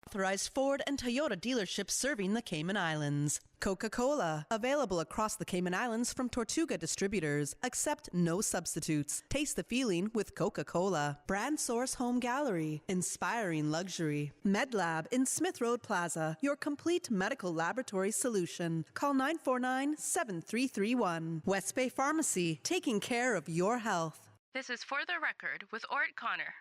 Authorized Ford and Toyota dealerships serving the Cayman Islands. Coca-Cola, available across the Cayman Islands from Tortuga distributors. Accept no substitutes. Taste the feeling with Coca-Cola. Brand Source Home Gallery, inspiring luxury. MedLab in Smith Road Plaza, your complete medical laboratory solution. Call 949-7331. West Bay Pharmacy, taking care of your health. This is For the Record with Ort Connor.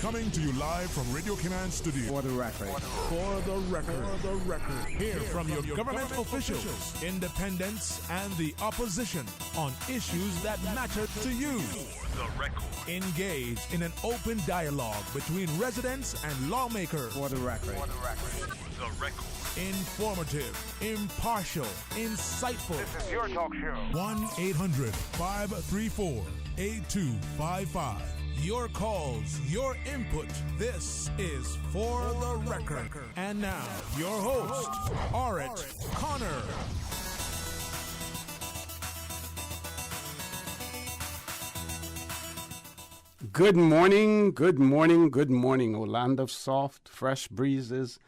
Coming to you live from Radio Cayman Studio. For the record. For the record. For the record. Hear from your government officials, independents, and the opposition on issues that matter to you. For the record. Engage in an open dialogue between residents and lawmakers. For the record. For the record. For the record. Informative, impartial, insightful. This is your talk show. 1-800-534-8255. Your calls, your input. This is For the Record. And now, your host, Ort Connor. Good morning, good morning, good morning, O land of soft, fresh breezes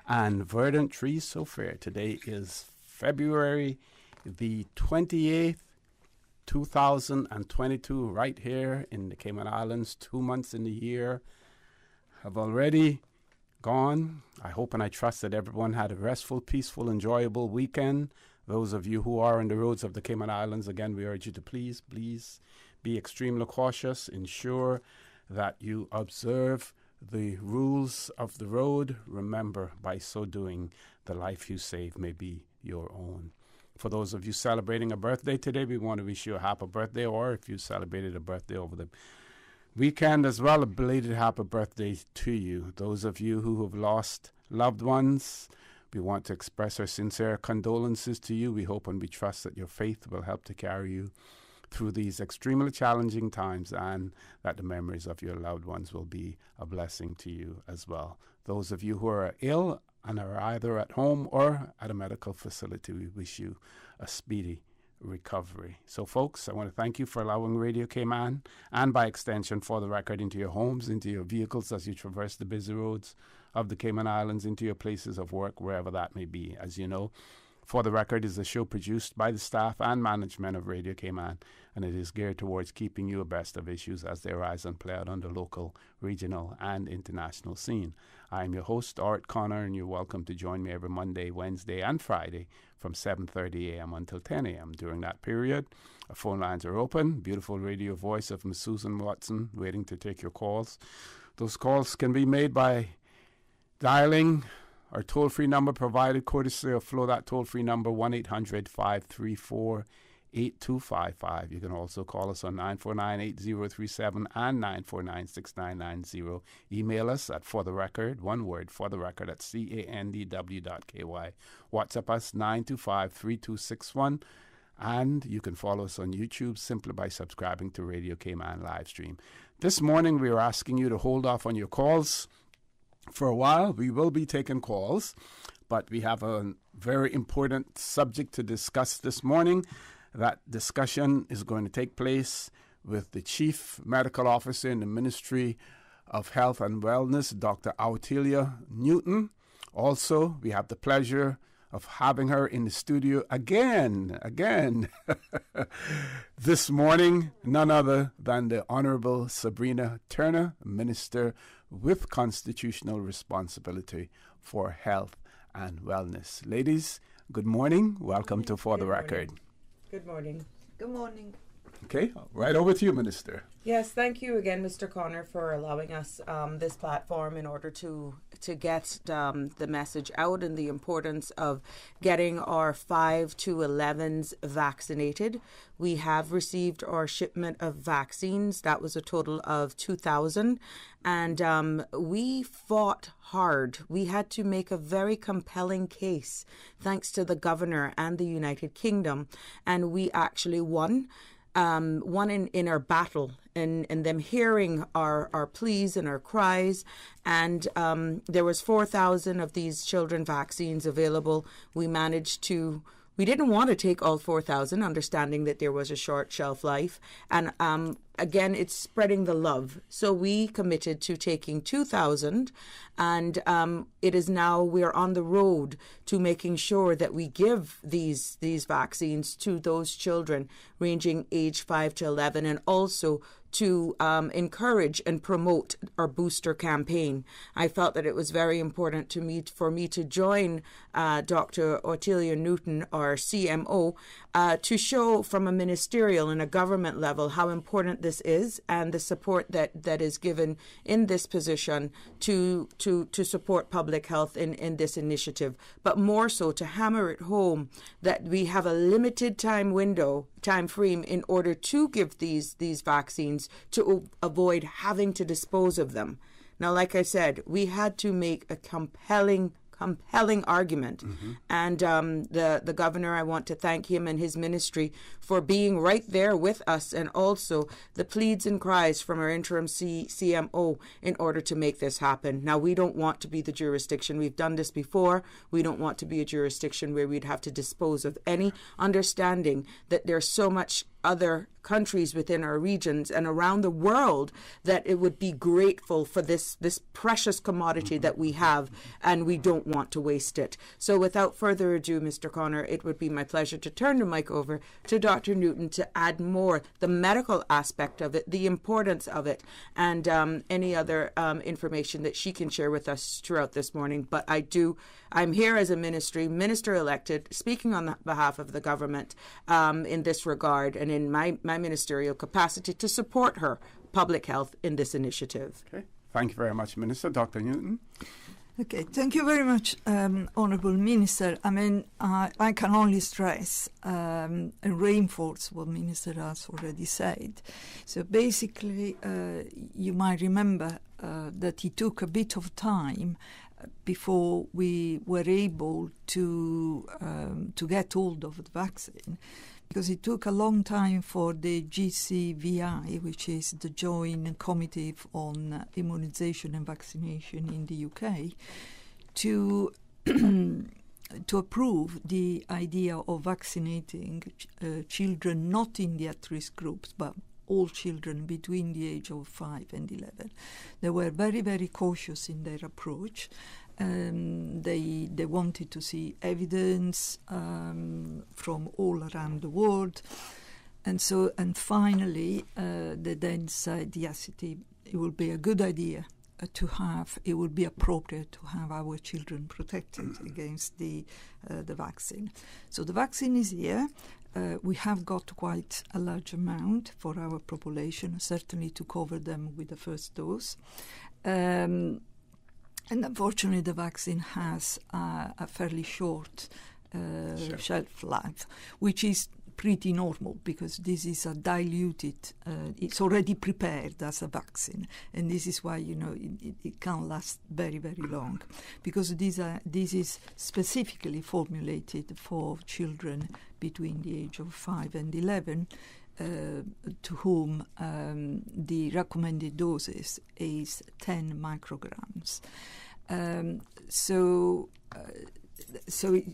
and verdant trees so fair. Today is February the 28th, 2022, right here in the Cayman Islands. 2 months in the year have already gone. I hope and I trust that everyone had a restful, peaceful, enjoyable weekend. Those of you who are on the roads of the Cayman Islands, again, we urge you to please be extremely cautious. Ensure that you observe the rules of the road. Remember, by so doing, the life you save may be your own. For those of you celebrating a birthday today, we want to wish you a happy birthday, or if you celebrated a birthday over the weekend as well, a belated happy birthday to you. Those of you who have lost loved ones, we want to express our sincere condolences to you. We hope and we trust that your faith will help to carry you through these extremely challenging times, and that the memories of your loved ones will be a blessing to you as well. Those of you who are ill and are either at home or at a medical facility, we wish you a speedy recovery. So, folks, I want to thank you for allowing Radio Cayman, and by extension, For the Record, into your homes, into your vehicles as you traverse the busy roads of the Cayman Islands, into your places of work, wherever that may be. As you know, For the Record is a show produced by the staff and management of Radio Cayman, and it is geared towards keeping you abreast of issues as they arise and play out on the local, regional, and international scene. I am your host, Ort Connor, and you're welcome to join me every Monday, Wednesday, and Friday from 7:30 a.m. until 10 a.m. During that period, our phone lines are open. Beautiful radio voice of Miss Susan Watson waiting to take your calls. Those calls can be made by dialing our toll-free number provided courtesy of Flow. That toll-free number, 1-800-534-8255. You can also call us on 949-8037 and 949-6990. Email us at fortherecord, one word, fortherecord at candw.ky. WhatsApp us 925-3261. And you can follow us on YouTube simply by subscribing to Radio Cayman live stream. This morning, we are asking you to hold off on your calls for a while. We will be taking calls, but we have a very important subject to discuss this morning. That discussion is going to take place with the Chief Medical Officer in the Ministry of Health and Wellness, Dr. Autelia Newton. Also, we have the pleasure of having her in the studio again, this morning, none other than the Honorable Sabrina Turner, Minister with Constitutional Responsibility for Health and Wellness. Ladies, good morning. Welcome to For the Record. Good morning. Good morning. Okay, right over to you, Minister. Yes, thank you again, Mr. Connor, for allowing us this platform in order to get the message out and the importance of getting our 5 to 11s vaccinated. We have received our shipment of vaccines. That was a total of 2,000. And we fought hard. We had to make a very compelling case, thanks to the governor and the United Kingdom. And we actually won. In our battle and them hearing our pleas and our cries. And there was 4,000 of these children vaccines available. We managed to We didn't want to take all 4,000, understanding that there was a short shelf life. And again, it's spreading the love. So we committed to taking 2,000, and it is now, we're on the road to making sure that we give these vaccines to those children ranging age 5 to 11, and also to encourage and promote our booster campaign. I felt that it was very important for me to join Dr. Ottilia Newton, our CMO, to show from a ministerial and a government level how important this is, and the support that is given in this position to support public health in this initiative. But more so to hammer it home that we have a limited time frame in order to give these vaccines to avoid having to dispose of them. Now, like I said, we had to make a compelling argument. And the governor, I want to thank him and his ministry for being right there with us, and also the pleads and cries from our interim CMO in order to make this happen. Now, we don't want to be the jurisdiction. We've done this before. We don't want to be a jurisdiction where we'd have to dispose of any, understanding that there's so much other countries within our regions and around the world that it would be grateful for this precious commodity that we have, and we don't want to waste it. So without further ado, Mr. Connor, it would be my pleasure to turn the mic over to Dr. Newton to add more, the medical aspect of it, the importance of it, and any other information that she can share with us throughout this morning. But I'm here as a minister elected, speaking on behalf of the government in this regard, and in my ministerial capacity to support her public health in this initiative. Okay. Thank you very much, Minister. Dr. Newton. Okay, thank you very much, Honourable Minister. I mean, I can only stress and reinforce what Minister has already said. So basically, you might remember that it took a bit of time before we were able to get hold of the vaccine, because it took a long time for the GCVI, which is the Joint Committee on Immunisation and Vaccination in the UK, to approve the idea of vaccinating children not in the at-risk groups, but all children between the age of 5 and 11. They were very, very cautious in their approach. They wanted to see evidence from all around the world, and finally they then said, yes, it will be a good idea it would be appropriate to have our children protected against the vaccine. So the vaccine is here. We have got quite a large amount for our population, certainly to cover them with the first dose. And unfortunately, the vaccine has a fairly short shelf life, which is pretty normal, because this is a diluted, it's already prepared as a vaccine, and this is why it can't last very, very long, because this is specifically formulated for children between the age of 5 and 11, to whom the recommended doses is 10 micrograms. So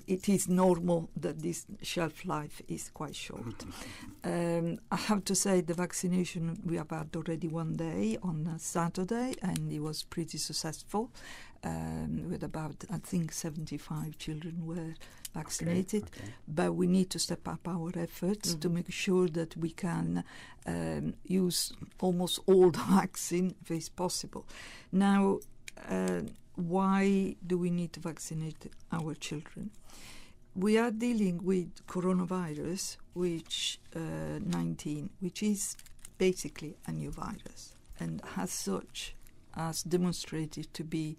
it is normal that this shelf life is quite short. I have to say the vaccination, we have had already one day on Saturday, and it was pretty successful, with about, I think, 75 children were vaccinated. Okay. But we need to step up our efforts to make sure that we can use almost all the vaccine if it's possible. Now, why do we need to vaccinate our children? We are dealing with coronavirus, which 19, which is basically a new virus, and as such has demonstrated to be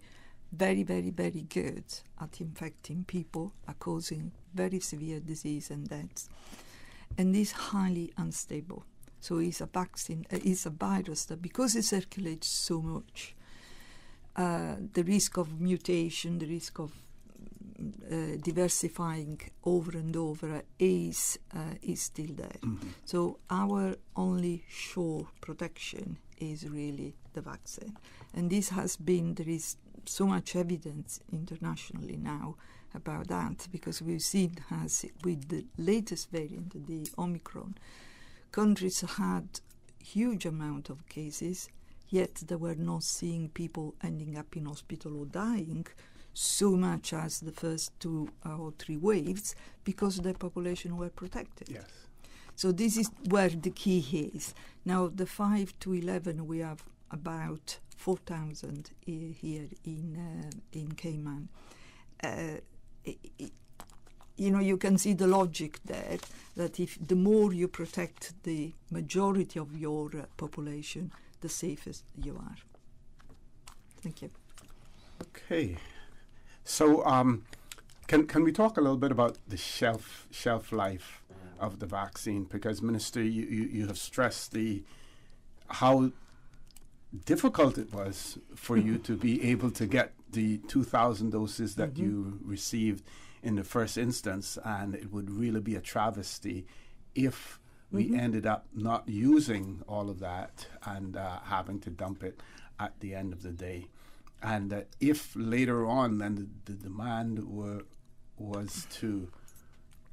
very, very, very good at infecting people, at causing very severe disease and deaths, and is highly unstable. So it's a vaccine, it's a virus that, because it circulates so much, the risk of mutation, the risk of diversifying over and over is still there. So our only sure protection is really the vaccine. And this has been, there is so much evidence internationally now about that, because we've seen as with the latest variant, the Omicron, countries had huge amount of cases, yet they were not seeing people ending up in hospital or dying so much as the first 2 or 3 waves, because the population were protected. Yes. So this is where the key is. Now, the 5 to 11, we have about 4,000 here in Cayman. You can see the logic there, that if the more you protect the majority of your population, the safest you are. Thank you. Okay. So can we talk a little bit about the shelf life of the vaccine? Because, Minister, you have stressed how difficult it was for you to be able to get the 2,000 doses that you received in the first instance, and it would really be a travesty if we ended up not using all of that and having to dump it at the end of the day. And if later on then the demand was to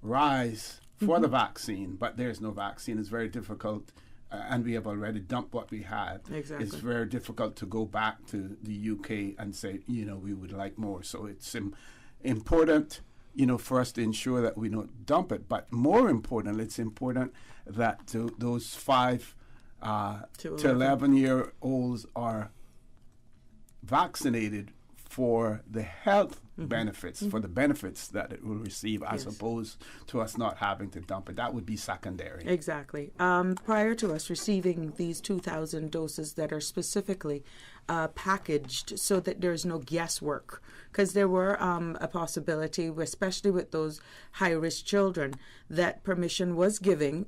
rise for the vaccine, but there's no vaccine, it's very difficult, and we have already dumped what we had. Exactly. It's very difficult to go back to the UK and say, we would like more. So it's important, for us to ensure that we don't dump it. But more important, it's important that those 5 to 11-year-olds are vaccinated for the health benefits, for the benefits that it will receive, as opposed to us not having to dump it. That would be secondary. Exactly. Prior to us receiving these 2,000 doses that are specifically packaged so that there's no guesswork, because there were a possibility, especially with those high-risk children, that permission was given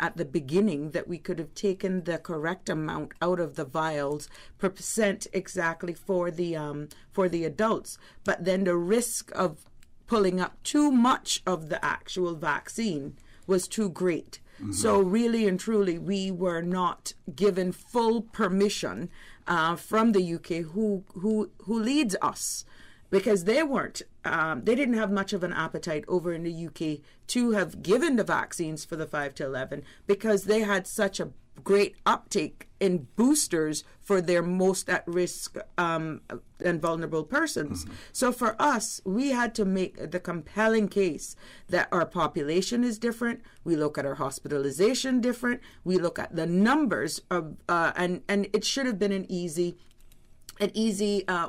at the beginning that we could have taken the correct amount out of the vials per percent exactly for the adults, but then the risk of pulling up too much of the actual vaccine was too great. So really and truly, we were not given full permission from the UK, who leads us, because they weren't, they didn't have much of an appetite over in the UK to have given the vaccines for the 5 to 11, because they had such a great uptake in boosters for their most at-risk and vulnerable persons. So for us, we had to make the compelling case that our population is different. We look at our hospitalization different. We look at the numbers of, and it should have been an easy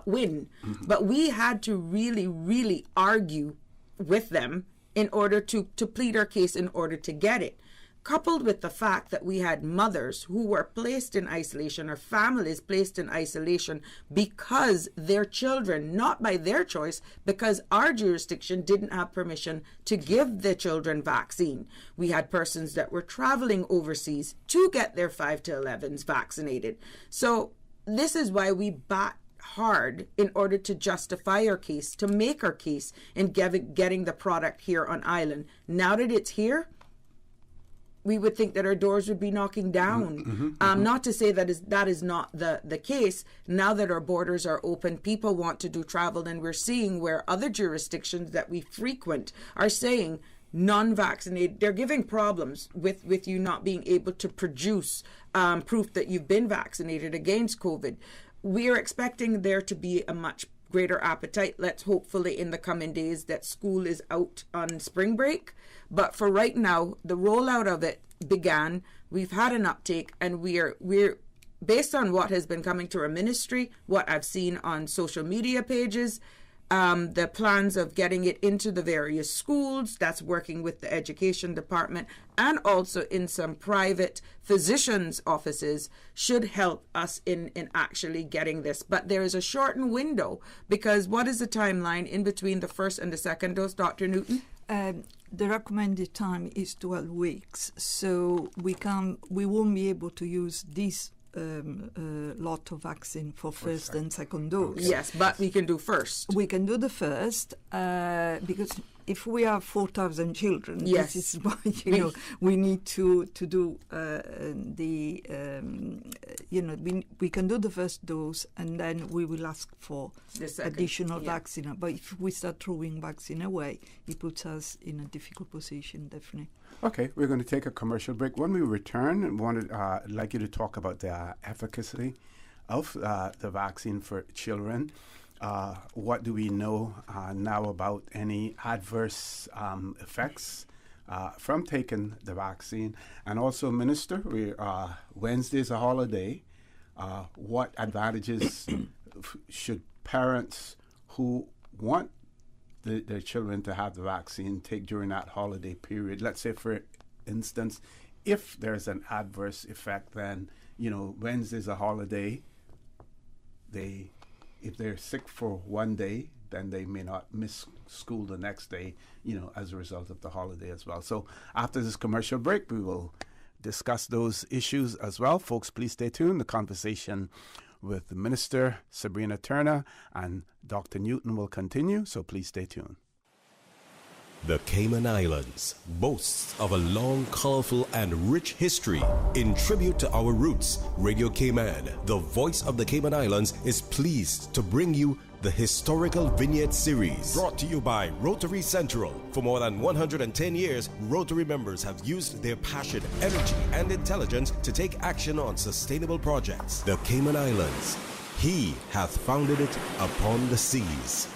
win. But we had to really, really argue with them in order to plead our case in order to get it. Coupled with the fact that we had mothers who were placed in isolation, or families placed in isolation because their children, not by their choice, because our jurisdiction didn't have permission to give the children vaccine. We had persons that were traveling overseas to get their 5 to 11s vaccinated. So this is why we bat hard in order to justify our case, to make our case in getting the product here on island. Now that it's here, we would think that our doors would be knocking down. Not to say that is not the case. Now that our borders are open, people want to do travel, and we're seeing where other jurisdictions that we frequent are saying non-vaccinated, they're giving problems with you not being able to produce proof that you've been vaccinated against COVID. We are expecting there to be a much greater appetite. Let's hopefully in the coming days that school is out on spring break. But for right now, the rollout of it began. We've had an uptake, and we're based on what has been coming to our ministry, what I've seen on social media pages, the plans of getting it into the various schools, that's working with the education department, and also in some private physicians' offices, should help us in actually getting this. But there is a shortened window, because what is the timeline in between the first and the second dose, Dr. Newton? The recommended time is 12 weeks, so we won't be able to use this lot of vaccine for first and second dose. Yes, but we can do first. We can do the first because if we have 4,000 children, Yes. this is why we need to do we can do the first dose, and then we will ask for The second, additional vaccine. But if we start throwing vaccine away, it puts us in a difficult position, definitely. Okay, we're going to take a commercial break. When we return, I'd like you to talk about the efficacy of the vaccine for children. What do we know now about any adverse effects from taking the vaccine? And also, Minister, Wednesday's a holiday. What advantages should parents who want their children to have the vaccine take during that holiday period? Let's say, for instance, if there's an adverse effect, then, Wednesday's a holiday. If they're sick for one day, then they may not miss school the next day, as a result of the holiday as well. So after this commercial break, we will discuss those issues as well. Folks, please stay tuned. The conversation with the Minister, Sabrina Turner, and Dr. Newton will continue, so please stay tuned. The Cayman Islands boasts of a long, colorful, and rich history. In tribute to our roots, Radio Cayman, the voice of the Cayman Islands, is pleased to bring you the Historical Vignette Series, brought to you by Rotary Central. For more than 110 years, Rotary members have used their passion, energy, and intelligence to take action on sustainable projects. The Cayman Islands, He hath founded it upon the seas.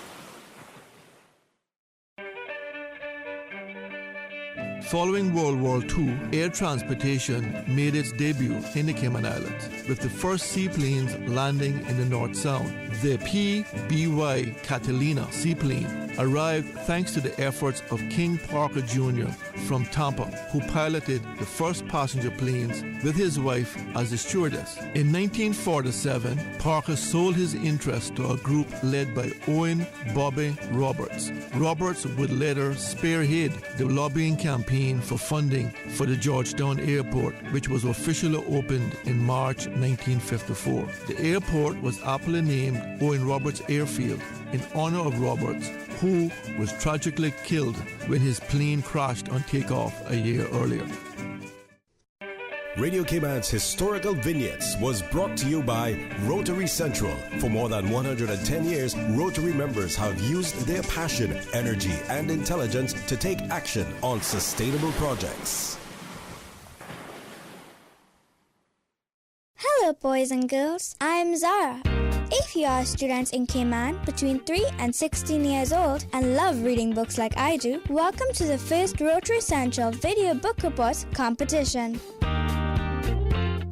Following World War II, air transportation made its debut in the Cayman Islands, with the first seaplanes landing in the North Sound. The PBY Catalina seaplane arrived thanks to the efforts of King Parker Jr. from Tampa, who piloted the first passenger planes with his wife as the stewardess. In 1947, Parker sold his interest to a group led by Owen Bobby Roberts. Roberts would later spearhead the lobbying campaign for funding for the Georgetown Airport, which was officially opened in March 1954. The airport was aptly named Owen Roberts Airfield in honor of Roberts, who was tragically killed when his plane crashed on takeoff a year earlier. Radio Cayman's Historical Vignettes was brought to you by Rotary Central. For more than 110 years, Rotary members have used their passion, energy, and intelligence to take action on sustainable projects. Hello, boys and girls. I'm Zara. If you are students in Cayman between 3 and 16 years old and love reading books like I do, welcome to the first Rotary Central Video Book Report competition.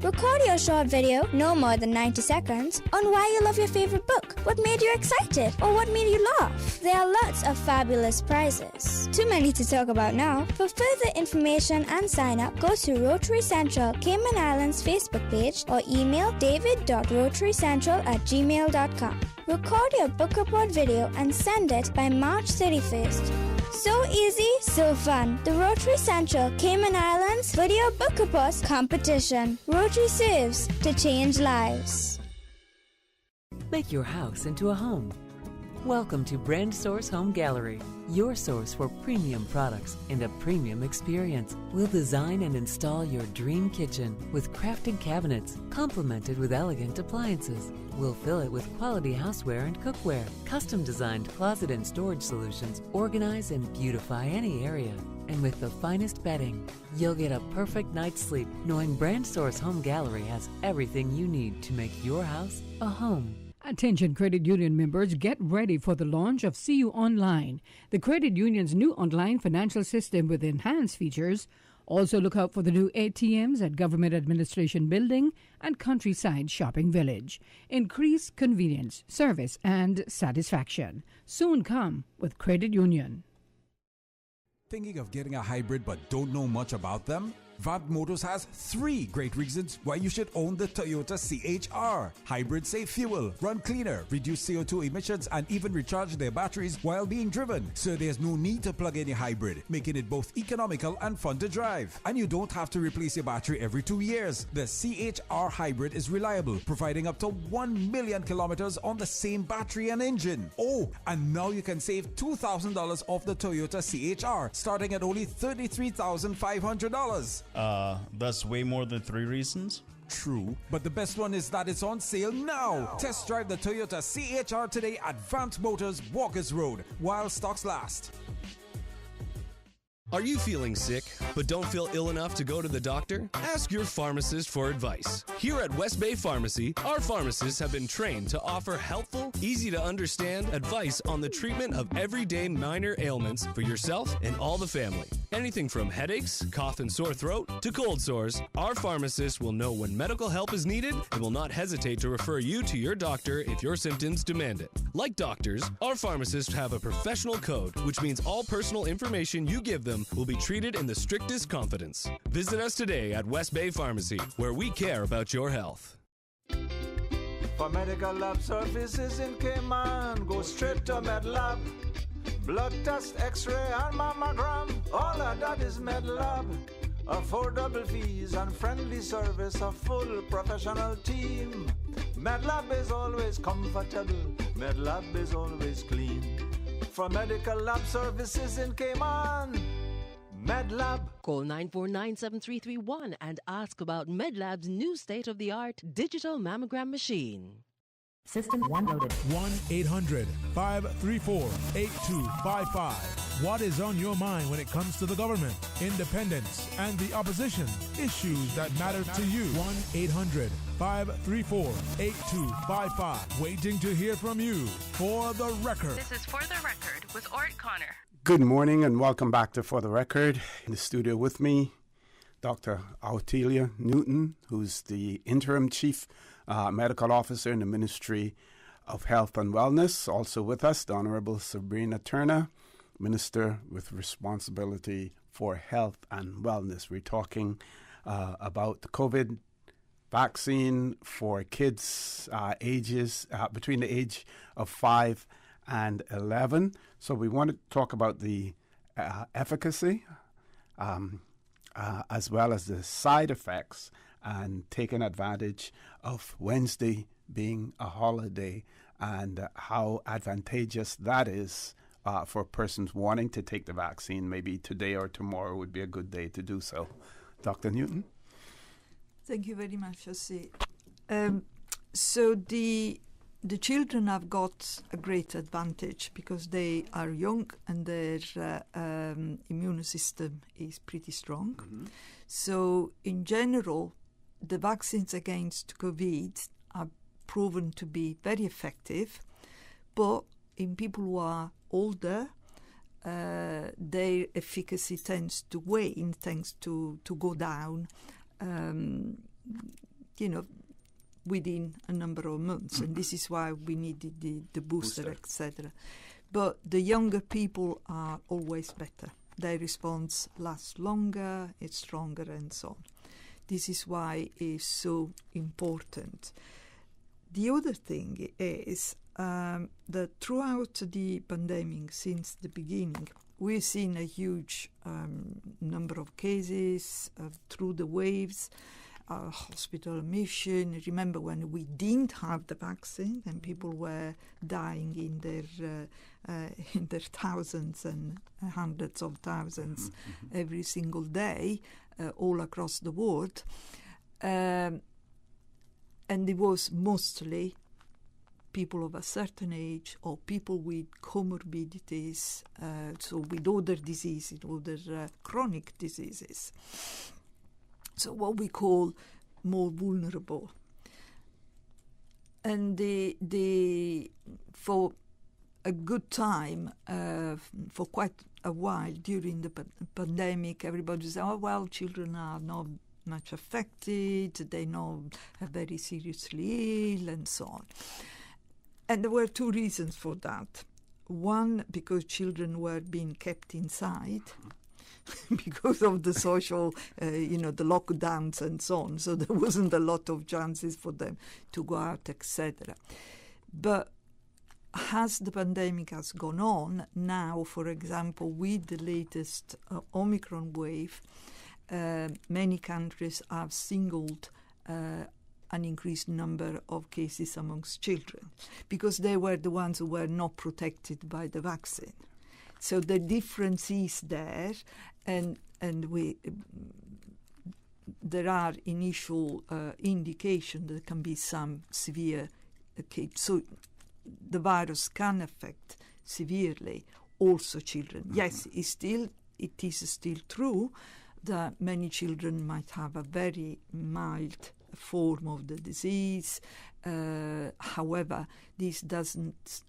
Record your short video, no more than 90 seconds, on why you love your favorite book, what made you excited, or what made you laugh. There are lots of fabulous prizes. Too many to talk about now. For further information and sign up, go to Rotary Central Cayman Islands Facebook page or email david.rotarycentral@gmail.com. Record your book report video and send it by March 31st. So easy, so fun. The Rotary Central Cayman Islands Video Book Report Competition. Rotary serves to change lives. Make your house into a home. Welcome to Brand Source Home Gallery, your source for premium products and a premium experience. We'll design and install your dream kitchen with crafted cabinets, complemented with elegant appliances. We'll fill it with quality houseware and cookware. Custom-designed closet and storage solutions organize and beautify any area. And with the finest bedding, you'll get a perfect night's sleep knowing Brand Source Home Gallery has everything you need to make your house a home. Attention credit union members, get ready for the launch of CU Online, the credit union's new online financial system with enhanced features. Also look out for the new ATMs at Government Administration Building and Countryside Shopping Village. Increase convenience, service, and satisfaction. Soon come with Credit Union. Thinking of getting a hybrid but don't know much about them? Vant Motors has 3 great reasons why you should own the Toyota CHR. Hybrid safe fuel, run cleaner, reduce CO2 emissions, and even recharge their batteries while being driven. So there's no need to plug in your hybrid, making it both economical and fun to drive. And you don't have to replace your battery every 2 years. The CHR Hybrid is reliable, providing up to 1 million kilometers on the same battery and engine. Oh, and now you can save $2,000 off the Toyota CHR, starting at only $33,500. That's way more than 3 reasons. True, but the best one is that it's on sale now. Test drive the Toyota CHR today at Vant Motors, Walkers Road, while stocks last. Are you feeling sick, but don't feel ill enough to go to the doctor? Ask your pharmacist for advice. Here at West Bay Pharmacy, our pharmacists have been trained to offer helpful, easy-to-understand advice on the treatment of everyday minor ailments for yourself and all the family. Anything from headaches, cough and sore throat, to cold sores, our pharmacists will know when medical help is needed and will not hesitate to refer you to your doctor if your symptoms demand it. Like doctors, our pharmacists have a professional code, which means all personal information you give them will be treated in the strictest confidence. Visit us today at West Bay Pharmacy, where we care about your health. For medical lab services in Cayman, go straight to MedLab. Blood test, x-ray and mammogram, all of that is MedLab. Affordable fees and friendly service, a full professional team. MedLab is always comfortable, MedLab is always clean. For medical lab services in Cayman, MedLab. Call 949-7331 and ask about MedLab's new state-of-the-art digital mammogram machine. System 1 loaded. 1-800-534-8255. What is on your mind when it comes to the government, independence, and the opposition? Issues that matter to you. 1-800-534-8255. Waiting to hear from you. For the Record. This is For the Record with Ort Connor. Good morning and welcome back to For the Record. In the studio with me, Dr. Autelia Newton, who's the Interim Chief Medical Officer in the Ministry of Health and Wellness. Also with us, the Honorable Sabrina Turner, Minister with responsibility for health and wellness. We're talking about the COVID vaccine for kids ages between the age of 5 and 11. So we want to talk about the efficacy as well as the side effects, and taking advantage of Wednesday being a holiday and how advantageous that is for persons wanting to take the vaccine. Maybe today or tomorrow would be a good day to do so. Dr. Newton? Thank you very much, Jose. So the children have got a great advantage because they are young and their immune system is pretty strong. Mm-hmm. So in general, the vaccines against COVID are proven to be very effective, but in people who are older, their efficacy tends to wane, tends to go down, within a number of months. And this is why we needed the booster. Etc. But the younger people are always better. Their response lasts longer, it's stronger, and so on. This is why it's so important. The other thing is that throughout the pandemic, since the beginning, we've seen a huge number of cases through the waves, hospital admission. Remember when we didn't have the vaccine and people were dying in their thousands and hundreds of thousands every single day all across the world. And it was mostly people of a certain age or people with comorbidities, so with other diseases, other chronic diseases. So what we call more vulnerable. And for a good time, for quite a while during the pandemic, everybody said, oh, well, children are not much affected, they're not very seriously ill, and so on. And there were two reasons for that. One, because children were being kept inside. because of the social, the lockdowns and so on. So there wasn't a lot of chances for them to go out, etc. But as the pandemic has gone on, now, for example, with the latest Omicron wave, many countries have singled an increased number of cases amongst children because they were the ones who were not protected by the vaccine. So the difference is there, and there are initial indications that there can be some severe cases. So the virus can affect severely also children. Yes, it is still true that many children might have a very mild form of the disease. However, this doesn't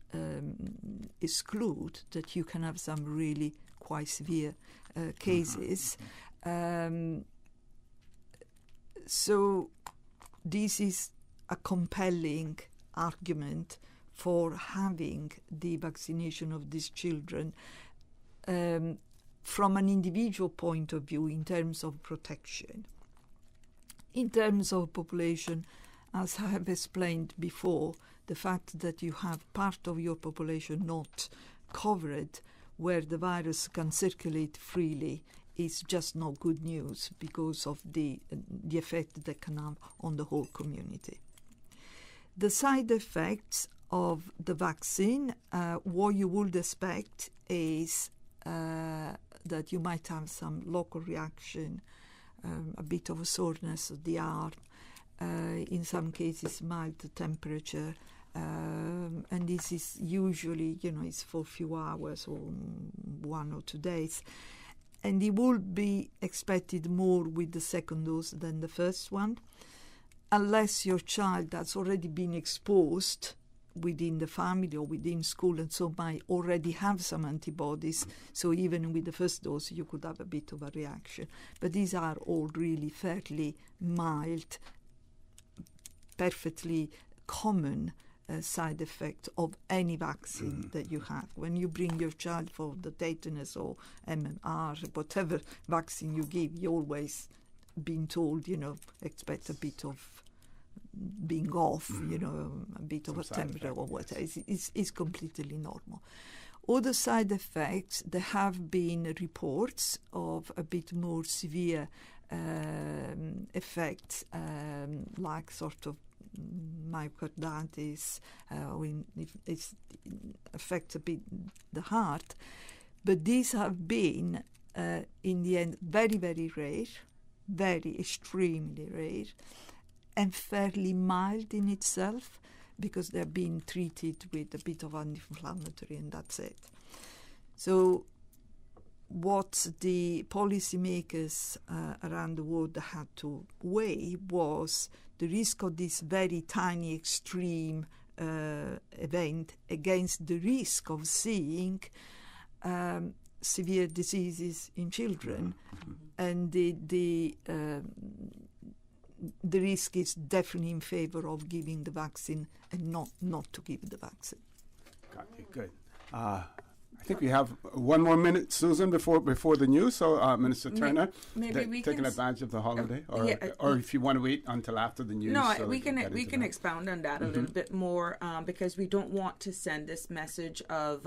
exclude that you can have some really quite severe cases. So this is a compelling argument for having the vaccination of these children from an individual point of view in terms of protection. In terms of population, as I have explained before, the fact that you have part of your population not covered where the virus can circulate freely is just not good news because of the effect that can have on the whole community. The side effects of the vaccine, what you would expect is that you might have some local reaction, a bit of a soreness of the arm, in some cases mild temperature, and this is usually, it's for a few hours or 1 or 2 days. And it will be expected more with the second dose than the first one, unless your child has already been exposed within the family or within school and so might already have some antibodies. So even with the first dose, you could have a bit of a reaction. But these are all really fairly mild, perfectly common side effect of any vaccine that you have. When you bring your child for the tetanus or MMR, whatever vaccine you give, you're always being told, expect a bit of being off, a bit of a temperature or whatever. It's completely normal. Other side effects, there have been reports of a bit more severe effects, like sort of myocarditis, it affects a bit the heart, but these have been in the end very, very rare, very extremely rare, and fairly mild in itself because they're being treated with a bit of anti-inflammatory and that's it. So what the policymakers around the world had to weigh was the risk of this very tiny extreme event against the risk of seeing severe diseases in children, and the risk is definitely in favor of giving the vaccine and not to give the vaccine. Got you. Good. I think we have 1 more minute, Susan, before the news. So, Minister Turner, maybe we taking can advantage of the holiday, or if you want to wait until after the news. No, so we can expound on that a little bit more because we don't want to send this message of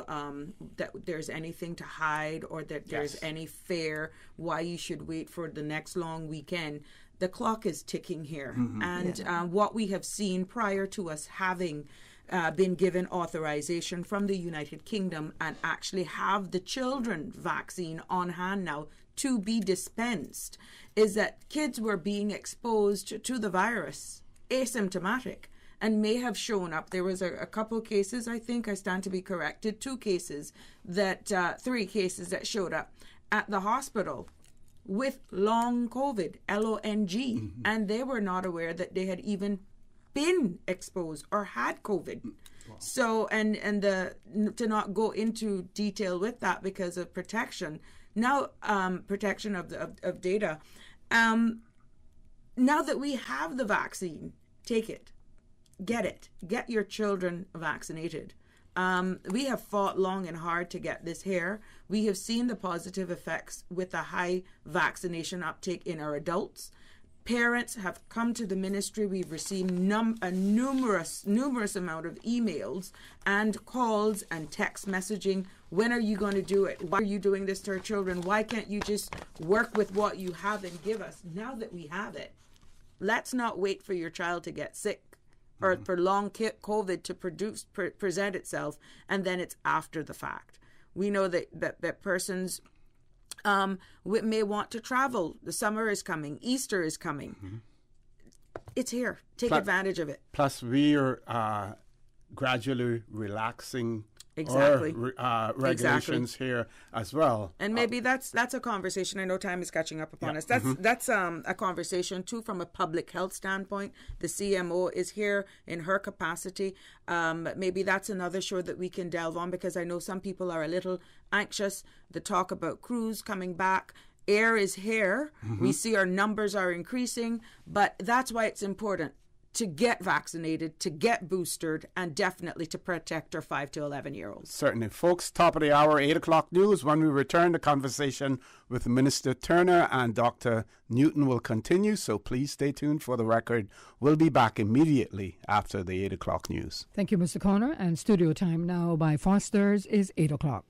that there's anything to hide or that there's any fear why you should wait for the next long weekend. The clock is ticking here, and what we have seen prior to us having been given authorization from the United Kingdom and actually have the children vaccine on hand now to be dispensed is that kids were being exposed to the virus asymptomatic and may have shown up. There was a couple cases, I think, I stand to be corrected, 2 cases that 3 cases that showed up at the hospital with long COVID, LONG, and they were not aware that they had even been exposed or had COVID. Wow. So, and to not go into detail with that because of protection, now protection of data, now that we have the vaccine, take it, get your children vaccinated. We have fought long and hard to get this here. We have seen the positive effects with the high vaccination uptake in our adults. Parents have come to the ministry. We've received a numerous amount of emails and calls and text messaging. When are you going to do it? Why are you doing this to our children? Why can't you just work with what you have and give us? Now that we have it, let's not wait for your child to get sick or for long COVID to present itself, and then it's after the fact. We know that persons may want to travel. The summer is coming. Easter is coming. It's here. Take advantage of it. Plus, we are gradually relaxing regulations here as well. And maybe that's a conversation. I know time is catching up upon us. That's a conversation too from a public health standpoint. The CMO is here in her capacity. Maybe that's another show that we can delve on, because I know some people are a little anxious. The talk about cruise coming back. Air is here. We see our numbers are increasing, but that's why it's important to get vaccinated, to get boosted, and definitely to protect our 5 to 11-year-olds. Certainly. Folks, top of the hour, 8 o'clock news. When we return, the conversation with Minister Turner and Dr. Newton will continue, so please stay tuned for the record. We'll be back immediately after the 8 o'clock news. Thank you, Mr. Connor. And studio time now by Foster's is 8 o'clock.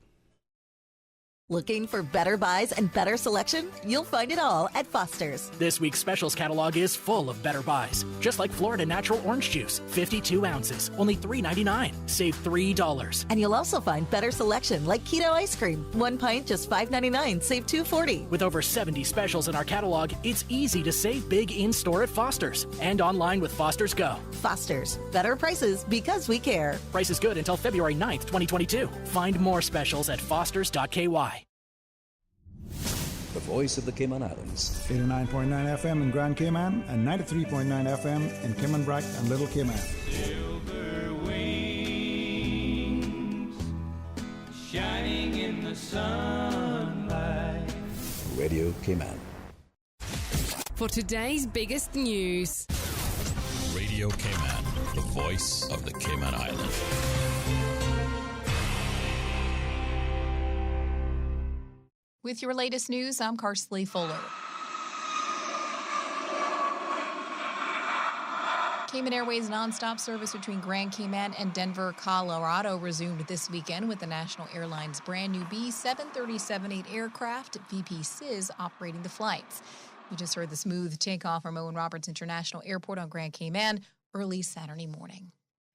Looking for better buys and better selection? You'll find it all at Foster's. This week's specials catalog is full of better buys. Just like Florida Natural Orange Juice, 52 ounces, only $3.99. Save $3. And you'll also find better selection like keto ice cream. 1 pint, just $5.99. Save $2.40. With over 70 specials in our catalog, it's easy to save big in-store at Foster's and online with Foster's Go. Foster's. Better prices because we care. Price is good until February 9th, 2022. Find more specials at fosters.ky. The voice of the Cayman Islands. 89.9 FM in Grand Cayman and 93.9 FM in Cayman Brac and Little Cayman. Silver wings shining in the sunlight. Radio Cayman. For today's biggest news. Radio Cayman, the voice of the Cayman Islands. With your latest news, I'm Karsley Fuller. Cayman Airways nonstop service between Grand Cayman and Denver, Colorado resumed this weekend with the national airline's brand new B-737-8 aircraft, VP-SIS, operating the flights. You just heard the smooth takeoff from Owen Roberts International Airport on Grand Cayman early Saturday morning.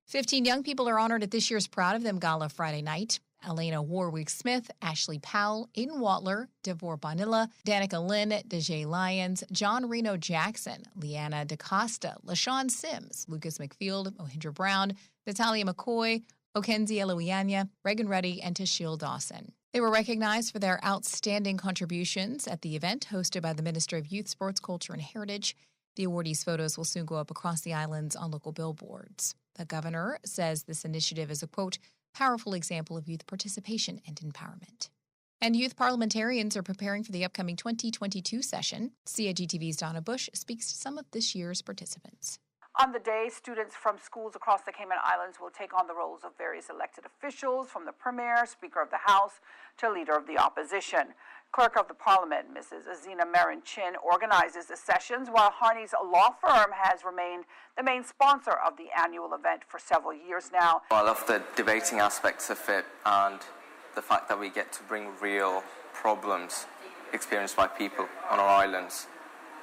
15 young people are honored at this year's Proud of Them Gala Friday night. Elena Warwick-Smith, Ashley Powell, Aiden Watler, Devor Bonilla, Danica Lynn, Dejay Lyons, John Reno Jackson, Leanna DaCosta, LaShawn Sims, Lucas McField, Mohindra Brown, Natalia McCoy, Okenzie Eloianya, Reagan Reddy, and Tashiel Dawson. They were recognized for their outstanding contributions at the event hosted by the Minister of Youth, Sports, Culture, and Heritage. The awardees' photos will soon go up across the islands on local billboards. The governor says this initiative is a, quote, powerful example of youth participation and empowerment. And youth parliamentarians are preparing for the upcoming 2022 session. CIGTV's Donna Bush speaks to some of this year's participants. On the day, students from schools across the Cayman Islands will take on the roles of various elected officials, from the Premier, Speaker of the House, to Leader of the Opposition. Clerk of the Parliament, Mrs. Azina Marin-Chin, organizes the sessions, while Harney's law firm has remained the main sponsor of the annual event for several years now. I love the debating aspects of it and the fact that we get to bring real problems experienced by people on our islands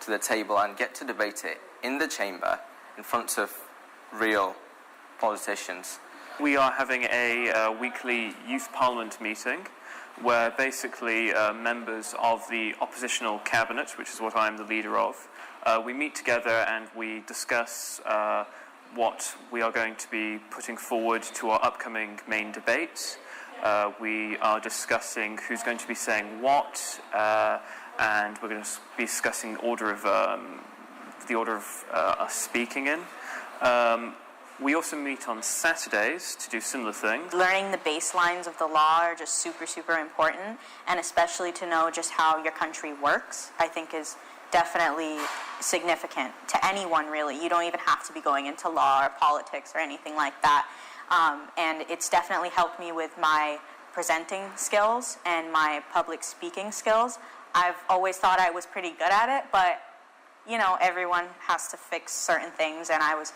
to the table and get to debate it in the chamber in front of real politicians. We are having a weekly youth parliament meeting where basically members of the oppositional cabinet, which is what I'm the leader of, we meet together and we discuss what we are going to be putting forward to our upcoming main debates. We are discussing who's going to be saying what, and we're going to be discussing the order of us speaking in. We also meet on Saturdays to do similar things. Learning the baselines of the law are just super, super important, and especially to know just how your country works, I think is definitely significant to anyone, really. You don't even have to be going into law or politics or anything like that. And it's definitely helped me with my presenting skills and my public speaking skills. I've always thought I was pretty good at it, but, everyone has to fix certain things, and I was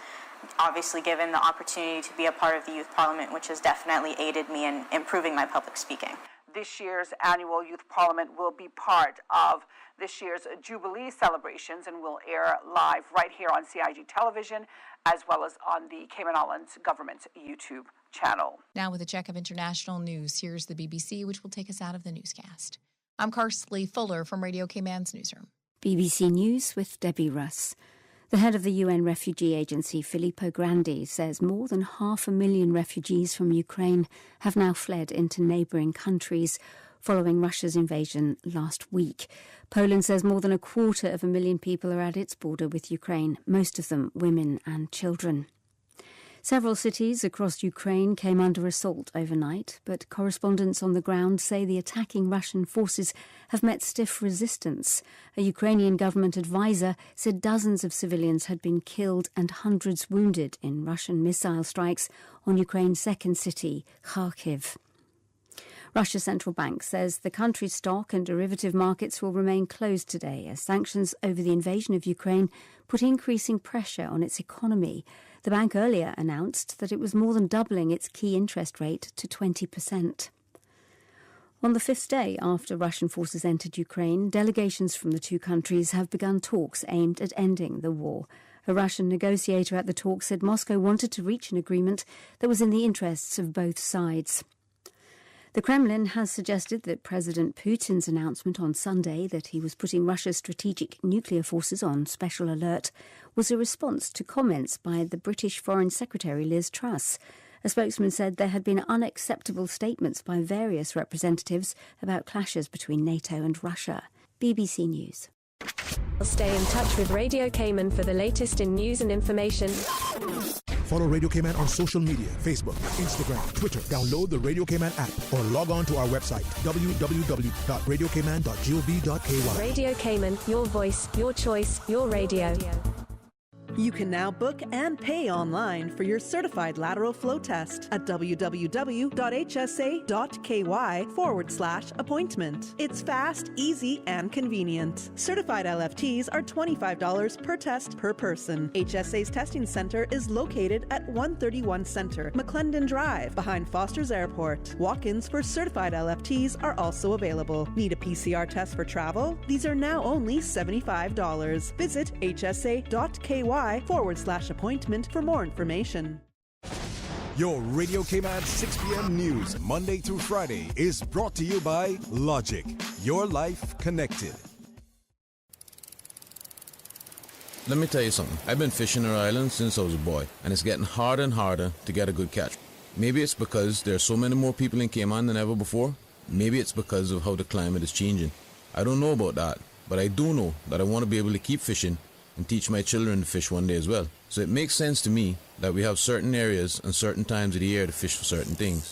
obviously given the opportunity to be a part of the Youth Parliament, which has definitely aided me in improving my public speaking. This year's annual Youth Parliament will be part of this year's Jubilee celebrations and will air live right here on CIG television as well as on the Cayman Islands government's YouTube channel. Now with a check of international news, here's the BBC, which will take us out of the newscast. I'm Karsley Fuller from Radio Cayman's newsroom. BBC News with Debbie Russ. The head of the UN Refugee Agency, Filippo Grandi, says more than 500,000 refugees from Ukraine have now fled into neighbouring countries following Russia's invasion last week. Poland says more than 250,000 people are at its border with Ukraine, most of them women and children. Several cities across Ukraine came under assault overnight, but correspondents on the ground say the attacking Russian forces have met stiff resistance. A Ukrainian government advisor said dozens of civilians had been killed and hundreds wounded in Russian missile strikes on Ukraine's second city, Kharkiv. Russia's central bank says the country's stock and derivative markets will remain closed today as sanctions over the invasion of Ukraine put increasing pressure on its economy. The bank earlier announced that it was more than doubling its key interest rate to 20%. On the fifth day after Russian forces entered Ukraine, delegations from the two countries have begun talks aimed at ending the war. A Russian negotiator at the talks said Moscow wanted to reach an agreement that was in the interests of both sides. The Kremlin has suggested that President Putin's announcement on Sunday that he was putting Russia's strategic nuclear forces on special alert was a response to comments by the British Foreign Secretary Liz Truss. A spokesman said there had been unacceptable statements by various representatives about clashes between NATO and Russia. BBC News. Stay in touch with Radio Cayman for the latest in news and information. Follow Radio Cayman on social media, Facebook, Instagram, Twitter. Download the Radio Cayman app or log on to our website, www.radiocayman.gov.ky. Radio Cayman, your voice, your choice, your radio. You can now book and pay online for your certified lateral flow test at www.hsa.ky/appointment. It's fast, easy, and convenient. Certified LFTs are $25 per test per person. HSA's testing center is located at 131 Center, McClendon Drive, behind Foster's Airport. Walk-ins for certified LFTs are also available. Need a PCR test for travel? These are now only $75. Visit hsa.ky/appointment for more information. Your Radio Cayman 6 p.m. news, Monday through Friday, is brought to you by Logic. Your life connected. Let me tell you something. I've been fishing our island since I was a boy, and it's getting harder and harder to get a good catch. Maybe it's because there are so many more people in Cayman than ever before. Maybe it's because of how the climate is changing. I don't know about that, but I do know that I want to be able to keep fishing and teach my children to fish one day as well. So it makes sense to me that we have certain areas and certain times of the year to fish for certain things.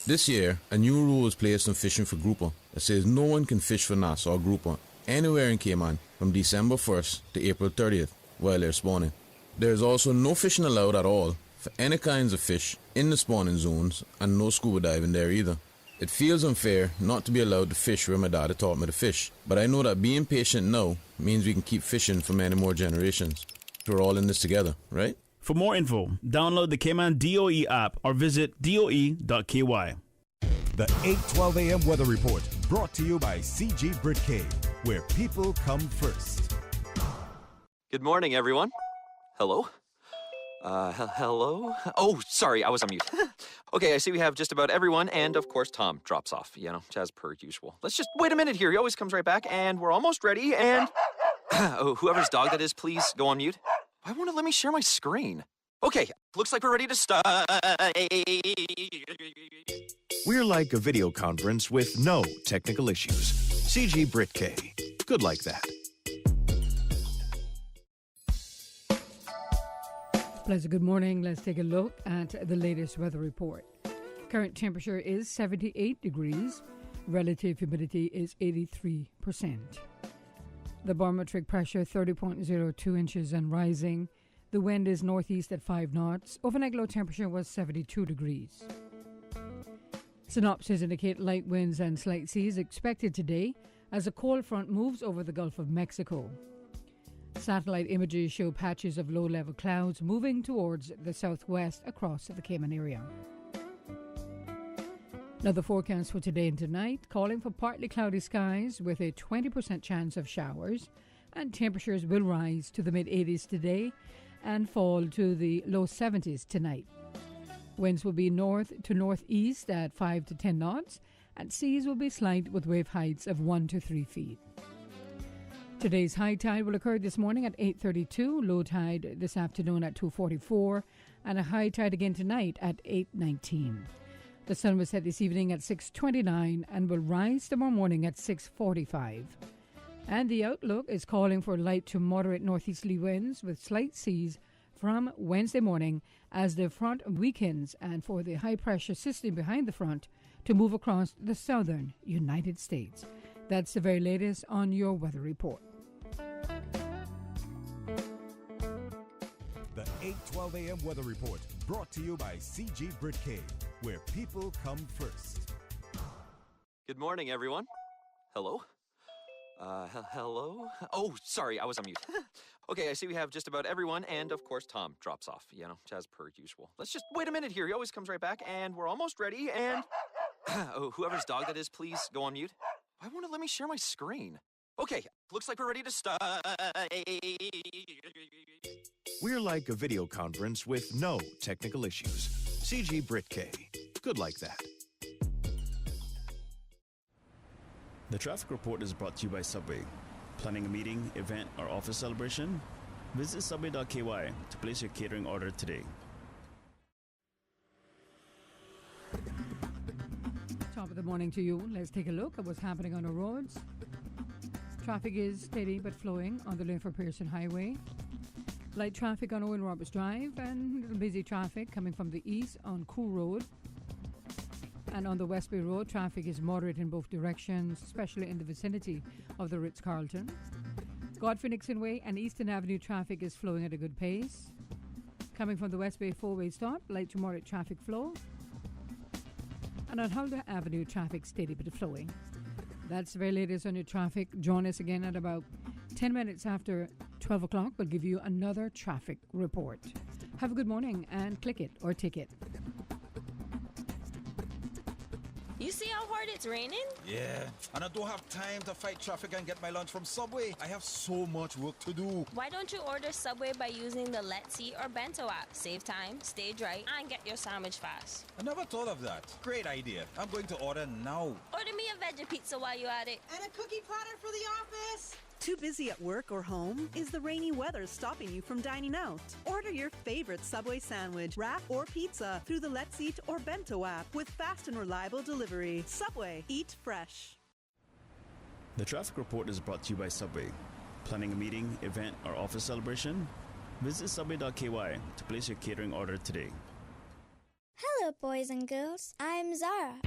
This year, a new rule was placed on fishing for grouper that says no one can fish for nas or grouper anywhere in Cayman from December 1st to April 30th while they're spawning. There is also no fishing allowed at all for any kinds of fish in the spawning zones and no scuba diving there either. It feels unfair not to be allowed to fish where my dad taught me to fish, but I know that being patient now means we can keep fishing for many more generations. We're all in this together, right? For more info, download the Cayman DOE app or visit doe.ky. The 8:12 a.m. weather report, brought to you by CG Britcay, where people come first. Good morning, everyone. Hello? Hello? Oh, sorry, I was on mute. Okay, I see we have just about everyone, and of course Tom drops off, as per usual. Let's just wait a minute here. He always comes right back, and we're almost ready, and... oh, whoever's dog that is, please go on mute. Why won't it let me share my screen? Okay, looks like we're ready to start. We're like a video conference with no technical issues. CG Britcay. Good like that. Pleasant good morning. Let's take a look at the latest weather report. Current temperature is 78 degrees. Relative humidity is 83%. The barometric pressure 30.02 inches and rising. The wind is northeast at 5 knots. Overnight low temperature was 72 degrees. Synopsis indicate light winds and slight seas expected today as a cold front moves over the Gulf of Mexico. Satellite images show patches of low-level clouds moving towards the southwest across the Cayman area. Now the forecast for today and tonight, calling for partly cloudy skies with a 20% chance of showers, and temperatures will rise to the mid-80s today and fall to the low 70s tonight. Winds will be north to northeast at 5 to 10 knots, and seas will be slight with wave heights of 1 to 3 feet. Today's high tide will occur this morning at 8:32, low tide this afternoon at 2:44, and a high tide again tonight at 8:19. The sun will set this evening at 6:29 and will rise tomorrow morning at 6:45. And the outlook is calling for light to moderate northeasterly winds with slight seas from Wednesday morning as the front weakens, and for the high-pressure system behind the front to move across the southern United States. That's the very latest on your weather report. The 8:12 a.m. weather report brought to you by CG Britcay, where people come first. Good morning, everyone. Hello? Hello? Oh, sorry, I was on mute. Okay, I see we have just about everyone, and of course, Tom drops off, as per usual. Let's just wait a minute here. He always comes right back, and we're almost ready, and... whoever's dog that is, please go on mute. Why won't it let me share my screen? Okay, looks like we're ready to start. We're like a video conference with no technical issues. CG Britcay. Good like that. The traffic report is brought to you by Subway. Planning a meeting, event, or office celebration? Visit subway.ky to place your catering order today. Top of the morning to you. Let's take a look at what's happening on the roads. Traffic is steady but flowing on the Linford Pearson Highway. Light traffic on Owen Roberts Drive and little busy traffic coming from the east on Cool Road. And on the West Bay Road, traffic is moderate in both directions, especially in the vicinity of the Ritz-Carlton. Godfrey Nixon Way and Eastern Avenue traffic is flowing at a good pace. Coming from the West Bay four-way stop, light to moderate traffic flow. And on Huldah Avenue, traffic steady but flowing. That's the very latest on your traffic. Join us again at about 10 minutes after 12 o'clock. We'll give you another traffic report. Have a good morning and click it or ticket. You see how hard it's raining? Yeah, and I don't have time to fight traffic and get my lunch from Subway. I have so much work to do. Why don't you order Subway by using the Let's Eat or Bento app? Save time, stay dry, and get your sandwich fast. I never thought of that. Great idea. I'm going to order now. Order me a veggie pizza while you're at it. And a cookie platter for the office. Too busy at work or home? Is the rainy weather stopping you from dining out? Order your favorite Subway sandwich, wrap, or pizza through the Let's Eat or Bento app with fast and reliable delivery. Subway, eat fresh. The traffic report is brought to you by Subway. Planning a meeting, event, or office celebration? Visit subway.ky to place your catering order today. Hello, boys and girls. I'm Zara.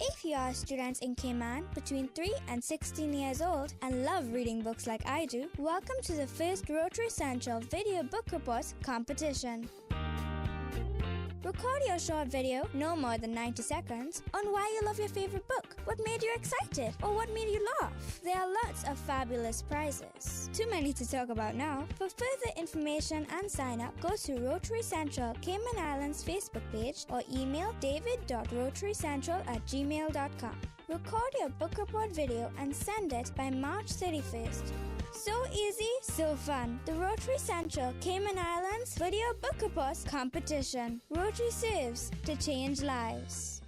If you are students in Cayman between 3 and 16 years old and love reading books like I do, welcome to the first Rotary Central Video Book Reports competition. Record your short video, no more than 90 seconds, on why you love your favorite book, what made you excited, or what made you laugh. There are lots of fabulous prizes. Too many to talk about now. For further information and sign up, go to Rotary Central Cayman Islands Facebook page or email david.rotarycentral@gmail.com. Record your book report video and send it by March 31st. So easy, so fun. The Rotary Central Cayman Islands Video Book Reports Competition. Rotary serves to change lives.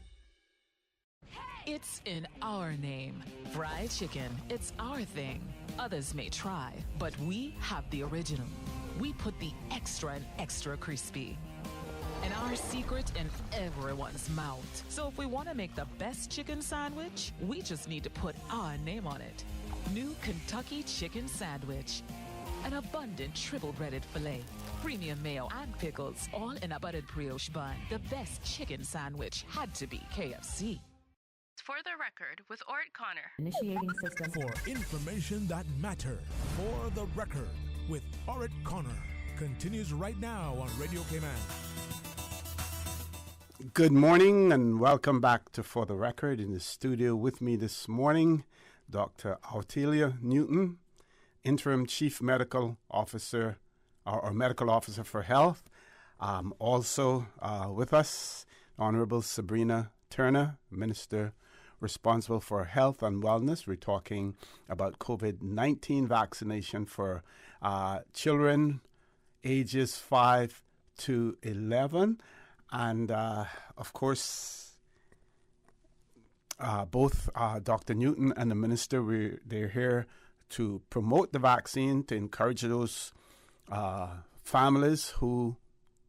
It's in our name. Fried chicken, it's our thing. Others may try, but we have the original. We put the extra and extra crispy. And our secret in everyone's mouth. So if we want to make the best chicken sandwich, we just need to put our name on it. New Kentucky Chicken Sandwich. An abundant triple-breaded filet, premium mayo and pickles, all in a buttered brioche bun. The best chicken sandwich had to be KFC. For the record, with Ort Connor. Initiating system. For information that matters. For the record, with Orit Connor. continues right now on Radio Cayman. Good morning and welcome back to For the Record. In the studio with me this morning, Dr. Autelia Newton, Interim Chief Medical Officer or Medical Officer for Health. Also with us, Honorable Sabrina Turner, Minister responsible for Health and Wellness. We're talking about COVID-19 vaccination for children ages 5 to 11. And, of course, both Dr. Newton and the Minister, they're here to promote the vaccine, to encourage those families who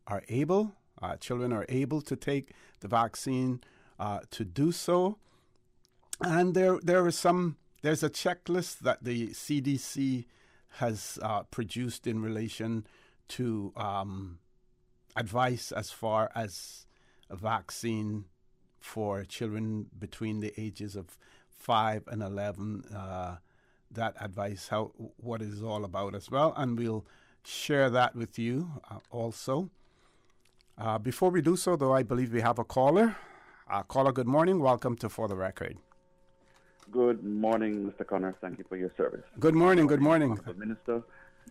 are able, children are able to take the vaccine to do so. And there's a checklist that the CDC has produced in relation to advice as far as a vaccine for children between the ages of 5 and 11. That advice, what it is all about as well, and we'll share that with you also. Before we do so, though, I believe we have a caller. Caller, good morning. Welcome to For the Record. Good morning, Mr. Connor. Thank you for your service. Good morning. Good morning. The Minister.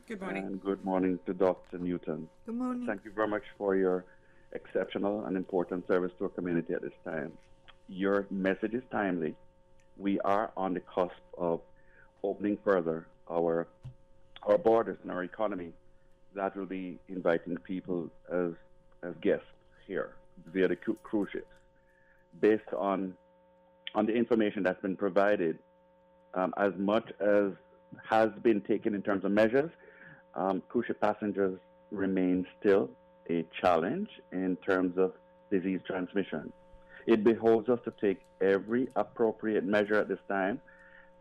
Good morning. And good morning to Dr. Newton. Good morning. Thank you very much for your exceptional and important service to our community at this time. Your message is timely. We are on the cusp of opening further our borders and our economy. That will be inviting people as guests here via the cruise ships. Based on the information that's been provided, as much as has been taken in terms of measures, cruise ship passengers remain still a challenge in terms of disease transmission. It behoves us to take every appropriate measure at this time,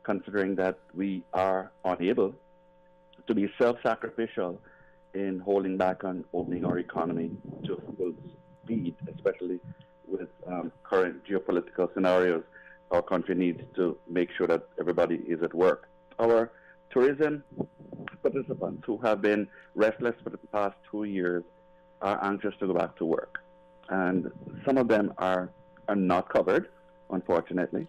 considering that we are unable to be self-sacrificial in holding back on opening our economy to full speed, especially with current geopolitical scenarios. Our country needs to make sure that everybody is at work. Our tourism participants who have been restless for the past 2 years are anxious to go back to work. And some of them are not covered, unfortunately.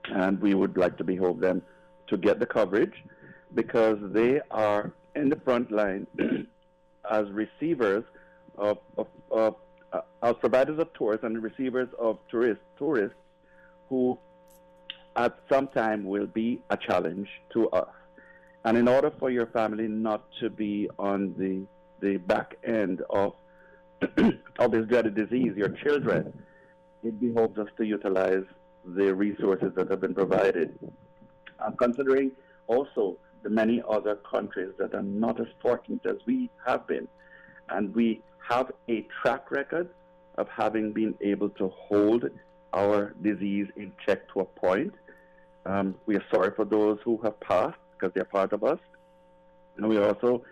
And we would like to behoove them to get the coverage because they are in the front line as receivers as providers of tours and receivers of tourists who at some time will be a challenge to us. And in order for your family not to be on the back end of this dreaded disease, your children, it behoves us to utilize the resources that have been provided. Considering also the many other countries that are not as fortunate as we have been. And we have a track record of having been able to hold our disease in check to a point. We are sorry for those who have passed because they're part of us. And we are also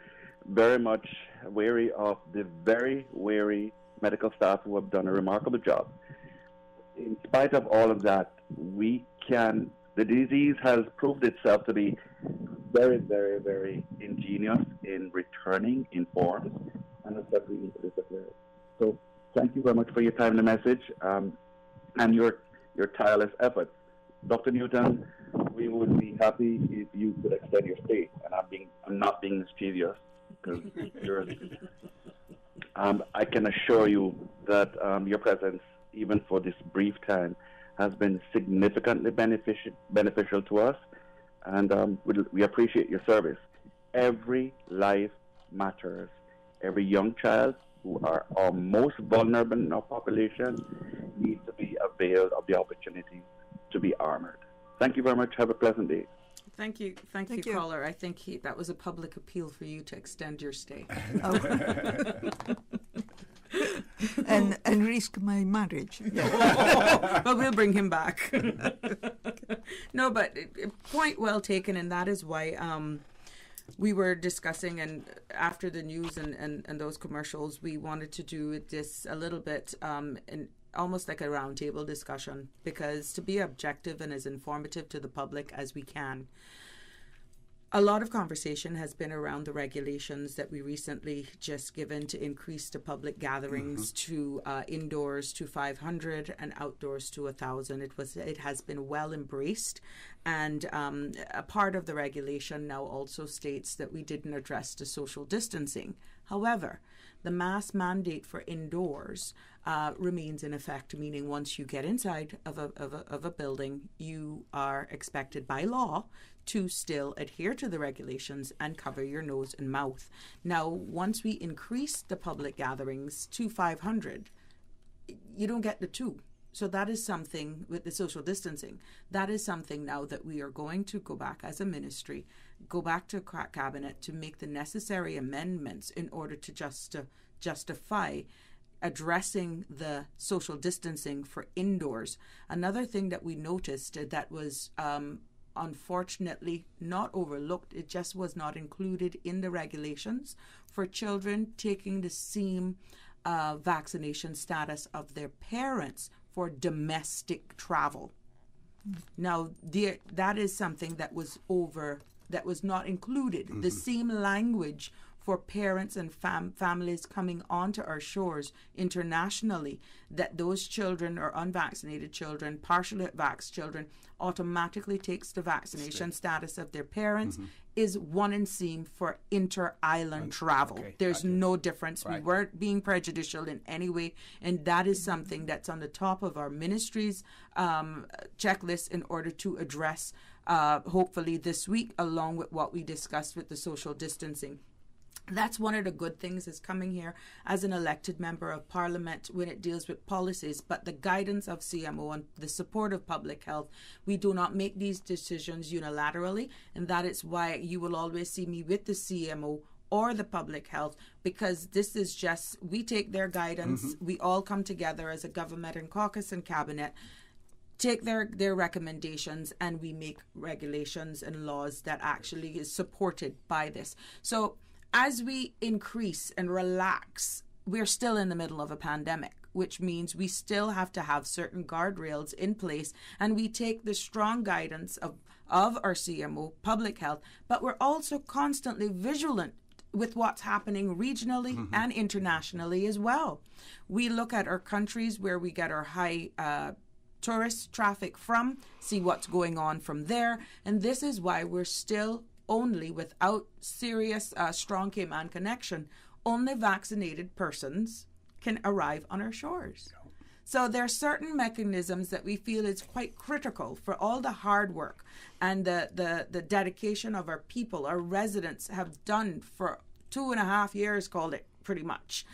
very much wary of the very wary medical staff who have done a remarkable job. In spite of all of that, the disease has proved itself to be very, very, very ingenious in returning in forms, and that's what we need to disappear. So thank you very much for your time and the message, and your tireless efforts. Dr. Newton, we would be happy if you could extend your stay, and I'm not being mischievous, because I can assure you that your presence, even for this brief time, has been significantly beneficial to us, and we appreciate your service. Every life matters. Every young child who are our most vulnerable in our population needs to be availed of the opportunity to be armored. Thank you very much. Have a pleasant day. Thank you, caller. I think that was a public appeal for you to extend your stay. and risk my marriage. But we'll bring him back. No, but point well taken, and that is why we were discussing, and after the news and those commercials, we wanted to do this a little bit in almost like a roundtable discussion, because to be objective and as informative to the public as we can. A lot of conversation has been around the regulations that we recently just given to increase the public gatherings to indoors to 500 and outdoors to 1,000. It has been well embraced, and a part of the regulation now also states that we didn't address the social distancing. However, the mask mandate for indoors remains in effect, meaning once you get inside of a building, you are expected by law to still adhere to the regulations and cover your nose and mouth. Now, once we increase the public gatherings to 500, you don't get the 2. So that is something with the social distancing. That is something now that we are going to go back as a ministry, go back to cabinet to make the necessary amendments in order to justify addressing the social distancing for indoors. Another thing that we noticed that was unfortunately not overlooked, it just was not included in the regulations for children taking the same vaccination status of their parents for domestic travel. Now, that is something that was not included. The same language for parents and families coming onto our shores internationally, that those children or unvaccinated children, partially vaxxed children, automatically takes the vaccination status of their parents, is one and same for inter-island travel. There's no difference. We weren't being prejudicial in any way, and that is something that's on the top of our ministry's checklist in order to address, hopefully this week, along with what we discussed with the social distancing. That's one of the good things is coming here as an elected member of parliament when it deals with policies, but the guidance of CMO and the support of public health, we do not make these decisions unilaterally, and that is why you will always see me with the CMO or the public health, because this is just, we take their guidance, we all come together as a government and caucus and cabinet, take their recommendations, and we make regulations and laws that actually is supported by this. So as we increase and relax, we're still in the middle of a pandemic, which means we still have to have certain guardrails in place, and we take the strong guidance of our CMO, public health, but we're also constantly vigilant with what's happening regionally and internationally as well. We look at our countries where we get our high tourist traffic from, see what's going on from there, and this is why we're still only, without serious strong Cayman connection, only vaccinated persons can arrive on our shores. So there are certain mechanisms that we feel is quite critical for all the hard work and the dedication of our people, our residents have done for 2.5 years, called it pretty much.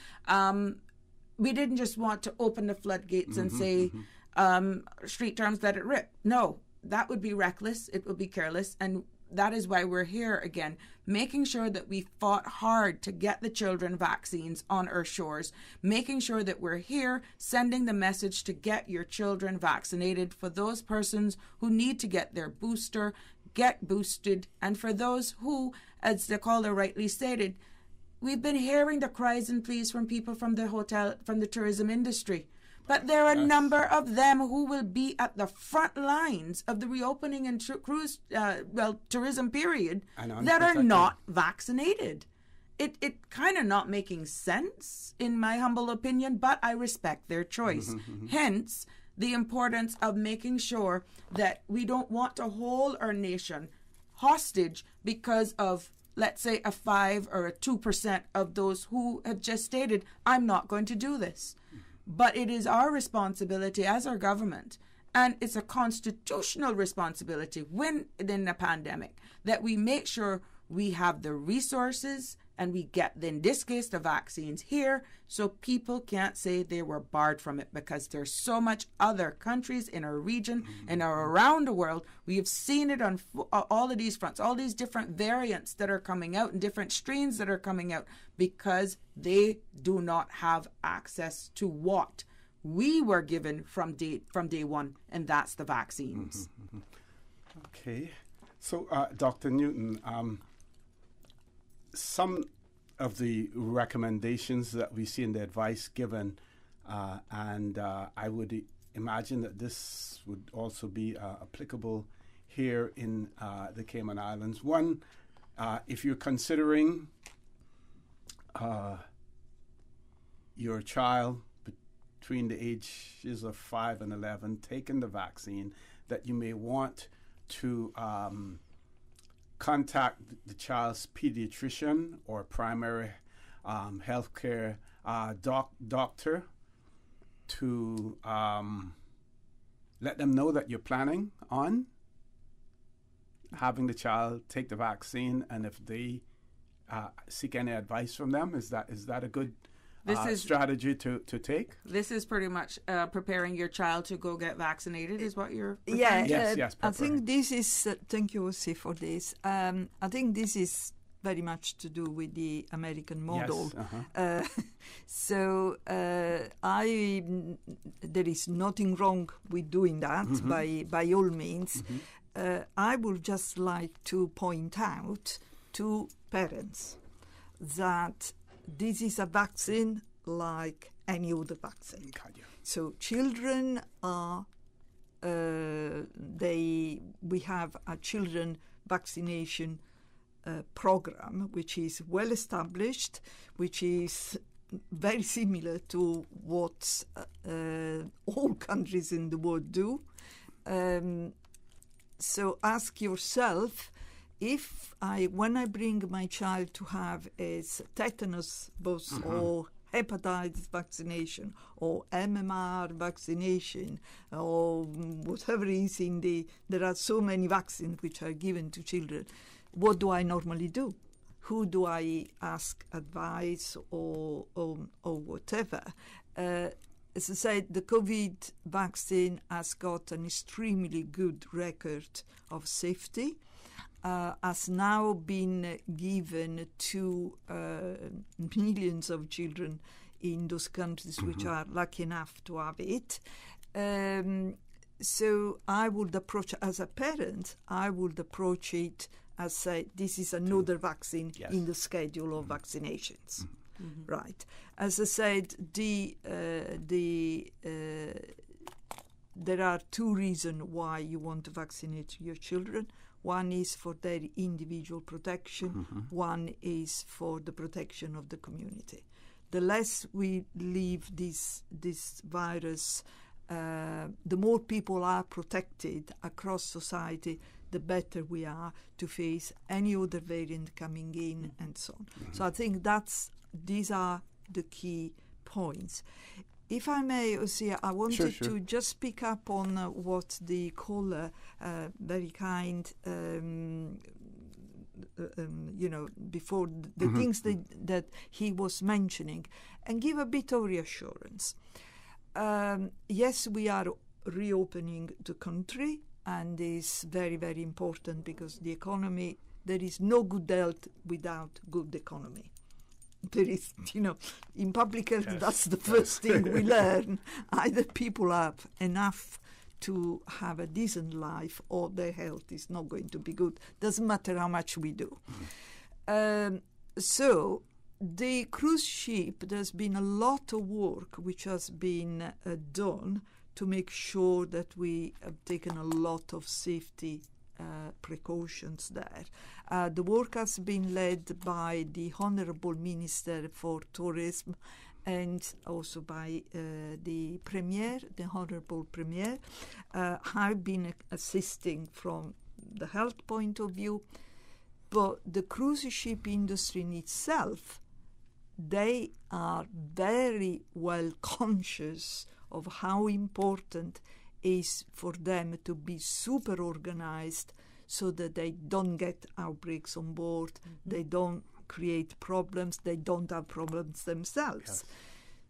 We didn't just want to open the floodgates and say, street terms, let it rip. No, that would be reckless. It would be careless. And that is why we're here again, making sure that we fought hard to get the children vaccines on our shores, making sure that we're here sending the message to get your children vaccinated. For those persons who need to get their booster, get boosted. And for those who, as the caller rightly stated, we've been hearing the cries and pleas from people from the tourism industry. But there are a number of them who will be at the front lines of the reopening and tourism period that are not vaccinated. It kind of not making sense, in my humble opinion, but I respect their choice. Hence, the importance of making sure that we don't want to hold our nation hostage because of, let's say, a 5 or a 2% of those who have just stated, I'm not going to do this. But it is our responsibility as our government, and it's a constitutional responsibility when in a pandemic, that we make sure we have the resources and we get, in this case, the vaccines here, so people can't say they were barred from it, because there's so much other countries in our region and around the world. We have seen it on all of these fronts, all these different variants that are coming out and different strains that are coming out, because they do not have access to what we were given from day one, and that's the vaccines. Okay. So, Dr. Newton, some of the recommendations that we see in the advice given, and I would imagine that this would also be applicable here in the Cayman Islands. One If you're considering your child between the ages of 5 and 11 taking the vaccine, that you may want to contact the child's pediatrician or primary healthcare doctor to let them know that you're planning on having the child take the vaccine, and if they seek any advice from them, is that a good strategy to take? This is pretty much preparing your child to go get vaccinated, is what you're Yeah, yes, I think this is, thank you, Ossie, for this. I think this is very much to do with the American model. Yes, So there is nothing wrong with doing that, by all means. I would just like to point out to parents that this is a vaccine like any other vaccine. So children are, we have a children vaccination program, which is well established, which is very similar to what all countries in the world do. So ask yourself, when I bring my child to have a tetanus boost or hepatitis vaccination or MMR vaccination or whatever is there are so many vaccines which are given to children. What do I normally do? Who do I ask advice or whatever? As I said, the COVID vaccine has got an extremely good record of safety. Has now been given to millions of children in those countries which are lucky enough to have it. So I would approach, as a parent, it as say, this is another vaccine in the schedule of vaccinations. Right. As I said, there are two reasons why you want to vaccinate your children. One is for their individual protection. One is for the protection of the community. The less we leave this virus, the more people are protected across society, the better we are to face any other variant coming in and so on. So I think these are the key points. If I may, Ossie, I wanted to just pick up on what the caller, very kind, before the things that he was mentioning, and give a bit of reassurance. Yes, we are reopening the country, and it's very, very important because the economy, there is no good health without good economy. There is, in public health, that's the first thing we learn. Either people have enough to have a decent life or their health is not going to be good. Doesn't matter how much we do. So the cruise ship, there's been a lot of work which has been done to make sure that we have taken a lot of safety precautions there. The work has been led by the Honourable Minister for Tourism and also by the Premier, the Honourable Premier. I've been assisting from the health point of view, but the cruise ship industry in itself, they are very well conscious of how important is for them to be super organized so that they don't get outbreaks on board, they don't create problems, they don't have problems themselves. Yes.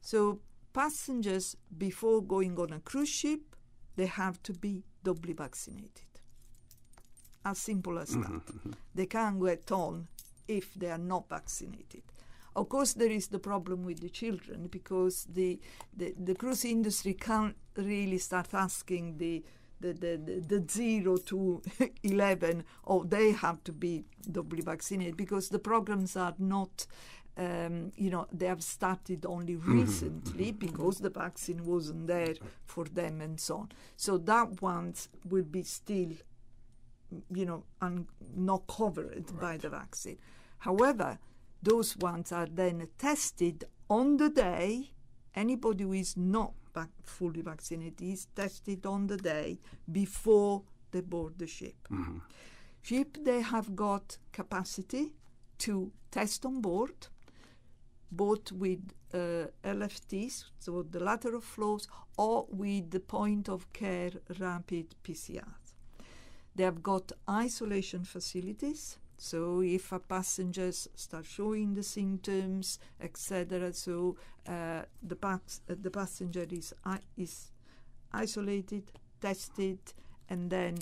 So passengers, before going on a cruise ship, they have to be doubly vaccinated. As simple as that. They can't get on if they are not vaccinated. Of course, there is the problem with the children because the cruise industry can't really start asking the 0 to 11, they have to be doubly vaccinated because the programs are not, they have started only recently because the vaccine wasn't there for them and so on. So that one will be still not covered by the vaccine. However, those ones are then tested on the day. Anybody who is not fully vaccinated is tested on the day before they board the ship. Mm-hmm. Ship, they have got capacity to test on board, both with LFTs, so the lateral flows, or with the point-of-care rapid PCRs. They have got isolation facilities, so if a passenger starts showing the symptoms, etc., so the passenger is isolated, tested, and then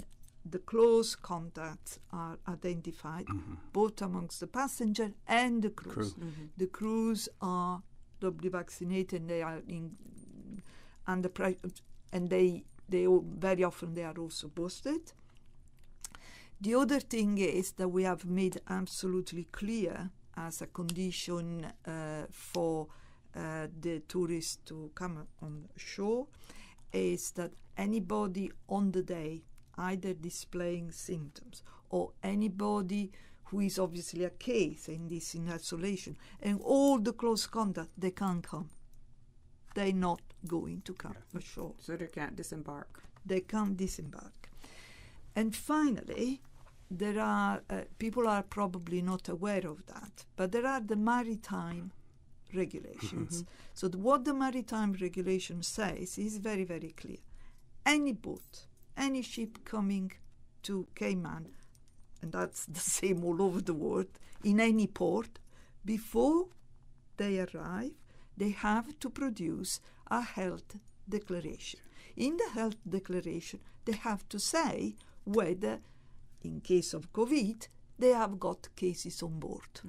the close contacts are identified, both amongst the passenger and the crews. Crew. The crews are doubly vaccinated, and they are under pressure, and they very often they are also boosted. The other thing is that we have made absolutely clear as a condition for the tourists to come on shore is that anybody on the day either displaying symptoms or anybody who is obviously a case in isolation and all the close contact, they can't come. They're not going to come ashore. So they can't disembark. They can't disembark. And finally, there are, people are probably not aware of that, but there are the Maritime Regulations. So what the Maritime Regulation says is very, very clear. Any boat, any ship coming to Cayman, and that's the same all over the world, in any port, before they arrive, they have to produce a health declaration. In the health declaration, they have to say whether, in case of COVID, they have got cases on board.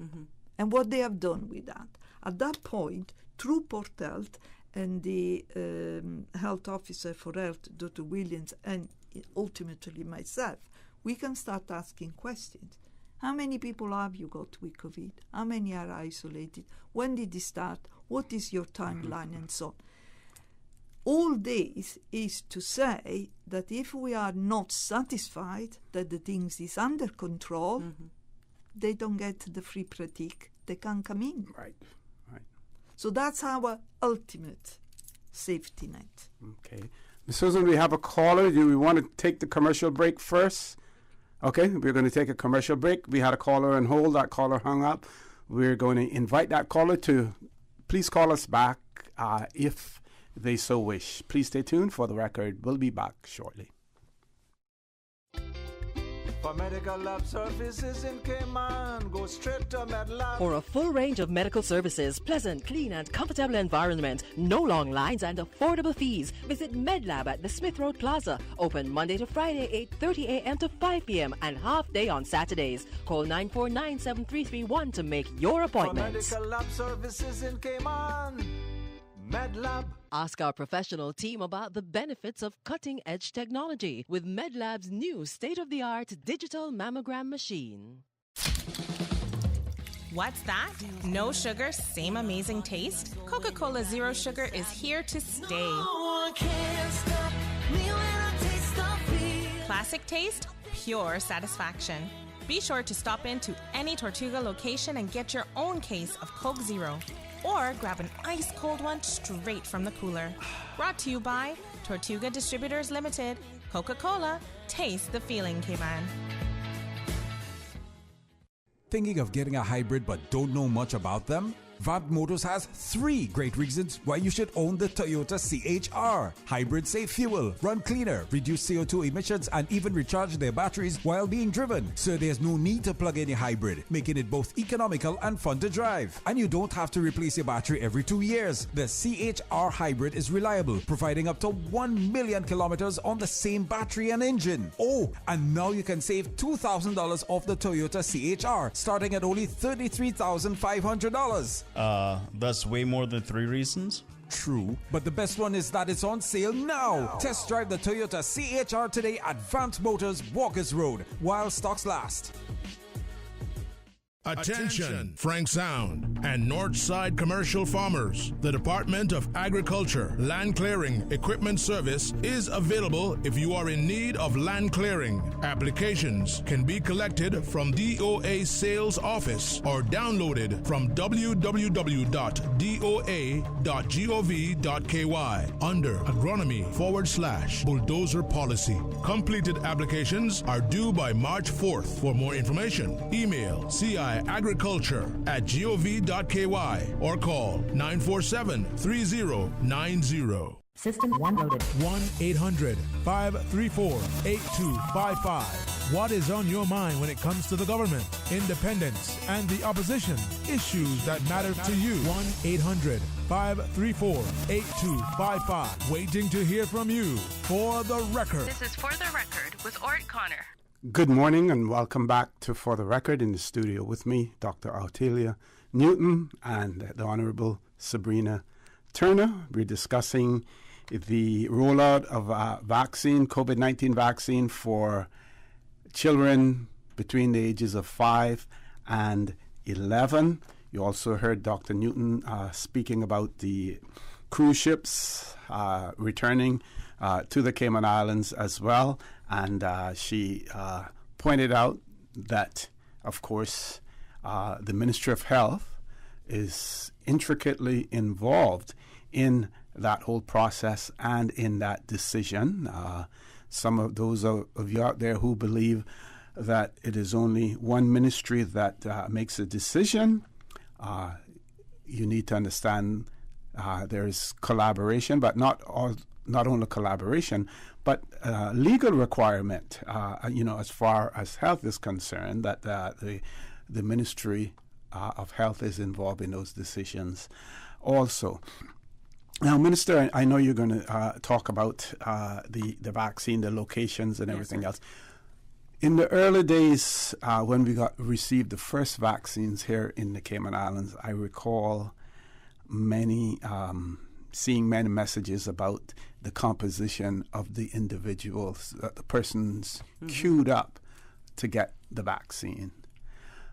And what they have done with that. At that point, through Port Health and the health officer for health, Dr. Williams, and ultimately myself, we can start asking questions. How many people have you got with COVID? How many are isolated? When did it start? What is your timeline? And so on. All this is to say that if we are not satisfied that the things is under control, they don't get the free pratique. They can't come in. Right. So that's our ultimate safety net. Okay. Ms. Susan, we have a caller. Do we want to take the commercial break first? Okay, we're going to take a commercial break. We had a caller on hold. That caller hung up. We're going to invite that caller to please call us back if they so wish. Please stay tuned for the record. We'll be back shortly. For medical lab services in Cayman, go straight to MedLab. For a full range of medical services, pleasant, clean and comfortable environment, no long lines and affordable fees, visit MedLab at the Smith Road Plaza. Open Monday to Friday, 8:30 a.m. to 5 p.m. and half day on Saturdays. Call 949-7331 to make your appointment. For medical lab services in Cayman, MedLab. Ask our professional team about the benefits of cutting-edge technology with MedLab's new state-of-the-art digital mammogram machine. What's that? No sugar, same amazing taste? Coca-Cola Zero Sugar is here to stay. No one can stop me when I taste the beer. Classic taste, pure satisfaction. Be sure to stop into any Tortuga location and get your own case of Coke Zero. Or grab an ice-cold one straight from the cooler. Brought to you by Tortuga Distributors Limited. Coca-Cola, taste the feeling, Cayman. Thinking of getting a hybrid but don't know much about them? Vamp Motors has 3 great reasons why you should own the Toyota CHR. Hybrids save fuel, run cleaner, reduce CO2 emissions, and even recharge their batteries while being driven. So there's no need to plug in a hybrid, making it both economical and fun to drive. And you don't have to replace your battery every 2 years. The CHR Hybrid is reliable, providing up to 1 million kilometers on the same battery and engine. Oh, and now you can save $2,000 off the Toyota CHR, starting at only $33,500. That's way more than 3 reasons. True, but the best one is that it's on sale now. Test drive the Toyota CHR today at Vamp Motors, Walkers Road, while stocks last. Attention, Frank Sound and Northside commercial farmers. The Department of Agriculture Land Clearing Equipment Service is available if you are in need of land clearing. Applications can be collected from DOA Sales Office or downloaded from www.doa.gov.ky under agronomy/bulldozer policy. Completed applications are due by March 4th. For more information, email ciagriculture@gov.ky or call 947-3090. System 1 loaded. 1-800-534-8255. What is on your mind when it comes to the government, independence, and the opposition? Issues that matter to you. 1-800-534-8255. Waiting to hear from you. For the Record. This is For the Record with Ort Connor. Good morning and welcome back to For the Record. In the studio with me, Dr. Artelia Newton and the Honorable Sabrina Turner. We're discussing the rollout of vaccine, COVID-19 vaccine for children between the ages of 5 and 11. You also heard Dr. Newton speaking about the cruise ships returning to the Cayman Islands as well. And she pointed out that, of course, the Ministry of Health is intricately involved in that whole process and in that decision. Some of those of you out there who believe that it is only one ministry that makes a decision, you need to understand there's collaboration, but not only collaboration, but legal requirement, as far as health is concerned, that the Ministry of Health is involved in those decisions also. Now, Minister, I know you're going to talk about the vaccine, the locations and everything else. In the early days, when we received the first vaccines here in the Cayman Islands, I recall seeing many messages about the composition of the individuals, the persons queued up to get the vaccine.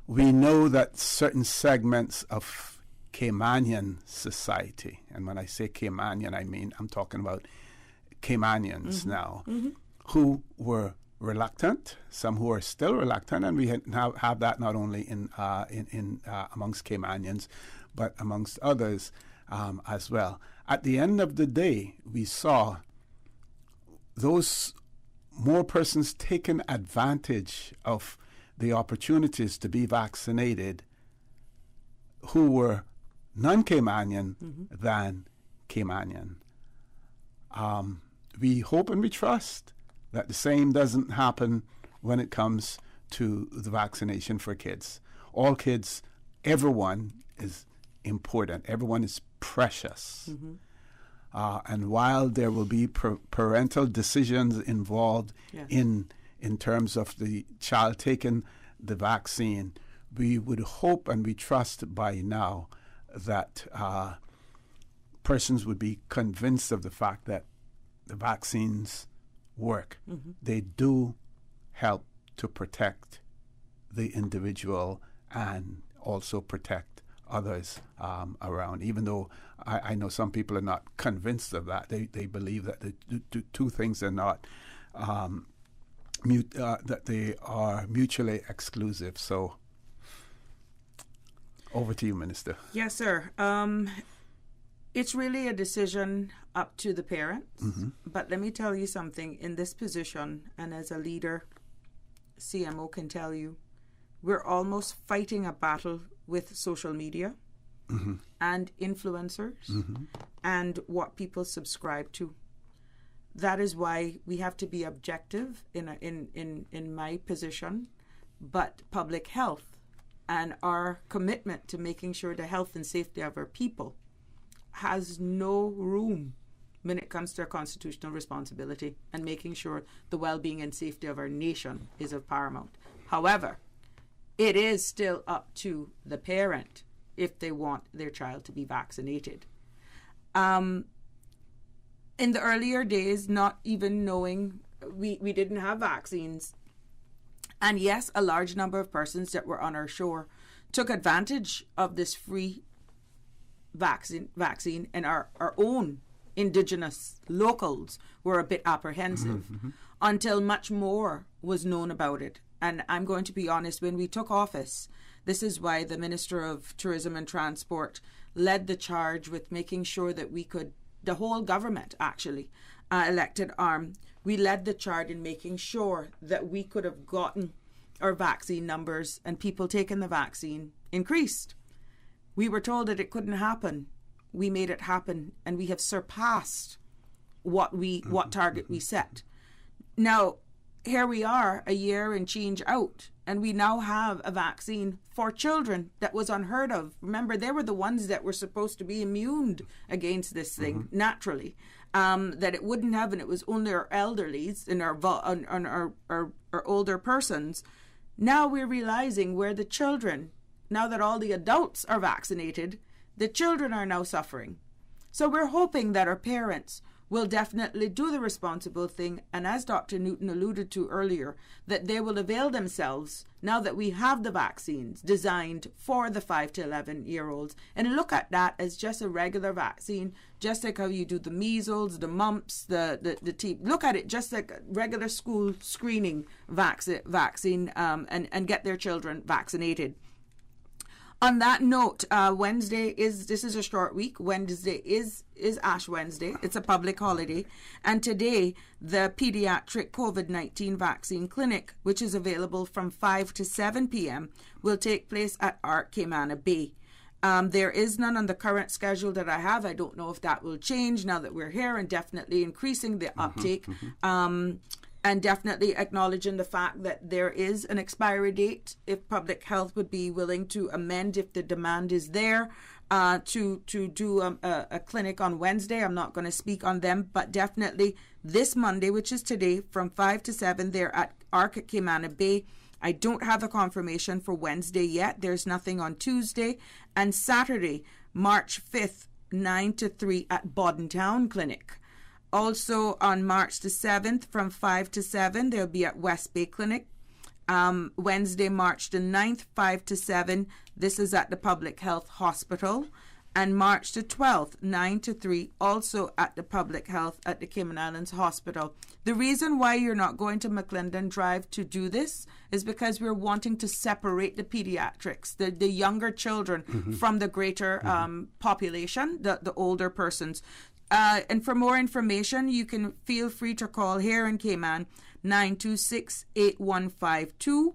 We know that certain segments of Caymanian society, and when I say Caymanian, I'm talking about Caymanians now, who were reluctant, some who are still reluctant, and we have that not only in amongst Caymanians, but amongst others as well. At the end of the day, we saw those more persons taking advantage of the opportunities to be vaccinated who were non-Caymanian than Caymanian. We hope and we trust that the same doesn't happen when it comes to the vaccination for kids. All kids, everyone is important. Everyone is precious. And while there will be parental decisions involved in terms of the child taking the vaccine, we would hope and we trust by now that persons would be convinced of the fact that the vaccines work. They do help to protect the individual and also protect others around. Even though I know some people are not convinced of that, they believe that the two things are not that they are mutually exclusive. So, over to you, Minister. Yes, sir. It's really a decision up to the parents. But let me tell you something. In this position, and as a leader, CMO can tell you, we're almost fighting a battle with social media and influencers and what people subscribe to. That is why we have to be objective in my position, but public health and our commitment to making sure the health and safety of our people has no room when it comes to our constitutional responsibility and making sure the well-being and safety of our nation is of paramount. However, it is still up to the parent if they want their child to be vaccinated. In the earlier days, not even knowing, we didn't have vaccines. And yes, a large number of persons that were on our shore took advantage of this free vaccine, and our own indigenous locals were a bit apprehensive until much more was known about it. And I'm going to be honest, when we took office, this is why the Minister of Tourism and Transport led the charge with making sure that we could, the whole government actually, elected arm, we led the charge in making sure that we could have gotten our vaccine numbers and people taking the vaccine increased. We were told that it couldn't happen. We made it happen, and we have surpassed what target we set. Now, here we are, a year and change out, and we now have a vaccine for children that was unheard of. Remember, they were the ones that were supposed to be immune against this thing naturally. That it wouldn't have, and it was only our elderlies and our older persons. Now we're realizing where the children, now that all the adults are vaccinated, the children are now suffering. So we're hoping that our parents will definitely do the responsible thing, and as Dr. Newton alluded to earlier, that they will avail themselves now that we have the vaccines designed for the 5 to 11-year-olds, and look at that as just a regular vaccine, just like how you do the measles, the mumps, the TB. Look at it just like a regular school screening vaccine, and get their children vaccinated. On that note, Wednesday this is a short week. Wednesday is Ash Wednesday. It's a public holiday. And today, the pediatric COVID-19 vaccine clinic, which is available from 5 to 7 p.m., will take place at Arc Caymanna Bay. There is none on the current schedule that I have. I don't know if that will change now that we're here, and definitely increasing the uptake. And definitely acknowledging the fact that there is an expiry date, if public health would be willing to amend if the demand is there to do a clinic on Wednesday. I'm not going to speak on them, but definitely this Monday, which is today, from 5 to 7, they're at Arc at Caymanna Bay. I don't have a confirmation for Wednesday yet. There's nothing on Tuesday. And Saturday, March 5th, 9 to 3 at Burton Town Clinic. Also on March the 7th from 5 to 7, they'll be at West Bay Clinic. Wednesday, March the 9th, 5 to 7, this is at the Public Health Hospital. And March the 12th, 9 to 3, also at the Public Health at the Cayman Islands Hospital. The reason why you're not going to McClendon Drive to do this is because we're wanting to separate the pediatrics, the younger children, from the greater population, the older persons. And for more information, you can feel free to call here in Cayman, 926-8152.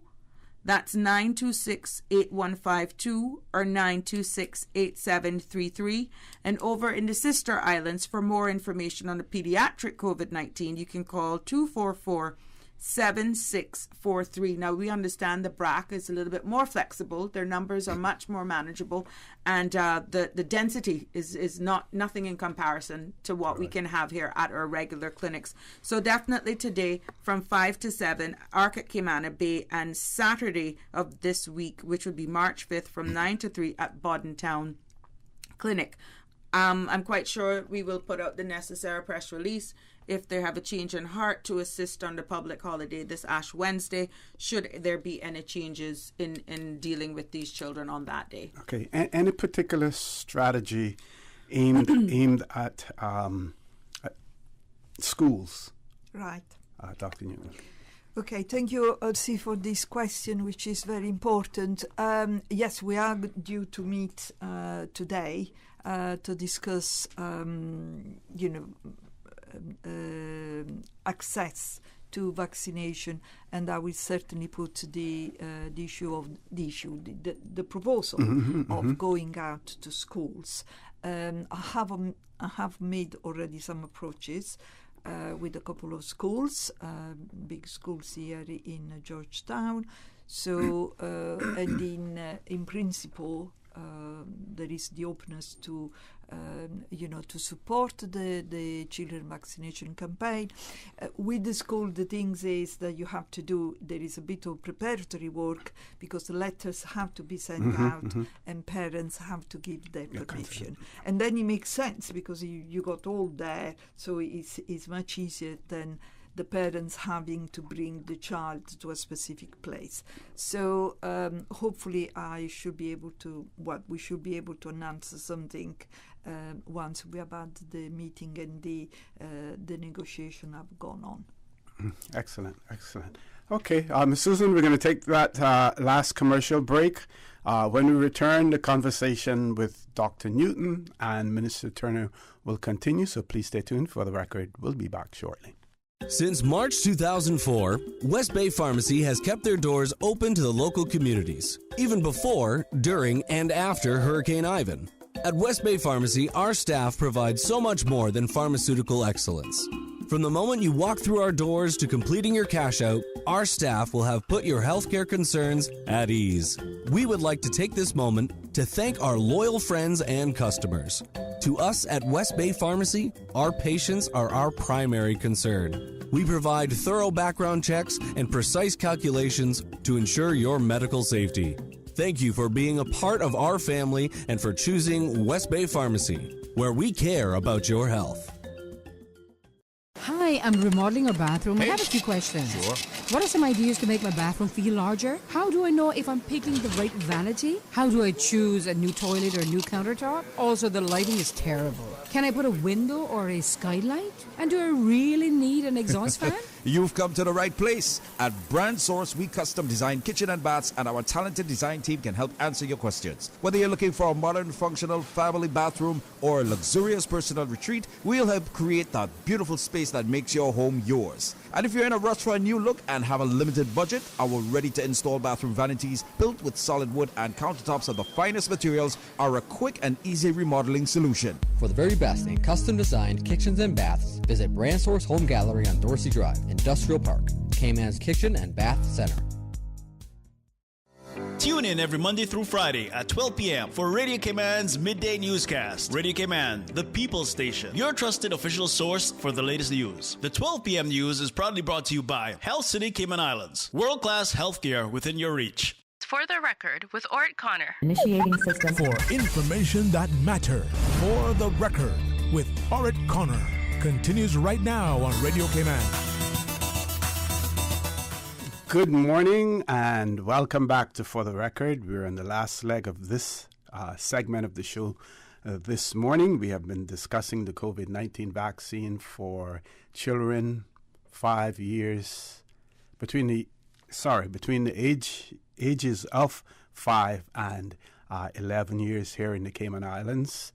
That's 926-8152 or 926-8733. And over in the sister islands, for more information on the pediatric COVID-19, you can call 244-7643. Now, we understand the BRAC is a little bit more flexible. Their numbers are much more manageable, and the density is nothing in comparison to what we can have here at our regular clinics. So definitely today from 5 to 7, Arc at Caymanna Bay, and Saturday of this week, which would be March 5th, from 9 to 3 at Burton Town Clinic. I'm quite sure we will put out the necessary press release if they have a change in heart to assist on the public holiday this Ash Wednesday, should there be any changes in dealing with these children on that day. Okay. Any particular strategy aimed at schools? Right. Dr. Newton. Okay, thank you, Elsie, for this question, which is very important. Yes, we are due to meet today to discuss, access to vaccination, and I will certainly put the proposal of going out to schools. I have made already some approaches with a couple of schools, big schools here in Georgetown. So, and in principle, there is the openness to, to support the children vaccination campaign. With the school, the things is that you have to do, there is a bit of preparatory work because the letters have to be sent out and parents have to give their permission. And then it makes sense because you got all there, so it's much easier than the parents having to bring the child to a specific place. So hopefully we should be able to announce something once we have had the meeting and the negotiation have gone on. Excellent. Okay, Ms. Susan, we're going to take that last commercial break. When we return, the conversation with Dr. Newton and Minister Turner will continue, so please stay tuned. For the record, we'll be back shortly. Since March 2004, West Bay Pharmacy has kept their doors open to the local communities, even before, during, and after Hurricane Ivan. At West Bay Pharmacy, our staff provides so much more than pharmaceutical excellence. From the moment you walk through our doors to completing your cash out, our staff will have put your healthcare concerns at ease. We would like to take this moment to thank our loyal friends and customers. To us at West Bay Pharmacy, our patients are our primary concern. We provide thorough background checks and precise calculations to ensure your medical safety. Thank you for being a part of our family and for choosing West Bay Pharmacy, where we care about your health. Hi, I'm remodeling a bathroom. I have a few questions. Sure. What are some ideas to make my bathroom feel larger? How do I know if I'm picking the right vanity? How do I choose a new toilet or a new countertop? Also, the lighting is terrible. Can I put a window or a skylight? And do I really need an exhaust fan? You've come to the right place. At Brand Source, we custom design kitchen and baths, and our talented design team can help answer your questions. Whether you're looking for a modern, functional family bathroom or a luxurious personal retreat, we'll help create that beautiful space that makes your home yours. And if you're in a rush for a new look and have a limited budget, our ready-to-install bathroom vanities built with solid wood and countertops of the finest materials are a quick and easy remodeling solution. For the very best in custom-designed kitchens and baths, visit Brand Source Home Gallery on Dorsey Drive, Industrial Park, Cayman's Kitchen and Bath Center. Tune in every Monday through Friday at 12 p.m. for Radio Cayman's Midday Newscast. Radio Cayman, the People's Station, your trusted official source for the latest news. The 12 p.m. news is proudly brought to you by Health City Cayman Islands. World-class healthcare within your reach. For the record, with Ort Connor. Initiating system. For information that matters. For the record, with Orit Connor. Continues right now on Radio Cayman. Good morning and welcome back to For the Record. We're in the last leg of this segment of the show. This morning we have been discussing the COVID-19 vaccine for children 5 years between the ages of 5 and 11 years here in the Cayman Islands.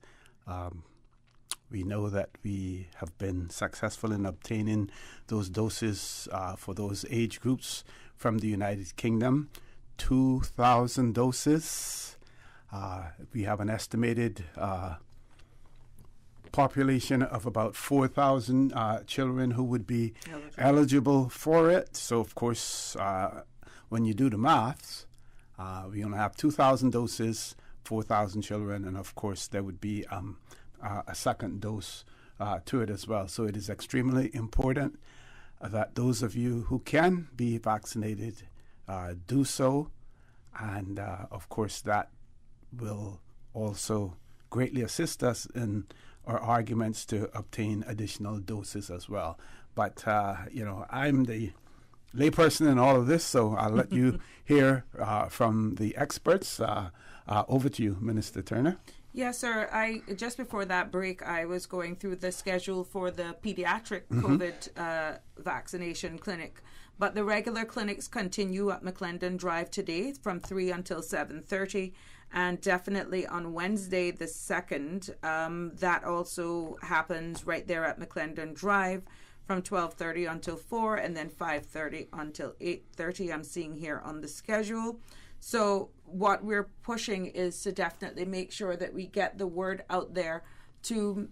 We know that we have been successful in obtaining those doses for those age groups from the United Kingdom, 2,000 doses. We have an estimated population of about 4,000 children who would be eligible for it. So, of course, when you do the maths, we only have 2,000 doses, 4,000 children, and of course there would be a second dose to it as well. So it is extremely important that those of you who can be vaccinated do so. And of course that will also greatly assist us in our arguments to obtain additional doses as well. But, I'm the layperson in all of this, so I'll let you hear from the experts. Over to you, Minister Turner. Yes, sir. Just before that break, I was going through the schedule for the pediatric COVID vaccination clinic. But the regular clinics continue at McClendon Drive today from 3 until 7:30. And definitely on Wednesday the 2nd, that also happens right there at McClendon Drive from 12:30 until 4 and then 5:30 until 8:30. I'm seeing here on the schedule. So what we're pushing is to definitely make sure that we get the word out there to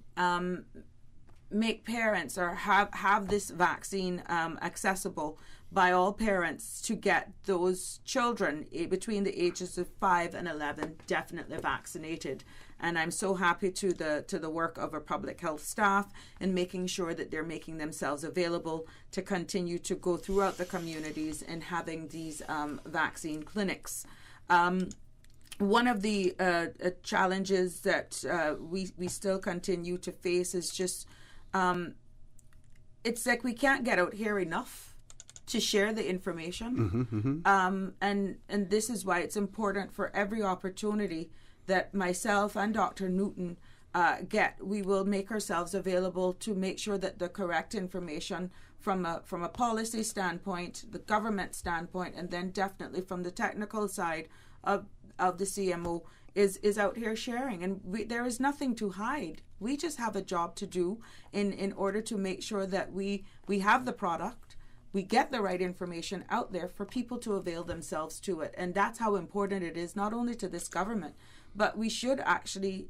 make parents or have this vaccine accessible by all parents to get those children between the ages of 5 and 11 definitely vaccinated. And I'm so happy to the work of our public health staff in making sure that they're making themselves available to continue to go throughout the communities and having these vaccine clinics. One of the challenges that we still continue to face is just it's like we can't get out here enough to share the information. And this is why it's important for every opportunity that myself and Dr. Newton get. We will make ourselves available to make sure that the correct information from a policy standpoint, the government standpoint, and then definitely from the technical side of the CMO is out here sharing. And there is nothing to hide. We just have a job to do in order to make sure that we have the product, we get the right information out there for people to avail themselves to it. And that's how important it is, not only to this government, but we should actually,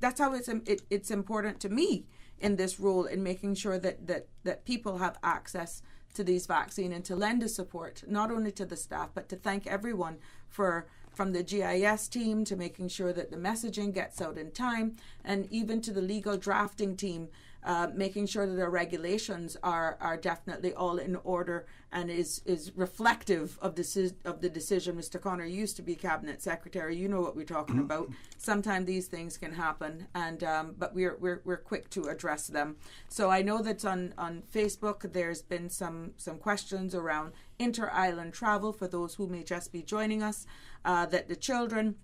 that's how it's important to me in this role, in making sure that people have access to these vaccines, and to lend a support, not only to the staff, but to thank everyone from the GIS team to making sure that the messaging gets out in time, and even to the legal drafting team, making sure that our regulations are definitely all in order and is reflective of the decision. Mr. Connor used to be Cabinet Secretary. You know what we're talking about. Sometimes these things can happen, and but we're quick to address them. So I know that on Facebook there's been some questions around inter-island travel for those who may just be joining us, that the children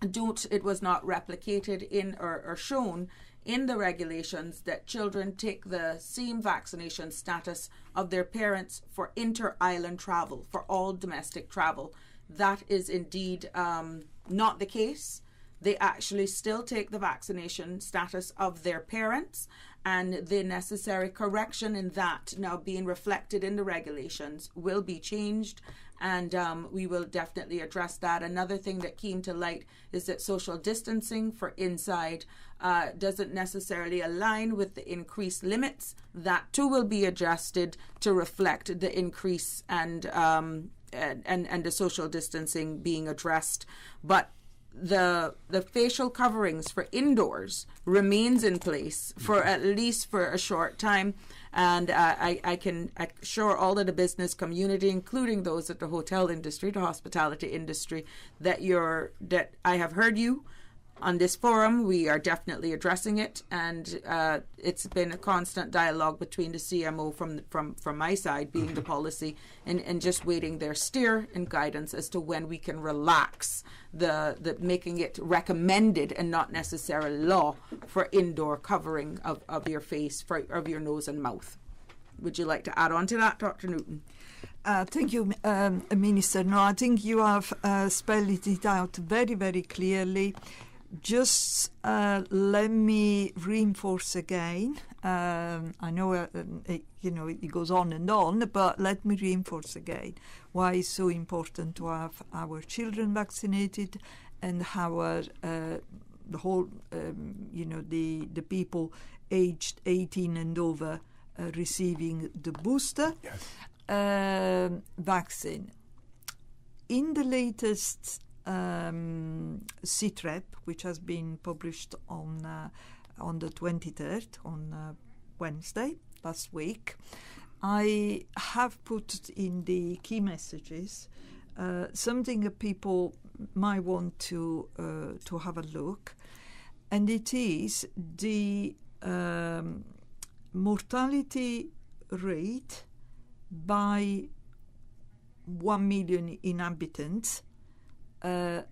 it was not replicated in or shown in the regulations that children take the same vaccination status of their parents for inter-island travel, for all domestic travel. That is indeed not the case. They actually still take the vaccination status of their parents, and the necessary correction in that now being reflected in the regulations will be changed, and we will definitely address that. Another thing that came to light is that social distancing for inside doesn't necessarily align with the increased limits. That too will be adjusted to reflect the increase and the social distancing being addressed. But the facial coverings for indoors remains in place for at least for a short time, and I can assure all of the business community, including those at the hotel industry, the hospitality industry, that I have heard you on this forum. We are definitely addressing it, and it's been a constant dialogue between the CMO from my side, being the policy, and just waiting their steer and guidance as to when we can relax the making it recommended and not necessarily law for indoor covering of your face, of your nose and mouth. Would you like to add on to that, Dr. Newton? Thank you, Minister. No, I think you have spelled it out very, very clearly. Just let me reinforce again. I know it goes on and on, but let me reinforce again why it's so important to have our children vaccinated, and our the whole the people aged 18 and over receiving the booster vaccine. In the latest CTREP, which has been published on the 23rd, on Wednesday last week, I have put in the key messages something that people might want to have a look, and it is the mortality rate by 1 million inhabitants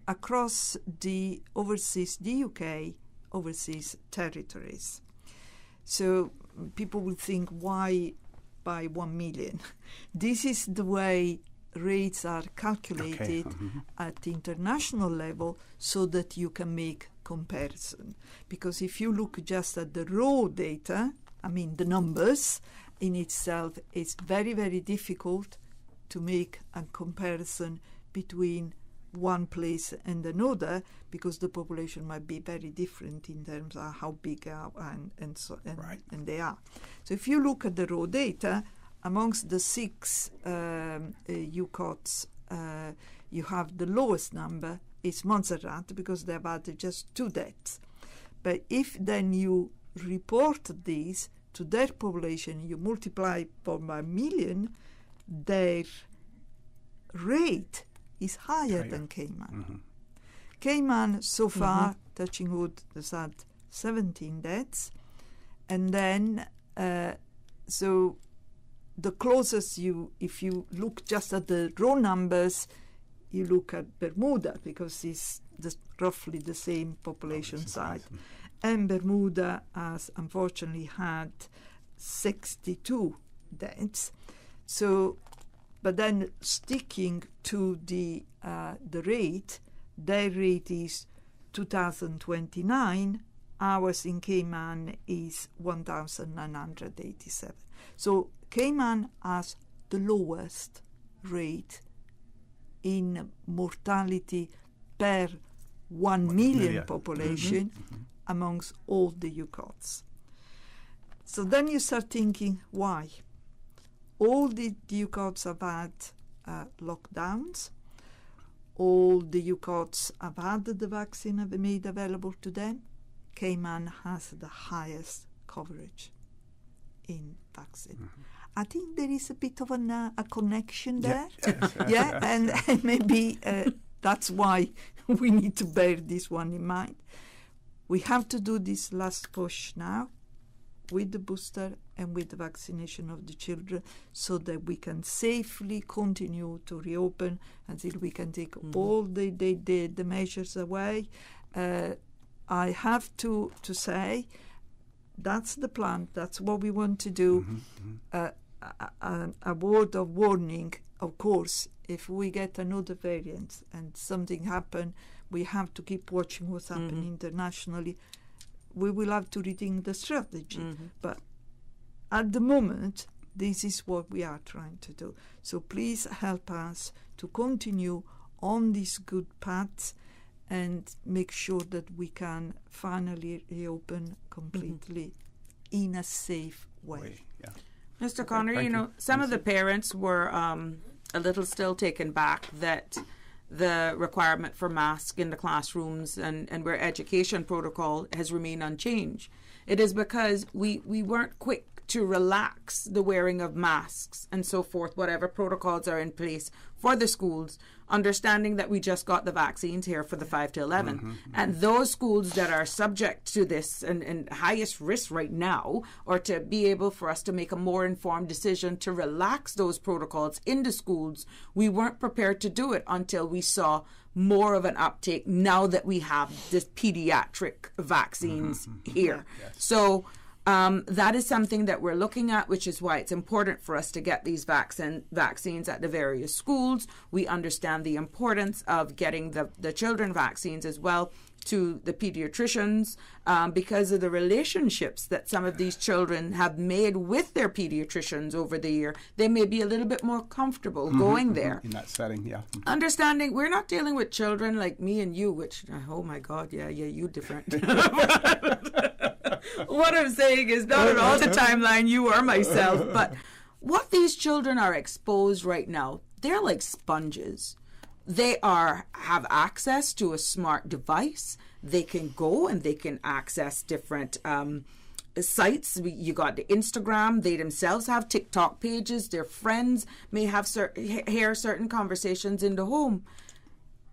across the UK overseas territories. So people will think, why by 1 million? This is the way rates are calculated at the international level, so that you can make comparison. Because if you look just at the raw data, I mean the numbers in itself, it's very, very difficult to make a comparison between one place and another, because the population might be very different in terms of how big and they are. So if you look at the raw data, amongst the 6 UCOTs, you have the lowest number is Montserrat, because they've had just 2 deaths. But if then you report these to their population, you multiply by 1 million, their rate is higher than Cayman. Cayman, so far, touching wood, has had 17 deaths, and then So the closest if you look just at the raw numbers, you look at Bermuda, because it's roughly the same population size. And Bermuda has unfortunately had 62 deaths. So, but then sticking to the rate, their rate is 2029. Ours in Cayman is 1,987. So Cayman has the lowest rate in mortality per 1 million population amongst all the UCOTs. So then you start thinking, why? All the UCOTs have had lockdowns. All the UCOTs have had the vaccine made available to them. Cayman has the highest coverage in vaccine. I think there is a bit of a connection there. And maybe that's why we need to bear this one in mind. We have to do this last push now with the booster and with the vaccination of the children, so that we can safely continue to reopen until we can take all the measures away. I have to say, that's the plan. That's what we want to do. A word of warning, of course, if we get another variant and something happen, we have to keep watching what's happening internationally. We will have to rethink the strategy. But at the moment, this is what we are trying to do. So please help us to continue on this good path and make sure that we can finally reopen completely in a safe way. Mr. Connery, some of the parents were a little still taken back that the requirement for masks in the classrooms and where education protocol has remained unchanged. It is because we weren't quick to relax the wearing of masks and so forth, whatever protocols are in place for the schools, understanding that we just got the vaccines here for the 5 to 11. And those schools that are subject to this and highest risk right now, or to be able for us to make a more informed decision to relax those protocols in the schools, we weren't prepared to do it until we saw more of an uptake now that we have this pediatric vaccines here. So that is something that we're looking at, which is why it's important for us to get these vaccines at the various schools. We understand the importance of getting the children vaccines as well to the pediatricians because of the relationships that some of these children have made with their pediatricians over the year. They may be a little bit more comfortable going there. In that setting, Understanding we're not dealing with children like me and you, which, oh my God, you different. What I'm saying is not at all the timeline you or myself, but what these children are exposed right now, they're like sponges. They have access to a smart device. They can go and they can access different sites. You got the Instagram. They themselves have TikTok pages. Their friends may have hear certain conversations in the home.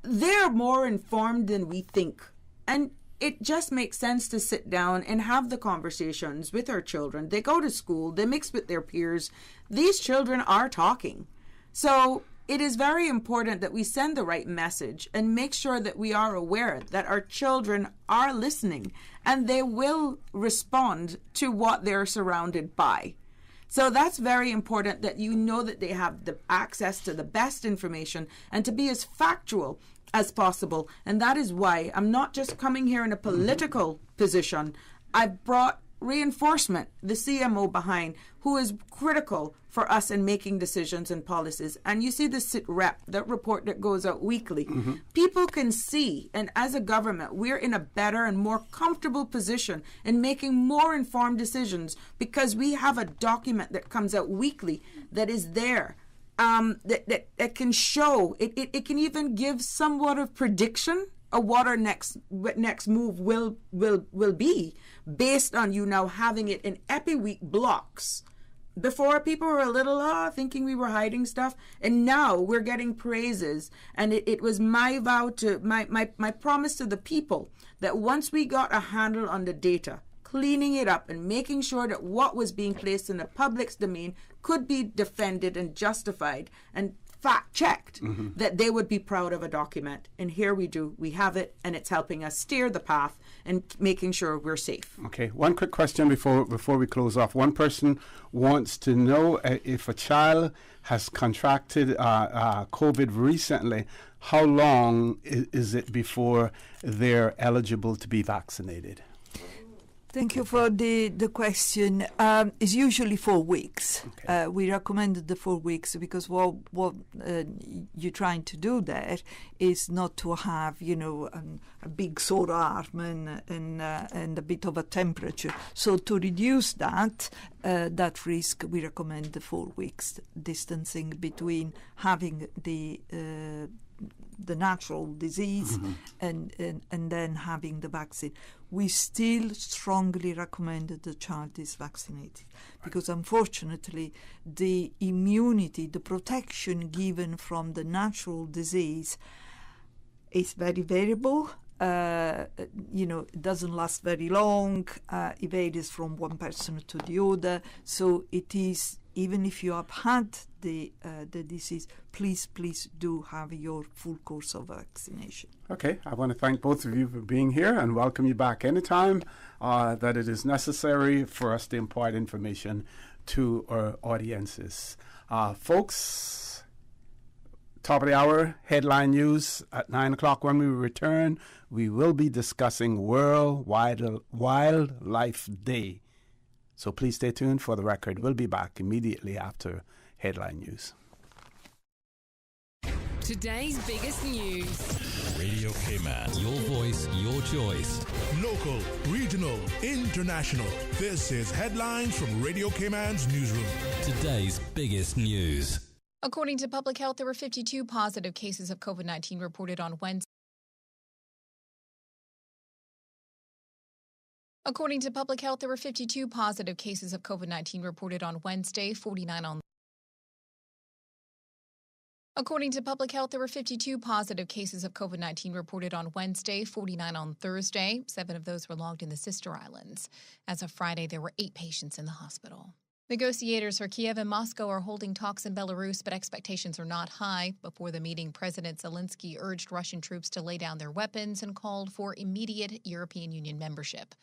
They're more informed than we think. And it just makes sense to sit down and have the conversations with our children. They go to school. They mix with their peers. These children are talking. So it is very important that we send the right message and make sure that we are aware that our children are listening and they will respond to what they're surrounded by. So that's very important, that you know that they have the access to the best information and to be as factual as possible. And that is why I'm not just coming here in a political position. I've brought reinforcement, the CMO behind, who is critical for us in making decisions and policies. And you see the SITREP, that report that goes out weekly. People can see, and as a government, we're in a better and more comfortable position in making more informed decisions because we have a document that comes out weekly that is there. That can show, it can even give somewhat of prediction of what our next move will be based on you now having it in epi-week blocks. Before, people were a little thinking we were hiding stuff, and now we're getting praises. And it was my vow to my promise to the people that once we got a handle on the data, cleaning it up and making sure that what was being placed in the public's domain could be defended and justified and fact-checked, that they would be proud of a document. And here we have it, and it's helping us steer the path and making sure we're safe. Okay, one quick question before we close off. One person wants to know if a child has contracted COVID recently, how long is it before they're eligible to be vaccinated? Thank you for the question. It's usually 4 weeks. Okay. We recommended the 4 weeks because what you're trying to do there is not to have, a big sore arm and a bit of a temperature. So to reduce that risk, we recommend the 4 weeks distancing between having the natural disease and then having the vaccine. We still strongly recommend that the child is vaccinated because unfortunately the immunity, the protection given from the natural disease is very variable. It doesn't last very long. It varies from one person to the other. So it is, even if you have had the disease, please do have your full course of vaccination. Okay, I want to thank both of you for being here and welcome you back anytime that it is necessary for us to impart information to our audiences. Folks, top of the hour, headline news at 9 o'clock. When we return, we will be discussing World Wildlife Day. So please stay tuned for the record. We'll be back immediately after headline news. Today's biggest news. Radio Cayman. Your voice, your choice. Local, regional, international. This is Headlines from Radio Cayman's newsroom. Today's biggest news. According to Public Health, there were 52 positive cases of COVID-19 reported on Wednesday. According to Public Health, there were 52 positive cases of COVID-19 reported on Wednesday, 49 on According to Public Health, there were 52 positive cases of COVID-19 reported on Wednesday, 49 on Thursday. 7 of those were logged in the sister islands. As of Friday, there were 8 patients in the hospital. Negotiators for Kiev and Moscow are holding talks in Belarus, but expectations are not high. Before the meeting, President Zelensky urged Russian troops to lay down their weapons and called for immediate European Union membership.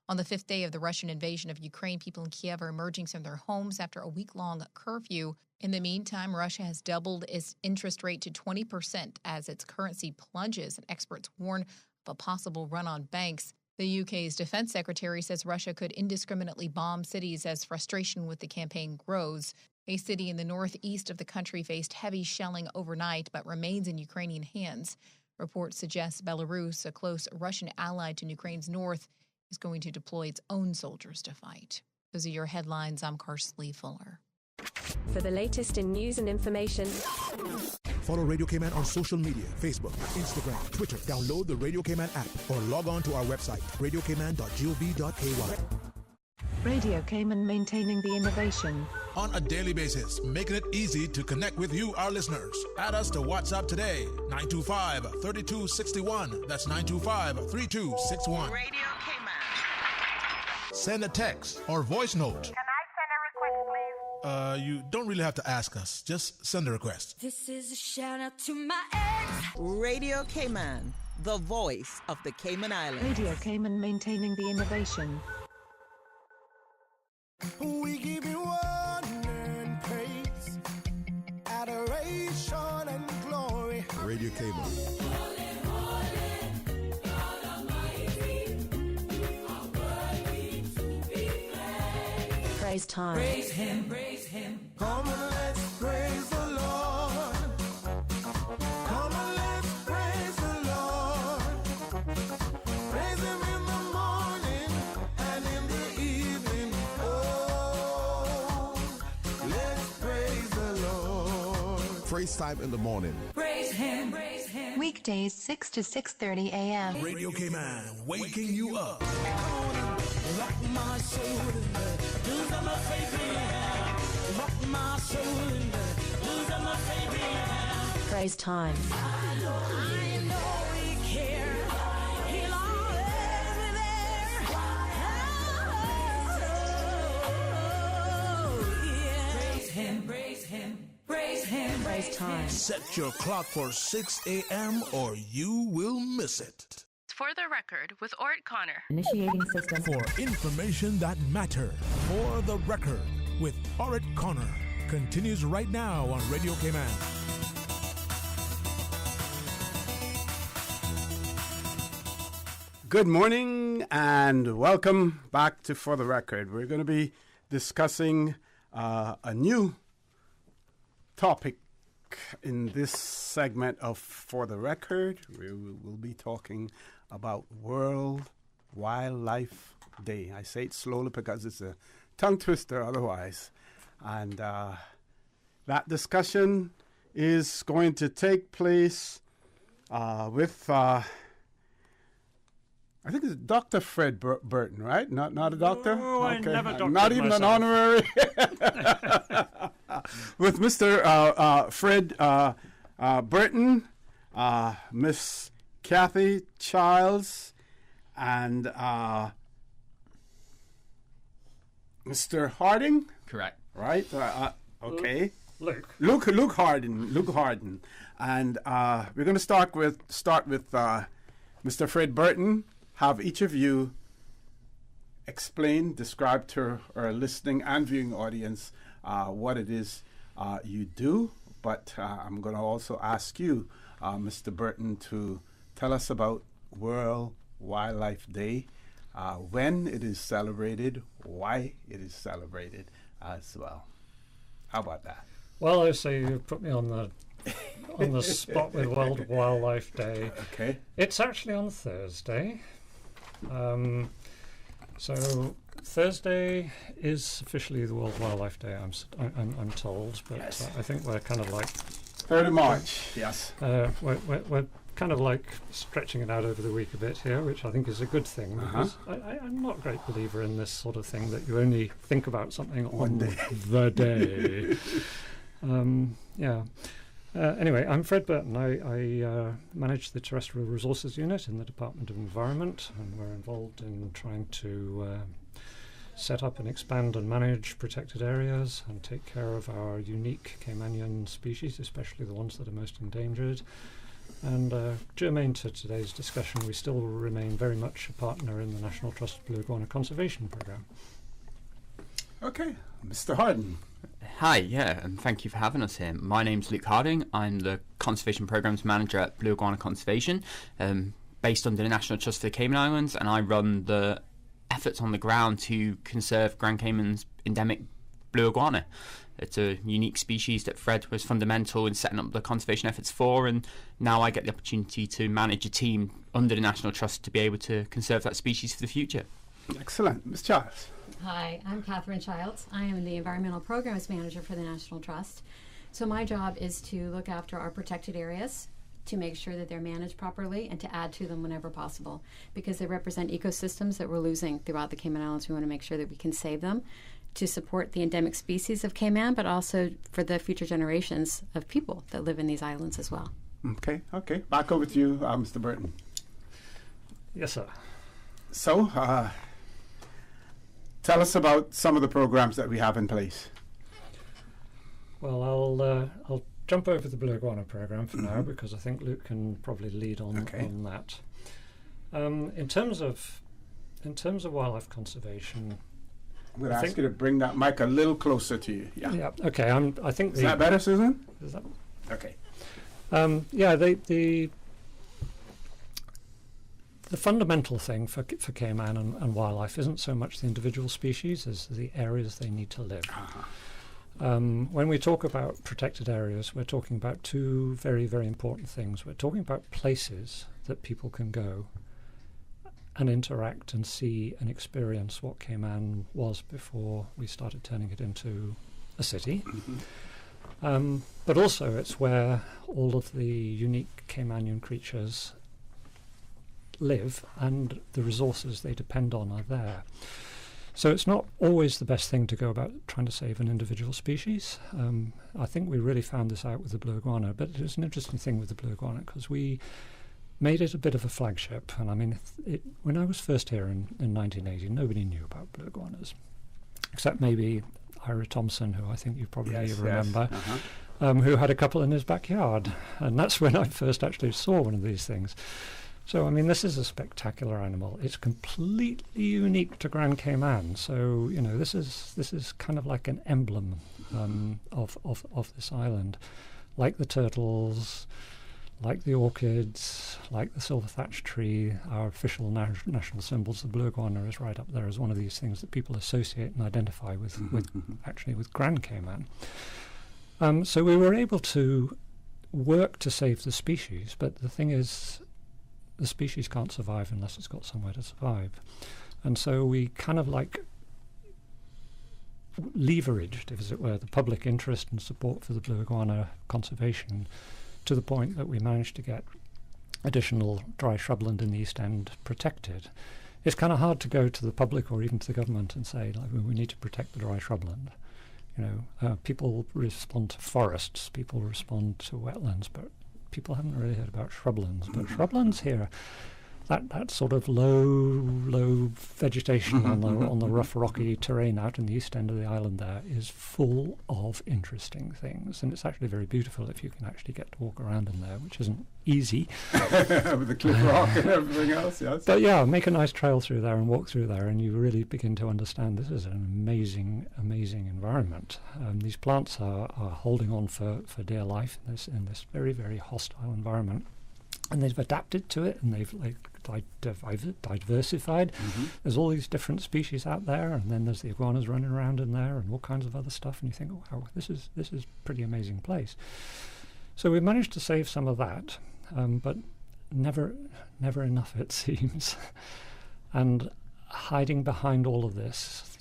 On the 5th day of the Russian invasion of Ukraine, people in Kiev are emerging from their homes after a week-long curfew. In the meantime, Russia has doubled its interest rate to 20% as its currency plunges, and experts warn of a possible run on banks. The UK's defense secretary says Russia could indiscriminately bomb cities as frustration with the campaign grows. A city in the northeast of the country faced heavy shelling overnight but remains in Ukrainian hands. Reports suggest Belarus, a close Russian ally to Ukraine's north, is going to deploy its own soldiers to fight. Those are your headlines. I'm Karsley Fuller. For the latest in news and information, follow Radio Cayman on social media, Facebook, Instagram, Twitter. Download the Radio Cayman app or log on to our website, radiocayman.gov.ky. Radio Cayman, maintaining the innovation. On a daily basis, making it easy to connect with you, our listeners. Add us to WhatsApp today, 925-3261. That's 925-3261. Radio Cayman. Send a text or voice note. Can I send a request, please? You don't really have to ask us. Just send a request. This is a shout out to my ex. Radio Cayman, the voice of the Cayman Islands. Radio Cayman, maintaining the innovation. We give you honor and praise, adoration and glory. Radio Cayman. praise time. Praise him, praise him. Come and let's praise the Lord. Come and let's praise the Lord. Praise him in the morning and in the evening. Oh, let's praise the Lord. Praise time in the morning. Praise him, praise him. Weekdays 6 to 6:30 a.m. Radio Cayman, waking you up. Rock my soul in the blues of my favorite. Rock my soul in the blues of my favorite. Praise time. I know he cares. He'll always be there. hand raise time. Set your clock for 6 a.m. or you will miss it. For the record, with Ort Connor. Initiating system. For information that matters. For the record, with Ort Connor. Continues right now on Radio Cayman. Good morning and welcome back to For the Record. We're going to be discussing a new topic in this segment of For the Record. We will be talking about World Wildlife Day. I say it slowly because it's a tongue twister otherwise. And that discussion is going to take place with... I think it's Dr. Fred Burton, right? Not a doctor? No, I never doctored Not even myself. an honorary? With Mr. Fred Burton, Miss Kathy Childs, and Mr. Harding? Correct. Right? Okay. Luke Harding. And we're going to start with Mr. Fred Burton. Have each of you describe to our listening and viewing audience what it is you do. But I'm going to also ask you, Mr. Burton, to tell us about World Wildlife Day, when it is celebrated, why it is celebrated as well. How about that? Well, I say you put me on the spot with World Wildlife Day. Okay. It's actually on Thursday. So Thursday is officially the World Wildlife Day, I'm told, but yes. I think we're kind of like 3rd of March. Yes. We're kind of like stretching it out over the week a bit here, which I think is a good thing, because I'm not a great believer in this sort of thing that you only think about something on the day. Yeah. Anyway, I'm Fred Burton. I manage the Terrestrial Resources Unit in the Department of Environment, and we're involved in trying to set up and expand and manage protected areas and take care of our unique Caymanian species, especially the ones that are most endangered. And germane to today's discussion, we still remain very much a partner in the National Trust Blue Iguana Conservation Programme. Okay, Mr. Harding. Hi, and thank you for having us here. My name's Luke Harding. I'm the Conservation Programs Manager at Blue Iguana Conservation, based under the National Trust for the Cayman Islands, and I run the efforts on the ground to conserve Grand Cayman's endemic blue iguana. It's a unique species that Fred was fundamental in setting up the conservation efforts for, and now I get the opportunity to manage a team under the National Trust to be able to conserve that species for the future. Excellent. Ms. Childs. Hi, I'm Catherine Childs. I am the Environmental Programs Manager for the National Trust. So my job is to look after our protected areas, to make sure that they're managed properly, and to add to them whenever possible. Because they represent ecosystems that we're losing throughout the Cayman Islands. We want to make sure that we can save them to support the endemic species of Cayman, but also for the future generations of people that live in these islands as well. Okay. Back over to you, Mr. Burton. Yes, sir. So, tell us about some of the programs that we have in place. Well, I'll jump over the Blue Iguana program for now, because I think Luke can probably lead on that. In terms of wildlife conservation, I'm going to ask you to bring that mic a little closer to you. Yeah. Okay. I think. Is that better, Susan? Is that okay? The fundamental thing for Cayman and wildlife isn't so much the individual species as the areas they need to live. When we talk about protected areas, we're talking about two very, very important things. We're talking about places that people can go and interact and see and experience what Cayman was before we started turning it into a city. But also it's where all of the unique Caymanian creatures live and the resources they depend on are there. So it's not always the best thing to go about trying to save an individual species. I think we really found this out with the blue iguana, but it's an interesting thing with the blue iguana because we made it a bit of a flagship. And I mean, when I was first here in 1980, nobody knew about blue iguanas, except maybe Ira Thompson, who I think you probably remember. who had a couple in his backyard. And that's when I first actually saw one of these things. So, I mean, this is a spectacular animal. It's completely unique to Grand Cayman. So, you know, this is kind of like an emblem of this island. Like the turtles, like the orchids, like the silver thatch tree, our official national symbols, the blue iguana is right up there as one of these things that people associate and identify with actually with Grand Cayman. So we were able to work to save the species, but the thing is, the species can't survive unless it's got somewhere to survive. And so we kind of like leveraged, as it were, the public interest and support for the blue iguana conservation to the point that we managed to get additional dry shrubland in the East End protected. It's kind of hard to go to the public or even to the government and say, like, we need to protect the dry shrubland. You know, people respond to forests, people respond to wetlands, but people haven't really heard about shrublands. But shrublands here, that sort of low vegetation on the rough rocky terrain out in the east end of the island there is full of interesting things, and it's actually very beautiful if you can actually get to walk around in there, which isn't easy with the cliff rock and everything else. Yes, but yeah, make a nice trail through there and walk through there, and you really begin to understand this is an amazing environment. These plants are holding on for dear life in this very, very hostile environment. And they've adapted to it, and they've diversified. There's all these different species out there, and then there's the iguanas running around in there, and all kinds of other stuff. And you think, oh, wow, this is a pretty amazing place. So we managed to save some of that, but never enough, it seems. And hiding behind all of this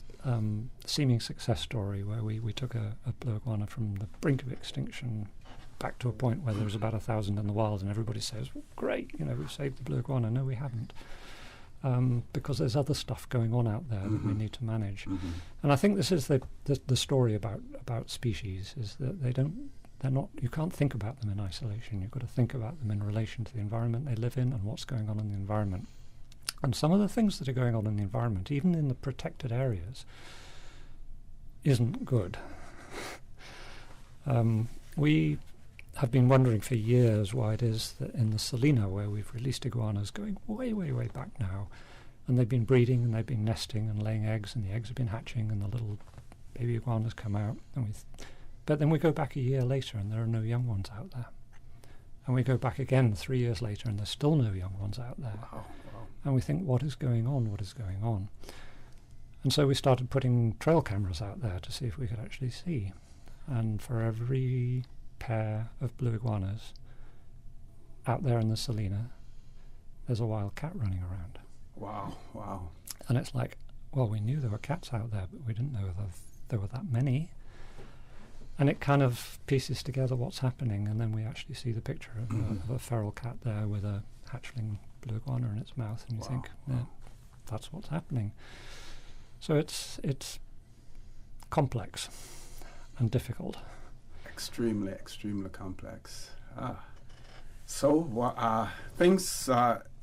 seeming success story, where we took a blue iguana from the brink of extinction back to a point where there was about 1,000 in the wild, and everybody says, well, great, you know, we've saved the blue iguana. No, we haven't, because there's other stuff going on out there that we need to manage. And I think this is the story about species, is that they're not, you can't think about them in isolation. You've got to think about them in relation to the environment they live in and what's going on in the environment. And some of the things that are going on in the environment, even in the protected areas, isn't good. We have been wondering for years why it is that in the Salina, where we've released iguanas going way, way, way back now, and they've been breeding and they've been nesting and laying eggs, and the eggs have been hatching and the little baby iguanas come out, but then we go back a year later and there are no young ones out there. And we go back again 3 years later and there's still no young ones out there. Wow. And we think, what is going on? What is going on? And so we started putting trail cameras out there to see if we could actually see. And for every pair of blue iguanas out there in the Salina, there's a wild cat running around. Wow. And it's like, well, we knew there were cats out there, but we didn't know there were that many. And it kind of pieces together what's happening, and then we actually see the picture of a feral cat there with a hatchling blue iguana in its mouth, and you think, yeah, that's what's happening. So it's complex and difficult. Extremely complex. So things,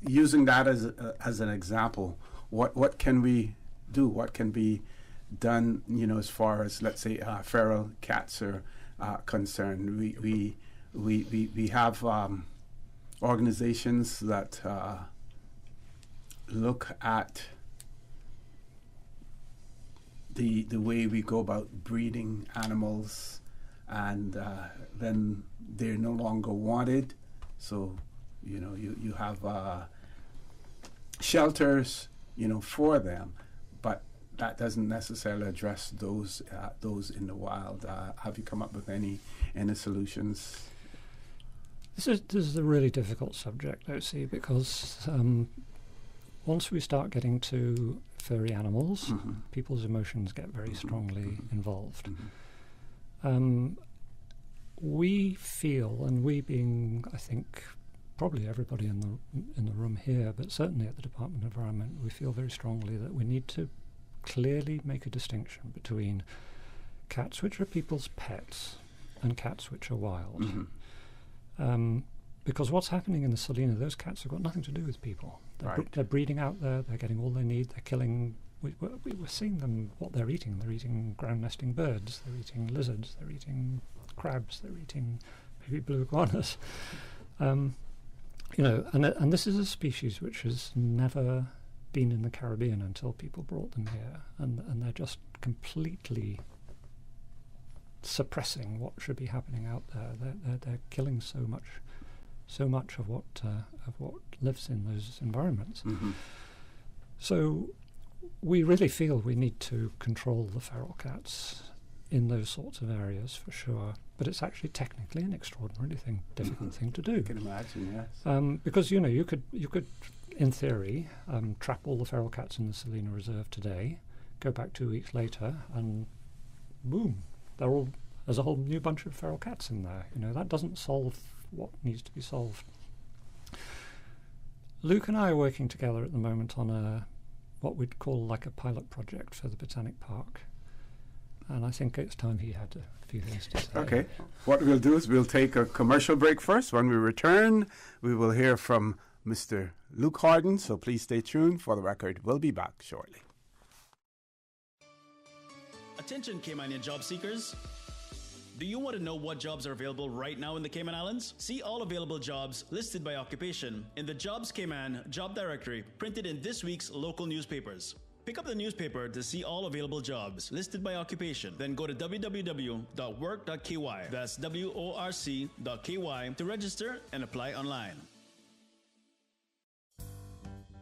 using that as an example, what can we do? What can be done, you know, as far as, let's say, feral cats are concerned? We have organizations that look at the way we go about breeding animals, and then they're no longer wanted. So, you know, you have shelters, you know, for them, but that doesn't necessarily address those in the wild. Have you come up with any solutions? This is a really difficult subject, I see, because once we start getting to furry animals, people's emotions get very strongly involved. We feel, and we being, I think, probably everybody in the room here, but certainly at the Department of Environment, we feel very strongly that we need to clearly make a distinction between cats which are people's pets and cats which are wild. Because what's happening in the Salina, those cats have got nothing to do with people. They're breeding out there, they're getting all they need, they're killing. We're seeing them, what they're eating. They're eating ground nesting birds, they're eating lizards, they're eating crabs, they're eating maybe blue iguanas. And this is a species which has never been in the Caribbean until people brought them here, and they're just completely suppressing what should be happening out there. They're killing so much of what lives in those environments. Mm-hmm. So we really feel we need to control the feral cats in those sorts of areas for sure. But it's actually technically an extraordinarily difficult thing to do. I can imagine, yes. Because you could in theory trap all the feral cats in the Salina Reserve today, go back 2 weeks later, and boom, there's a whole new bunch of feral cats in there. That doesn't solve what needs to be solved. Luke and I are working together at the moment on what we'd call like a pilot project for the Botanic Park. And I think it's time he had a few things to say. Okay. What we'll do is we'll take a commercial break first. When we return, we will hear from Mr. Luke Harden. So please stay tuned. For the record, we'll be back shortly. Attention Caymanian job seekers. Do you want to know what jobs are available right now in the Cayman Islands? See all available jobs listed by occupation in the Jobs Cayman job directory printed in this week's local newspapers. Pick up the newspaper to see all available jobs listed by occupation. Then go to www.work.ky. That's worc.ky to register and apply online.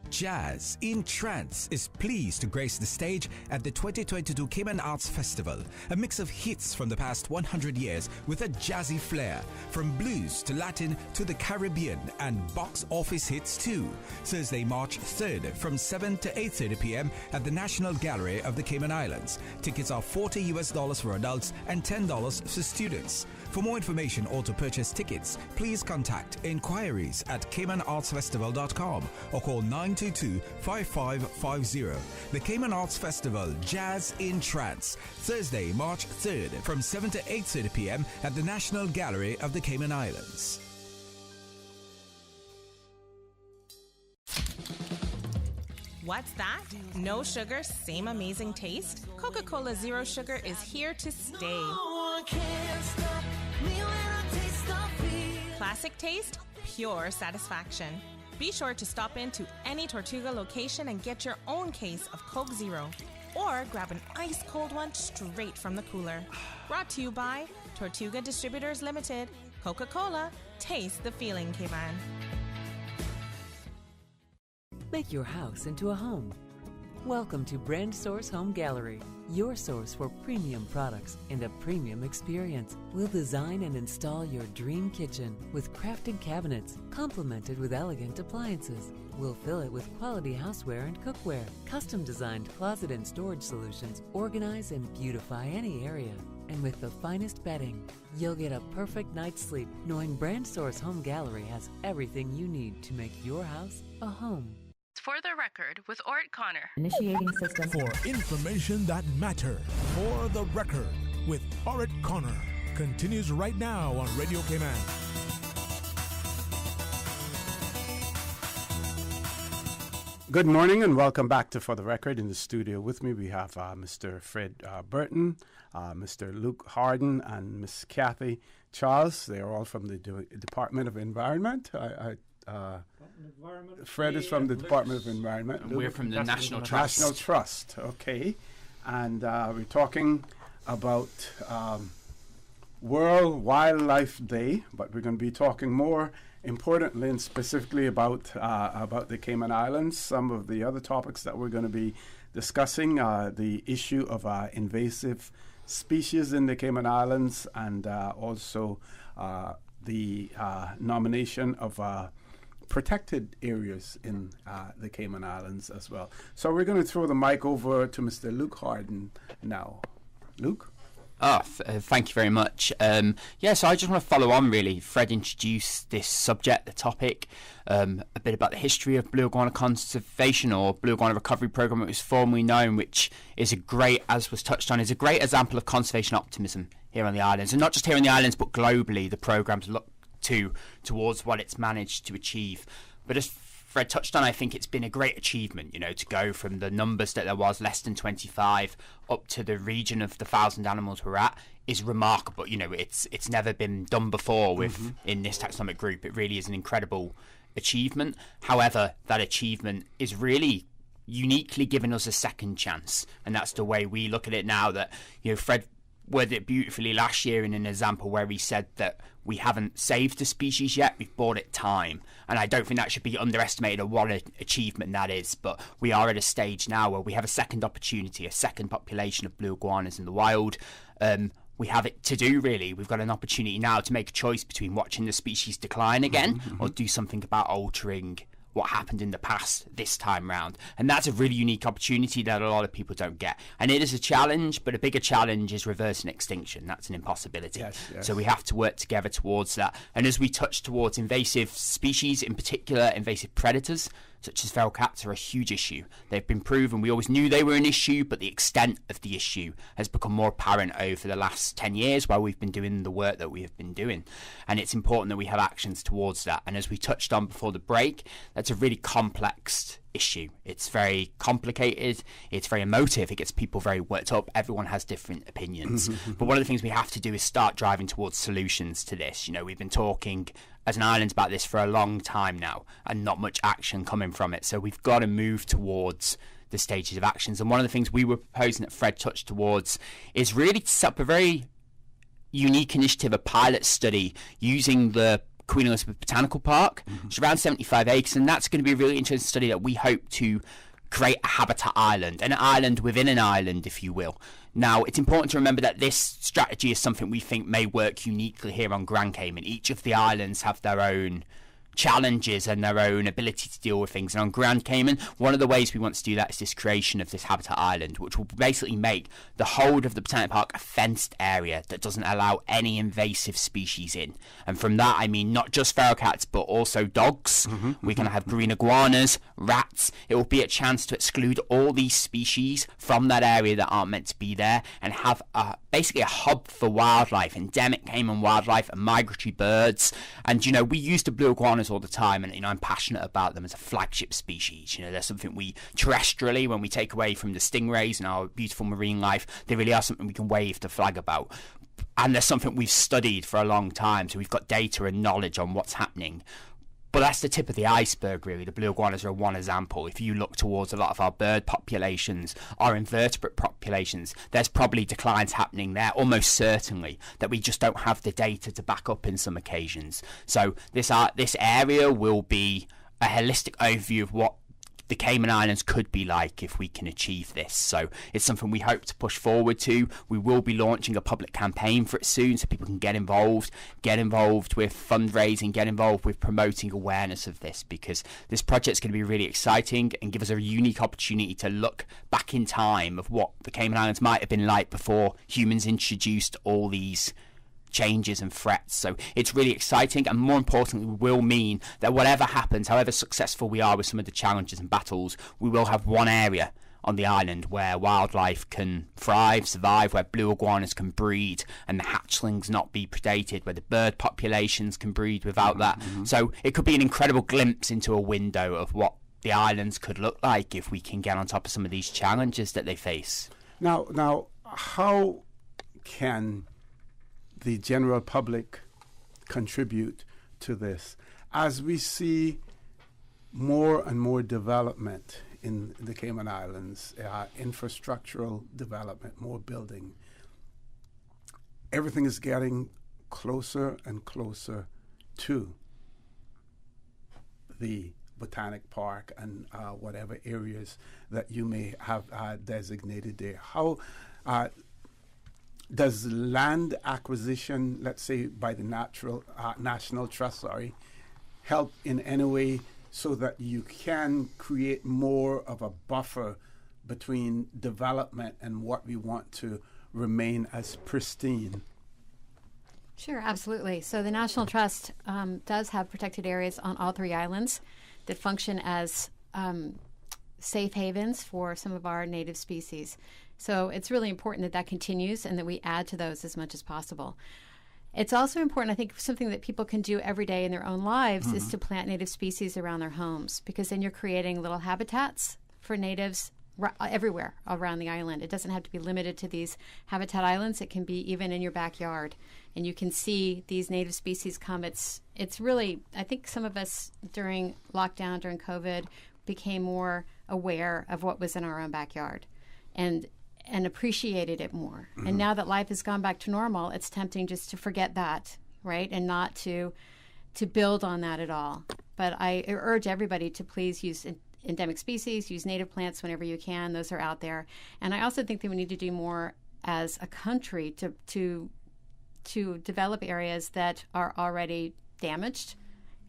Jazz in Trance is pleased to grace the stage at the 2022 Cayman Arts Festival, a mix of hits from the past 100 years with a jazzy flair, from blues to Latin to the Caribbean, and box office hits too. Thursday, March 3rd from 7 to 8:30 p.m. at the National Gallery of the Cayman Islands. Tickets are $40 for adults and $10 for students. For more information or to purchase tickets, please contact inquiries at CaymanArtsFestival.com or call 922-5550. The Cayman Arts Festival Jazz in Trance, Thursday, March 3rd from 7 to 8:30 p.m. at the National Gallery of the Cayman Islands. What's that? No sugar, same amazing taste? Coca-Cola Zero Sugar is here to stay. Classic taste, pure satisfaction. Be sure to stop into any Tortuga location and get your own case of Coke Zero. Or grab an ice-cold one straight from the cooler. Brought to you by Tortuga Distributors Limited. Coca-Cola, taste the feeling, Cayman. Make your house into a home. Welcome to Brand Source Home Gallery, your source for premium products and a premium experience. We'll design and install your dream kitchen with crafted cabinets, complemented with elegant appliances. We'll fill it with quality houseware and cookware. Custom designed closet and storage solutions organize and beautify any area. And with the finest bedding, you'll get a perfect night's sleep knowing Brand Source Home Gallery has everything you need to make your house a home. For the record, with Ort Connor. Initiating system. For information that matters. For the record, with Ort Connor. Continues right now on Radio Cayman. Good morning and welcome back to For the Record. In the studio with me we have Mr. Fred Burton, Mr. Luke Harden, and Miss Kathy Charles. They are all from the Department of Environment. Fred is from the Department of Environment. And we're from the National Trust. National Trust, okay. And we're talking about World Wildlife Day, but we're going to be talking more importantly and specifically about the Cayman Islands. Some of the other topics that we're going to be discussing, the issue of invasive species in the Cayman Islands, and also the nomination of protected areas in the Cayman Islands as well. So we're going to throw the mic over to Mr. Luke Harden now. Luke? Thank you very much. So I just want to follow on really. Fred introduced this subject, the topic, a bit about the history of blue iguana conservation, or blue iguana recovery program. It was formerly known, which is a great, as was touched on, is a great example of conservation optimism here on the islands, and not just here on the islands, but globally. The programs look towards what it's managed to achieve. But as Fred touched on, I think it's been a great achievement, to go from the numbers that there was, less than 25, up to the region of the 1,000 animals we're at, is remarkable. It's never been done before in this taxonomic group. It really is an incredible achievement. However, that achievement is really uniquely giving us a second chance, and that's the way we look at it now. That Fred worded it beautifully last year in an example where he said that we haven't saved the species yet, we've bought it time. And I don't think that should be underestimated, or what an achievement that is. But we are at a stage now where we have a second opportunity, a second population of blue iguanas in the wild. We have it to do, really. We've got an opportunity now to make a choice between watching the species decline again or do something about altering what happened in the past this time round. And that's a really unique opportunity that a lot of people don't get. And it is a challenge, but a bigger challenge is reversing extinction. That's an impossibility. Yes. So we have to work together towards that. And as we touch towards invasive species, in particular invasive predators, such as feral cats, are a huge issue. They've been proven. We always knew they were an issue, but the extent of the issue has become more apparent over the last 10 years while we've been doing the work that we have been doing. And it's important that we have actions towards that. And as we touched on before the break, that's a really complex issue. It's very complicated, it's very emotive, it gets people very worked up, everyone has different opinions. But one of the things we have to do is start driving towards solutions to this. We've been talking as an island about this for a long time now, and not much action coming from it. So we've got to move towards the stages of actions. And one of the things we were proposing that Fred touched towards is really to set up a very unique initiative, a pilot study using the Queen Elizabeth Botanical Park. It's around 75 acres, and that's going to be a really interesting study that we hope to create a habitat island, an island within an island, if you will. Now, it's important to remember that this strategy is something we think may work uniquely here on Grand Cayman. Each of the islands have their own challenges and their own ability to deal with things. And on Grand Cayman, one of the ways we want to do that is this creation of this habitat island, which will basically make the whole of the Botanic Park a fenced area that doesn't allow any invasive species in. And from that, I mean not just feral cats, but also dogs. We're going to have green iguanas, rats. It will be a chance to exclude all these species from that area that aren't meant to be there, and have basically a hub for wildlife, endemic Cayman wildlife and migratory birds. And, we use the blue iguanas all the time, and I'm passionate about them as a flagship species. They're something we terrestrially, when we take away from the stingrays and our beautiful marine life, they really are something we can wave the flag about. And they're something we've studied for a long time, so we've got data and knowledge on what's happening. But that's the tip of the iceberg, really. The blue iguanas are one example. If you look towards a lot of our bird populations, our invertebrate populations, there's probably declines happening there, almost certainly, that we just don't have the data to back up in some occasions. So this area will be a holistic overview of what the Cayman Islands could be like if we can achieve this. So it's something we hope to push forward to. We will be launching a public campaign for it soon, so people can get involved with fundraising, get involved with promoting awareness of this, because this project's going to be really exciting and give us a unique opportunity to look back in time of what the Cayman Islands might have been like before humans introduced all these changes and threats. So it's really exciting, and more importantly, will mean that whatever happens, however successful we are with some of the challenges and battles, we will have one area on the island where wildlife can thrive, survive, where blue iguanas can breed and the hatchlings not be predated, where the bird populations can breed without that. So it could be an incredible glimpse into a window of what the islands could look like if we can get on top of some of these challenges that they face. Now, how can the general public contribute to this? As we see more and more development in the Cayman Islands, infrastructural development, more building, everything is getting closer and closer to the Botanic Park and whatever areas that you may have designated there. How does land acquisition, let's say by the National Trust, help in any way so that you can create more of a buffer between development and what we want to remain as pristine? Sure, absolutely. So the National Trust does have protected areas on all three islands that function as safe havens for some of our native species. So it's really important that continues and that we add to those as much as possible. It's also important, I think, something that people can do every day in their own lives is to plant native species around their homes, because then you're creating little habitats for natives everywhere around the island. It doesn't have to be limited to these habitat islands. It can be even in your backyard. And you can see these native species come. It's really, I think some of us during lockdown, during COVID, became more aware of what was in our own backyard and appreciated it more. And now that life has gone back to normal, it's tempting just to forget that, right? And not to build on that at all. But I urge everybody to please use endemic species, use native plants whenever you can. Those are out there. And I also think that we need to do more as a country to develop areas that are already damaged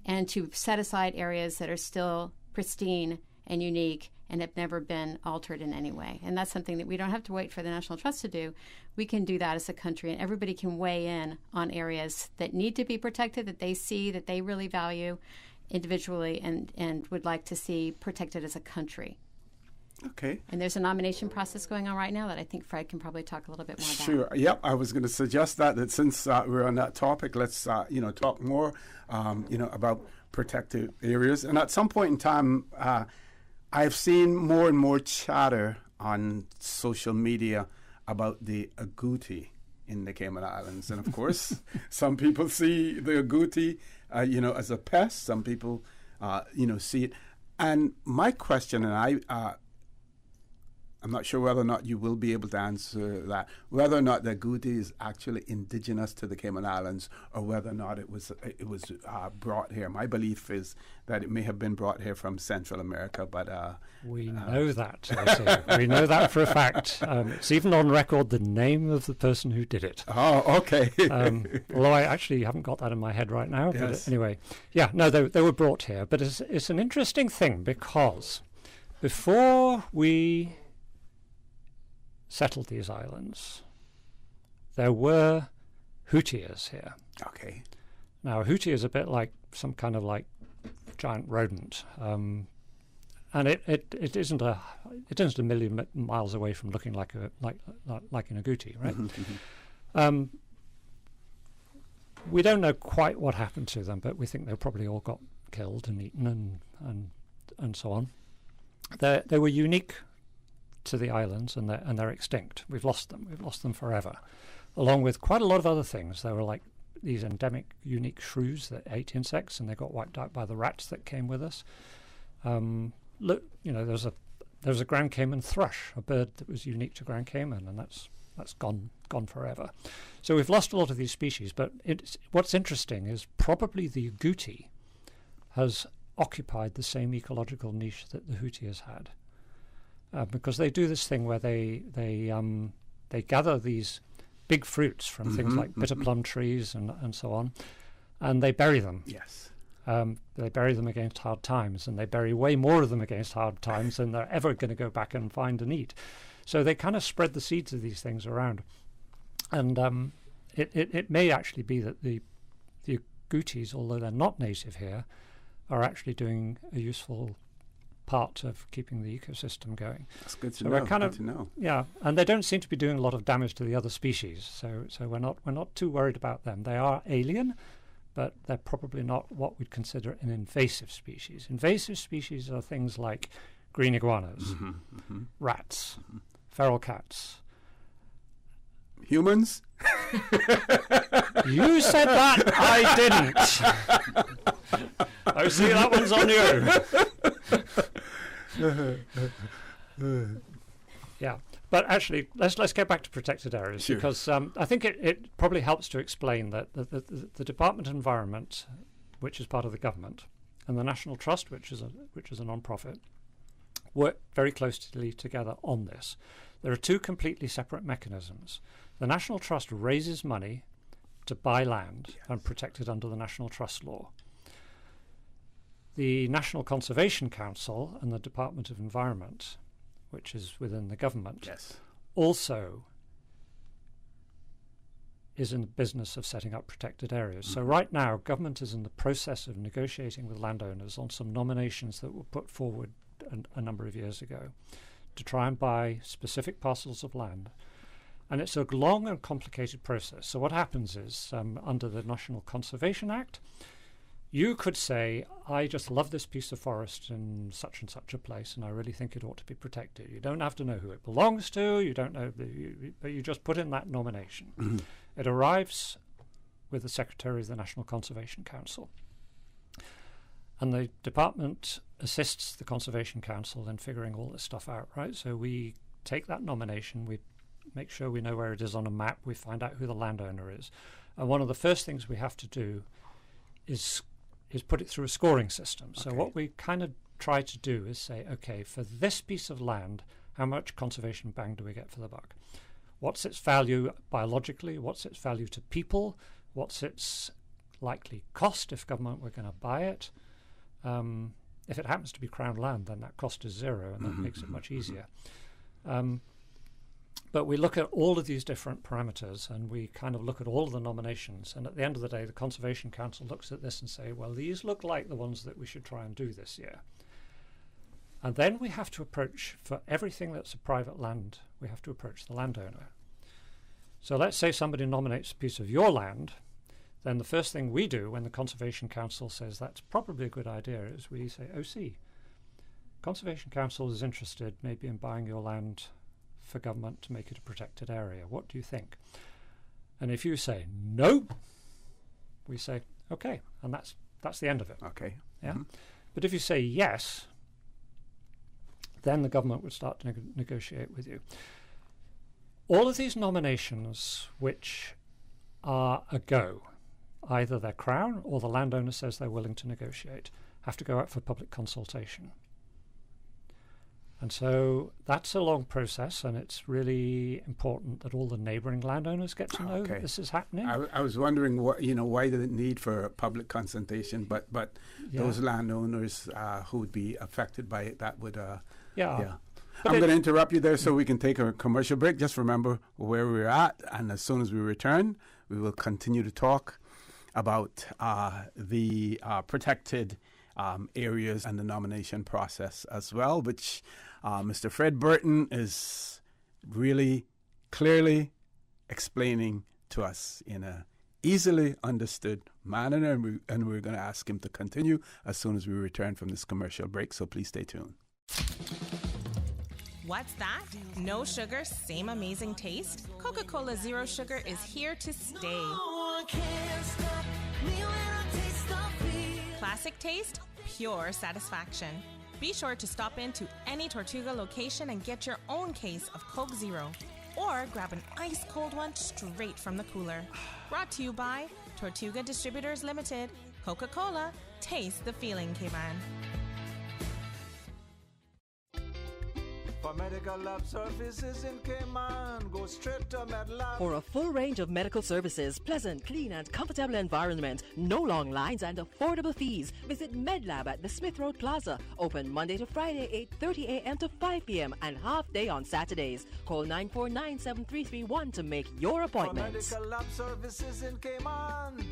and to set aside areas that are still pristine and unique and have never been altered in any way. And that's something that we don't have to wait for the National Trust to do. We can do that as a country, and everybody can weigh in on areas that need to be protected, that they see, that they really value individually and would like to see protected as a country. Okay. And there's a nomination process going on right now that I think Fred can probably talk a little bit more about. Sure. Yep. I was going to suggest that since we're on that topic, let's talk more about protected areas. And at some point in time, I've seen more and more chatter on social media about the agouti in the Cayman Islands. And of course, some people see the agouti, as a pest. Some people, see it. And my question, and I'm not sure whether or not you will be able to answer that, whether or not the agouti is actually indigenous to the Cayman Islands or whether or not it was brought here. My belief is that it may have been brought here from Central America, but... we know that. We know that for a fact. It's even on record the name of the person who did it. Oh, okay. Although I actually haven't got that in my head right now. Yes. But anyway, yeah, no, they were brought here. But it's an interesting thing because before we settled these islands, there were houtiers here. Okay. Now, a houti is a bit like some kind of like giant rodent, and it isn't a million miles away from looking like an agouti, right? We don't know quite what happened to them, but we think they probably all got killed and eaten and so on. They were unique to the islands, and they're extinct. We've lost them forever, along with quite a lot of other things. They were like these endemic, unique shrews that ate insects, and they got wiped out by the rats that came with us. Look, there's a Grand Cayman thrush, a bird that was unique to Grand Cayman, and that's gone forever. So we've lost a lot of these species. But what's interesting is probably the agouti has occupied the same ecological niche that the houti has had. Because they do this thing where they gather these big fruits from things like bitter plum trees and so on, and they bury them. Yes. They bury them against hard times, and they bury way more of them against hard times than they're ever going to go back and find and eat. So they kind of spread the seeds of these things around. And it may actually be that the agoutis, although they're not native here, are actually doing a useful part of keeping the ecosystem going. That's good to know. We're kind of, yeah, and they don't seem to be doing a lot of damage to the other species. So we're not too worried about them. They are alien, but they're probably not what we'd consider an invasive species. Invasive species are things like green iguanas, rats, feral cats. Humans? You said that. I didn't. I see that one's on you. Yeah, but actually, let's get back to protected areas, sure. Because I think it probably helps to explain that the Department of Environment, which is part of the government, and the National Trust, which is a non-profit, work very closely together on this. There are two completely separate mechanisms. The National Trust raises money to buy land and protect it under the National Trust law. The National Conservation Council and the Department of Environment, which is within the government, also is in the business of setting up protected areas. So right now, government is in the process of negotiating with landowners on some nominations that were put forward a number of years ago to try and buy specific parcels of land And it's a long and complicated process. So what happens is, under the National Conservation Act, you could say, I just love this piece of forest in such and such a place, and I really think it ought to be protected. You don't have to know who it belongs to, you don't know, but you just put in that nomination. Mm-hmm. It arrives with the Secretary of the National Conservation Council. And the department assists the Conservation Council in figuring all this stuff out, right? So we take that nomination, we make sure we know where it is on a map, we find out who the landowner is. And one of the first things we have to do is put it through a scoring system. So what we kind of try to do is say, okay, for this piece of land, how much conservation bang do we get for the buck? What's its value biologically? What's its value to people? What's its likely cost if government were going to buy it? If it happens to be Crown land, then that cost is zero, and that makes it much easier. But we look at all of these different parameters, and we kind of look at all of the nominations. And at the end of the day, the Conservation Council looks at this and say, well, these look like the ones that we should try and do this year. And then we have to approach, for everything that's a private land, we have to approach the landowner. So let's say somebody nominates a piece of your land. Then the first thing we do when the Conservation Council says that's probably a good idea is we say, OC, Conservation Council is interested maybe in buying your land for government to make it a protected area. What do you think? And if you say no, we say okay, and that's the end of it. Okay. Yeah. But if you say yes, then the government would start to negotiate with you. All of these nominations which are a go, either they're Crown or the landowner says they're willing to negotiate, have to go out for public consultation. And so that's a long process, and it's really important that all the neighbouring landowners get to know that this is happening. I was wondering why did it need for public consultation, but those landowners who would be affected by it, that would I'm going to interrupt you there so we can take a commercial break. Just remember where we're at, and as soon as we return, we will continue to talk about the protected areas and the nomination process as well, which Mr. Fred Burton is really clearly explaining to us in a easily understood manner, and we're going to ask him to continue as soon as we return from this commercial break, so please stay tuned. What's that? No sugar, same amazing taste? Coca-Cola Zero Sugar is here to stay. Classic taste, pure satisfaction. Be sure to stop into any Tortuga location and get your own case of Coke Zero. Or grab an ice-cold one straight from the cooler. Brought to you by Tortuga Distributors Limited. Coca-Cola, taste the feeling, K-Man. For medical lab services in Cayman, go straight to MedLab. For a full range of medical services, pleasant, clean and comfortable environment, no long lines and affordable fees, visit MedLab at the Smith Road Plaza. Open Monday to Friday, 8:30 a.m. to 5 p.m. and half day on Saturdays. Call 949-7331 to make your appointment. For medical lab services in Cayman,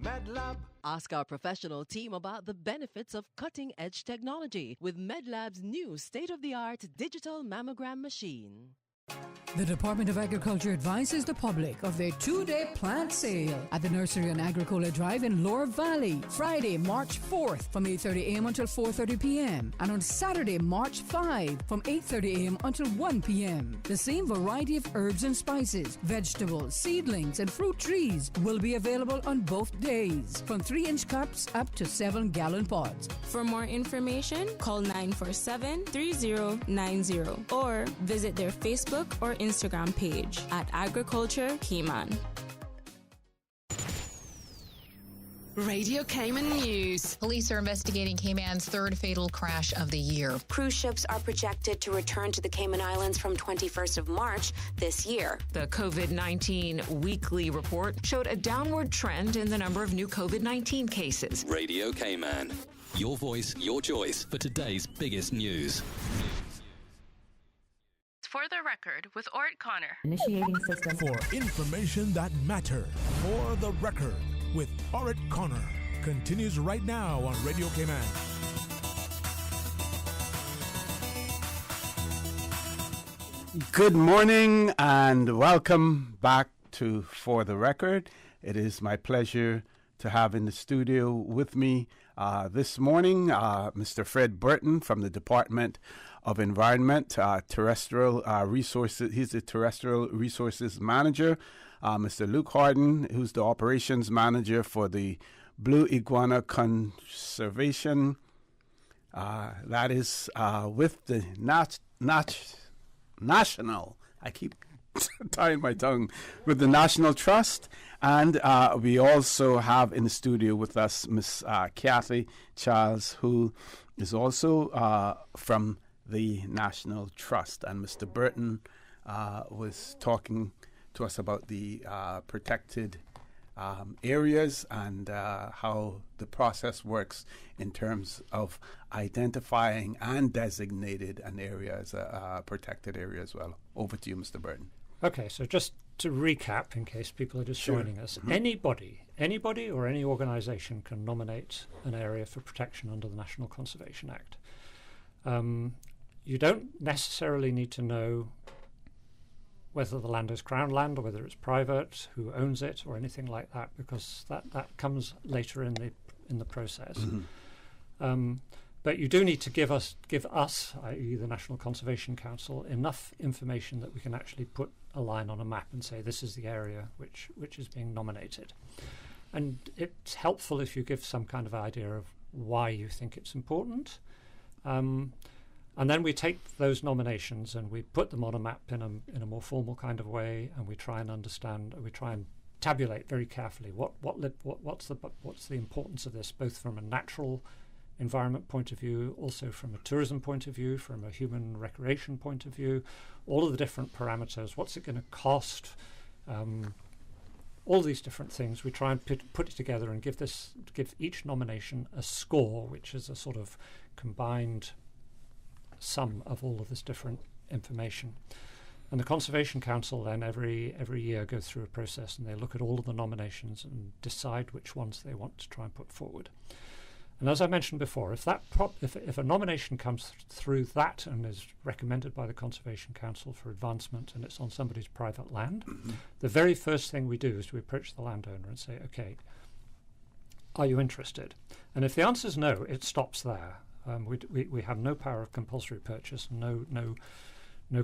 MedLab. Ask our professional team about the benefits of cutting-edge technology with MedLab's new state-of-the-art digital mammogram machine. The Department of Agriculture advises the public of their 2-day plant sale at the Nursery on Agricola Drive in Loire Valley, Friday, March 4th from 8:30 a.m. until 4:30 p.m. and on Saturday, March 5 from 8:30 a.m. until 1 p.m. The same variety of herbs and spices, vegetables, seedlings and fruit trees will be available on both days, from 3-inch cups up to 7-gallon pots. For more information, call 947-3090 or visit their Facebook or Instagram page at Agriculture Cayman. Radio Cayman News. Police are investigating Cayman's third fatal crash of the year. Cruise ships are projected to return to the Cayman Islands from 21st of March this year. The COVID-19 weekly report showed a downward trend in the number of new COVID-19 cases. Radio Cayman. Your voice, your choice for today's biggest news. For the record, with Ort Connor. Initiating system. For information that matters. For the record, with Ort Connor. Continues right now on Radio Cayman. Good morning and welcome back to For the Record. It is my pleasure to have in the studio with me this morning Mr. Fred Burton from the Department of Environment, Terrestrial Resources. He's the Terrestrial Resources Manager. Mr. Luke Harden, who's the Operations Manager for the Blue Iguana Conservation. That is with the National, I keep tying my tongue, with the National Trust. And we also have in the studio with us Miss Kathy Charles, who is also from the National Trust. And Mr. Burton was talking to us about the protected areas and how the process works in terms of identifying and designated an area as a protected area as well. Over to you, Mr. Burton. Okay, so just to recap, in case people are just joining us, anybody or any organisation can nominate an area for protection under the National Conservation Act. You don't necessarily need to know whether the land is Crown land or whether it's private, who owns it, or anything like that, because that comes later in the process. But you do need to give us, i.e. the National Conservation Council, enough information that we can actually put a line on a map and say this is the area which is being nominated. And it's helpful if you give some kind of idea of why you think it's important. And then we take those nominations and we put them on a map in a more formal kind of way, and we try and understand. We try and tabulate very carefully what's the importance of this, both from a natural environment point of view, also from a tourism point of view, from a human recreation point of view, all of the different parameters. What's it going to cost? All these different things. We try and put it together and give each nomination a score, which is a sort of combined sum of all of this different information. And the Conservation Council then every year goes through a process, and they look at all of the nominations and decide which ones they want to try and put forward. And as I mentioned before, if a nomination comes through that and is recommended by the Conservation Council for advancement, and it's on somebody's private land, the very first thing we do is we approach the landowner and say, okay, are you interested? And if the answer is no, it stops there. We have no power of compulsory purchase, no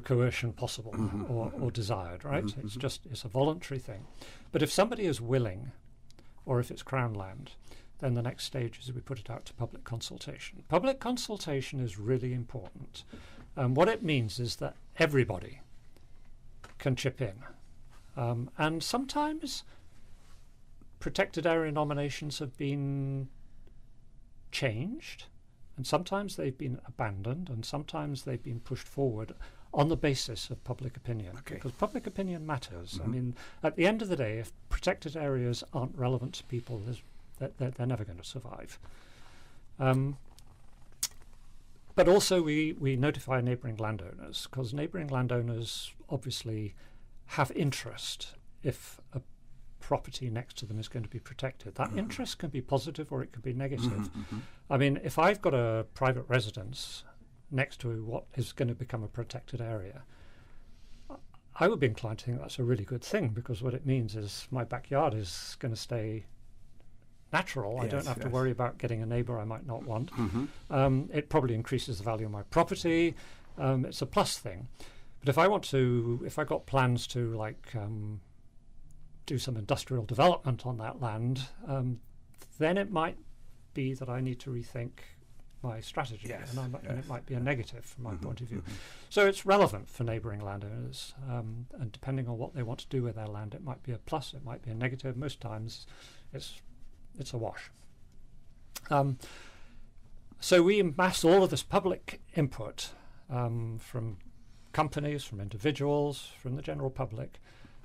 coercion possible or desired, right? It's a voluntary thing. But if somebody is willing, or if it's Crown land, then the next stage is we put it out to public consultation. Public consultation is really important. What it means is that everybody can chip in. And sometimes protected area nominations have been changed, and sometimes they've been abandoned, and sometimes they've been pushed forward on the basis of public opinion, because public opinion matters. I mean, at the end of the day, if protected areas aren't relevant to people, they're never going to survive. But also we notify neighbouring landowners, because neighbouring landowners obviously have interest if a property next to them is going to be protected. That interest can be positive or it can be negative. I mean, if I've got a private residence next to what is going to become a protected area, I would be inclined to think that's a really good thing, because what it means is my backyard is going to stay natural. I don't have to worry about getting a neighbour I might not want. It probably increases the value of my property. It's a plus thing. But if I got plans to do some industrial development on that land, then it might be that I need to rethink my strategy, and it might be a negative from my point of view. So it's relevant for neighbouring landowners, and depending on what they want to do with their land, it might be a plus, it might be a negative. Most times it's a wash. So we amass all of this public input from companies, from individuals, from the general public,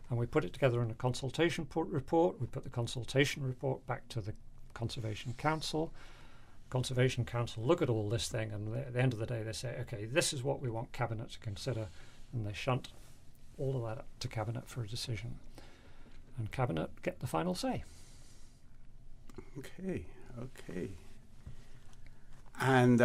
and we put it together in a consultation report. We put the consultation report back to the Conservation Council. Conservation Council look at all this thing, and at the end of the day they say, okay, this is what we want Cabinet to consider, and they shunt all of that up to Cabinet for a decision, and Cabinet get the final say. Okay. And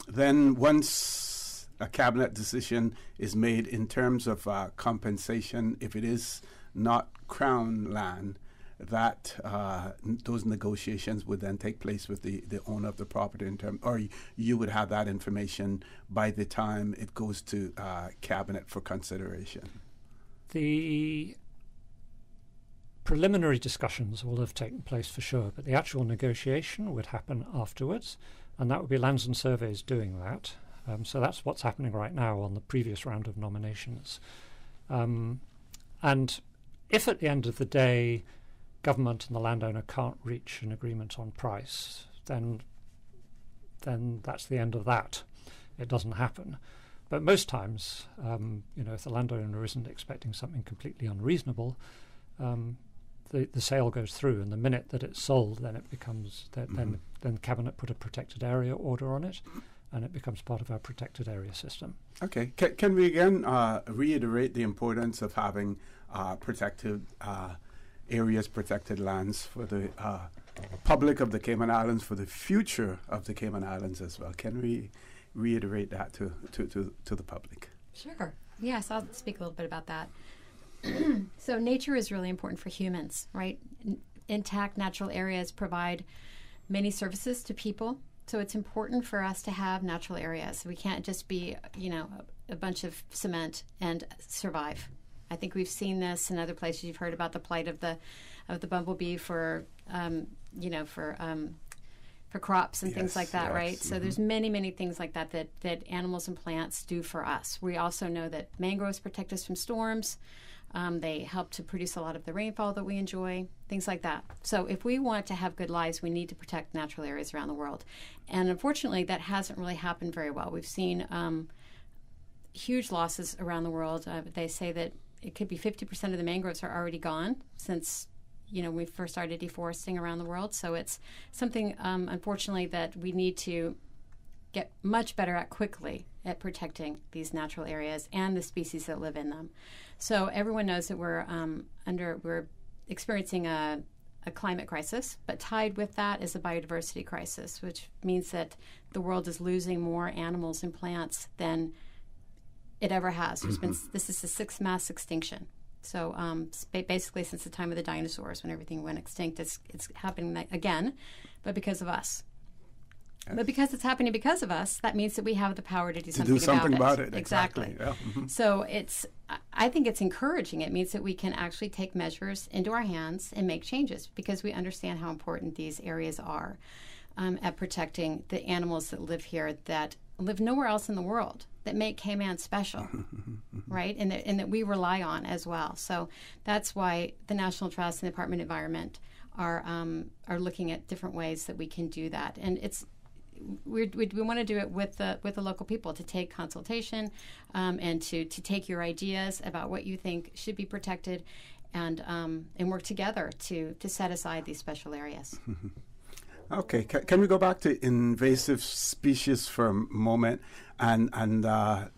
then once a cabinet decision is made in terms of compensation if it is not Crown land, that those negotiations would then take place with the owner of the property or you would have that information by the time it goes to cabinet for consideration. The preliminary discussions will have taken place for sure, but the actual negotiation would happen afterwards, and that would be Lands and Surveys doing that. So that's what's happening right now on the previous round of nominations. And if at the end of the day government and the landowner can't reach an agreement on price, then that's the end of that. It doesn't happen. But most times, if the landowner isn't expecting something completely unreasonable, the sale goes through, and the minute that it's sold, then it becomes then Cabinet put a protected area order on it, and it becomes part of our protected area system. Okay. Can we again reiterate the importance of having protected areas, protected lands for the public of the Cayman Islands, for the future of the Cayman Islands as well? Can we reiterate that to the public? Sure. Yes, I'll speak a little bit about that. So nature is really important for humans, right? Intact natural areas provide many services to people. So it's important for us to have natural areas. We can't just be, a bunch of cement and survive. I think we've seen this in other places. You've heard about the plight of the bumblebee for crops and things like that, right? So there's many things like that animals and plants do for us. We also know that mangroves protect us from storms. They help to produce a lot of the rainfall that we enjoy, things like that. So if we want to have good lives, we need to protect natural areas around the world. And unfortunately, that hasn't really happened very well. We've seen huge losses around the world. They say that it could be 50% of the mangroves are already gone since we first started deforesting around the world. So it's something, unfortunately, that we need to get much better at quickly at protecting these natural areas and the species that live in them. So everyone knows that we're experiencing a climate crisis, but tied with that is a biodiversity crisis, which means that the world is losing more animals and plants than it ever has. This is the sixth mass extinction. So basically since the time of the dinosaurs, when everything went extinct, it's happening again, but because of us. But because it's happening because of us, that means that we have the power to do something about it. Exactly. Yeah. So I think it's encouraging. It means that we can actually take measures into our hands and make changes because we understand how important these areas are at protecting the animals that live here that live nowhere else in the world, that make Cayman special, right? And that we rely on as well. So that's why the National Trust and the Department of Environment are looking at different ways that we can do that. And we want to do it with the local people, to take consultation and to take your ideas about what you think should be protected and work together to set aside these special areas. Okay, can we go back to invasive species for a moment and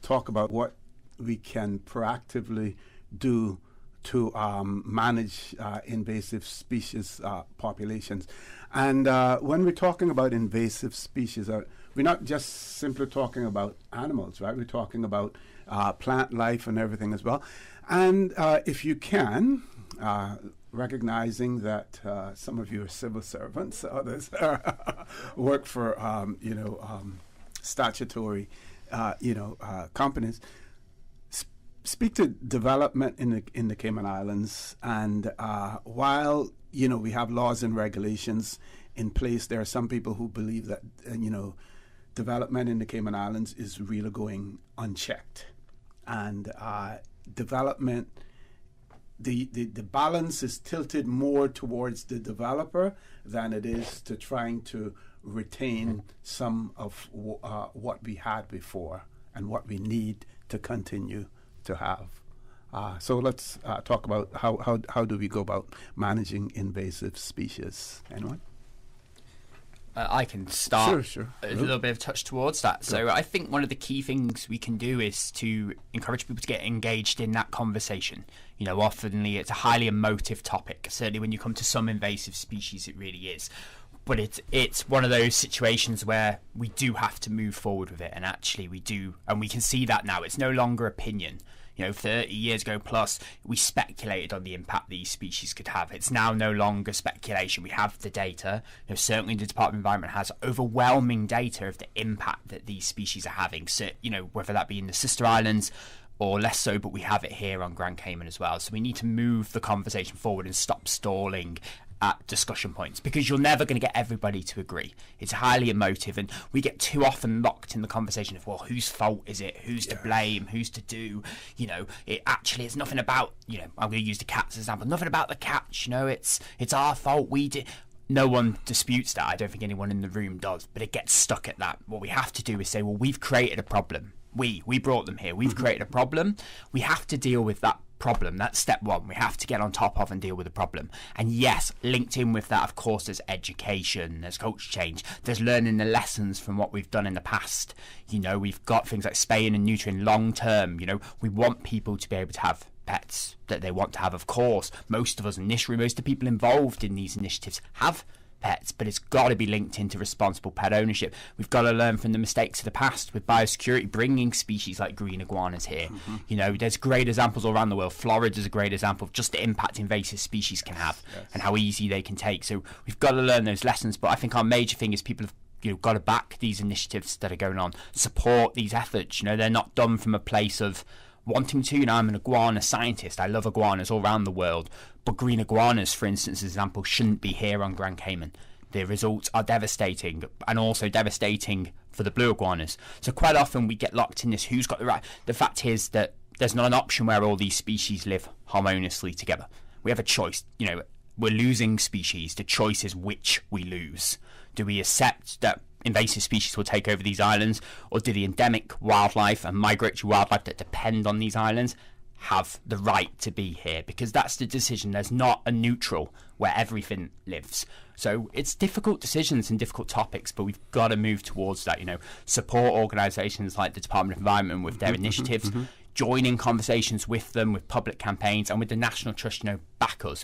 talk about what we can proactively do to manage invasive species populations? And when we're talking about invasive species, we're not just simply talking about animals, right? We're talking about plant life and everything as well. And if you can, recognizing that some of you are civil servants, others work for statutory companies. Speak to development in the Cayman Islands, and while we have laws and regulations in place, there are some people who believe that development in the Cayman Islands is really going unchecked, and development. The balance is tilted more towards the developer than it is to trying to retain some of what we had before and what we need to continue to have. So let's talk about how do we go about managing invasive species. Anyone? I can start sure. a little bit of touch towards that. So I think one of the key things we can do is to encourage people to get engaged in that conversation. Often it's a highly emotive topic. Certainly when you come to some invasive species, it really is. But it's one of those situations where we do have to move forward with it, and actually we do, and we can see that now. It's no longer opinion. 30 years ago plus, we speculated on the impact these species could have. It's now no longer speculation. We have the data. Certainly the Department of Environment has overwhelming data of the impact that these species are having. So, whether that be in the sister islands or less so, but we have it here on Grand Cayman as well. So we need to move the conversation forward and stop stalling at discussion points, because you're never going to get everybody to agree. It's highly emotive, and we get too often locked in the conversation of, well, whose fault is it? Who's to blame? Who's to do? It actually is nothing about, I'm going to use the cats as an example, nothing about the cats, it's our fault, we did. No one disputes that. I don't think anyone in the room does, but it gets stuck at that. What we have to do is say, well, we've created a problem. We brought them here. We've created a problem. We have to deal with that problem. That's step one. We have to get on top of and deal with the problem. And yes, linked in with that, of course, there's education, there's culture change, there's learning the lessons from what we've done in the past. We've got things like spaying and neutering long term. We want people to be able to have pets that they want to have, of course. Most of us in this room, most of the people involved in these initiatives have pets, but it's got to be linked into responsible pet ownership. We've got to learn from the mistakes of the past with biosecurity, bringing species like green iguanas here. There's great examples all around the world. Florida's a great example of just the impact invasive species can have and how easy they can take. So we've got to learn those lessons, but I think our major thing is people have got to back these initiatives that are going on, support these efforts. They're not done from a place of wanting to. I'm an iguana scientist. I love iguanas all around the world, but green iguanas, for instance, as an example, shouldn't be here on Grand Cayman. The results are devastating, and also devastating for the blue iguanas. So quite often we get locked in this, who's got the right. The fact is that there's not an option where all these species live harmoniously together. We have a choice. We're losing species. The choice is which we lose. Do we accept that invasive species will take over these islands, or do the endemic wildlife and migratory wildlife that depend on these islands have the right to be here? Because that's the decision. There's not a neutral where everything lives. So it's difficult decisions and difficult topics, but we've got to move towards that. Support organisations like the Department of Environment with their initiatives, join in conversations with them, with public campaigns, and with the National Trust,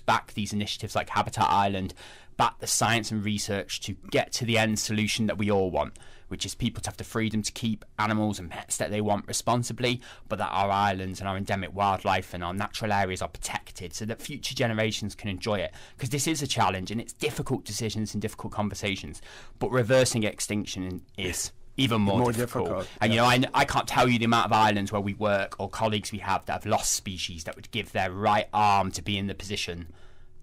back these initiatives like Habitat Island, back the science and research to get to the end solution that we all want, which is people to have the freedom to keep animals and pets that they want responsibly, but that our islands and our endemic wildlife and our natural areas are protected so that future generations can enjoy it. Because this is a challenge, and it's difficult decisions and difficult conversations, but reversing extinction is even more difficult. And I can't tell you the amount of islands where we work or colleagues we have that have lost species that would give their right arm to be in the position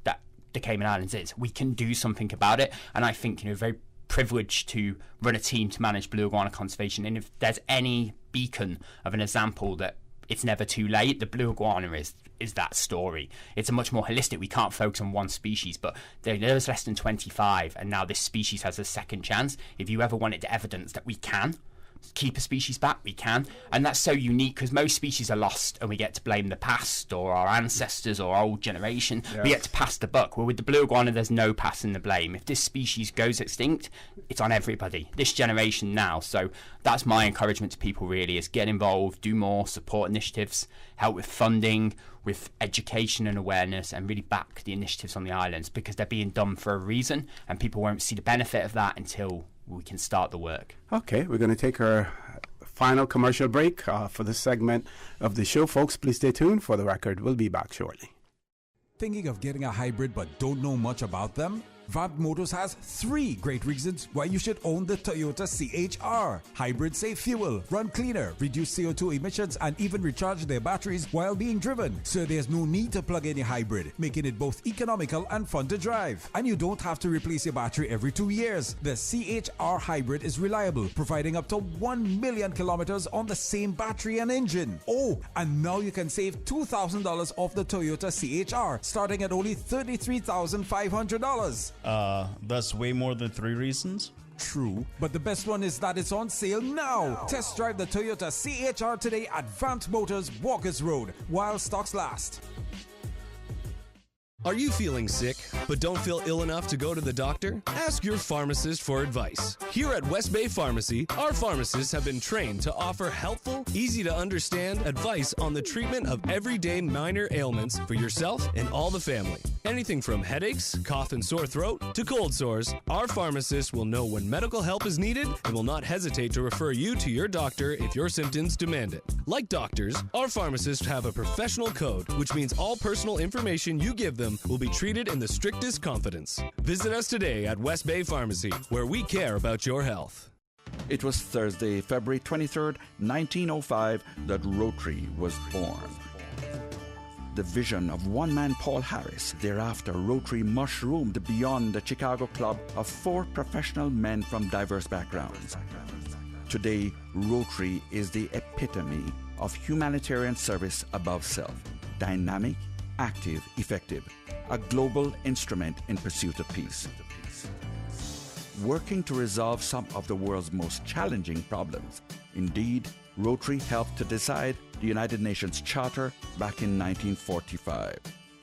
that the Cayman Islands is. We can do something about it, and I think very privileged to run a team to manage blue iguana conservation. And if there's any beacon of an example that it's never too late, the blue iguana is that story. It's a much more holistic. We can't focus on one species, but there's less than 25, and now this species has a second chance. If you ever wanted evidence that we can keep a species back, we can. And that's so unique, because most species are lost and we get to blame the past or our ancestors or our old generation. We get to pass the buck. Well, with the blue iguana, there's no passing the blame. If this species goes extinct, it's on everybody, this generation now. So that's my encouragement to people, really, is get involved, do more, support initiatives, help with funding, with education and awareness, and really back the initiatives on the islands, because they're being done for a reason, and people won't see the benefit of that until we can start the work. Okay, we're going to take our final commercial break for this segment of the show. Folks, please stay tuned. For the record, we'll be back shortly. Thinking of getting a hybrid but don't know much about them? Vamp Motors has 3 great reasons why you should own the Toyota CHR. Hybrids save fuel, run cleaner, reduce CO2 emissions, and even recharge their batteries while being driven. So there's no need to plug in your hybrid, making it both economical and fun to drive. And you don't have to replace your battery every 2 years. The CHR Hybrid is reliable, providing up to 1 million kilometers on the same battery and engine. Oh, and now you can save $2,000 off the Toyota CHR, starting at only $33,500. That's way more than 3 reasons. True, but the best one is that it's on sale now. Test drive the Toyota CHR today at Vamp Motors, Walkers Road, while stocks last. Are you feeling sick, but don't feel ill enough to go to the doctor? Ask your pharmacist for advice. Here at West Bay Pharmacy, our pharmacists have been trained to offer helpful, easy-to-understand advice on the treatment of everyday minor ailments for yourself and all the family. Anything from headaches, cough and sore throat, to cold sores, our pharmacists will know when medical help is needed and will not hesitate to refer you to your doctor if your symptoms demand it. Like doctors, our pharmacists have a professional code, which means all personal information you give them will be treated in the strictest confidence. Visit us today at West Bay Pharmacy, where we care about your health. It was Thursday, February 23rd, 1905, that Rotary was born. The vision of one man, Paul Harris. Thereafter, Rotary mushroomed beyond the Chicago club of 4 professional men from diverse backgrounds. Today, Rotary is the epitome of humanitarian service above self. Dynamic, active, effective. A global instrument in pursuit of peace. Working to resolve some of the world's most challenging problems. Indeed, Rotary helped to decide the United Nations Charter back in 1945.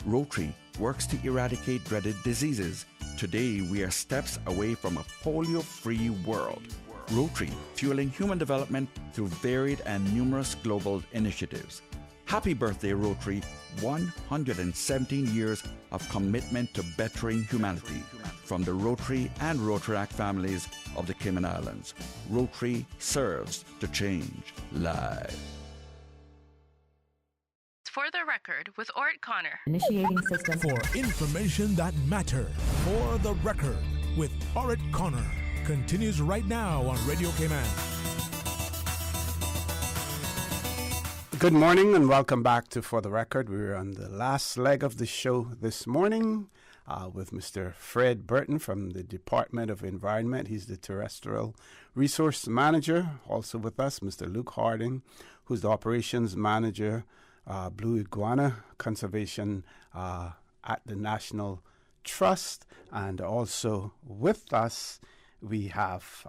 Rotary works to eradicate dreaded diseases. Today, we are steps away from a polio-free world. Rotary, fueling human development through varied and numerous global initiatives. Happy birthday, Rotary. 117 years of commitment to bettering humanity. From the Rotary and Rotaract families of the Cayman Islands, Rotary serves to change lives. For the record, with Ort Connor. Initiating system. For information that matters. For the record, with Ort Connor. Continues right now on Radio Cayman. Good morning and welcome back to For the Record. We're on the last leg of the show this morning with Mr. Fred Burton from the Department of Environment. He's the Terrestrial Resource Manager. Also with us, Mr. Luke Harding, who's the Operations Manager, Blue Iguana Conservation at the National Trust. And also with us, we have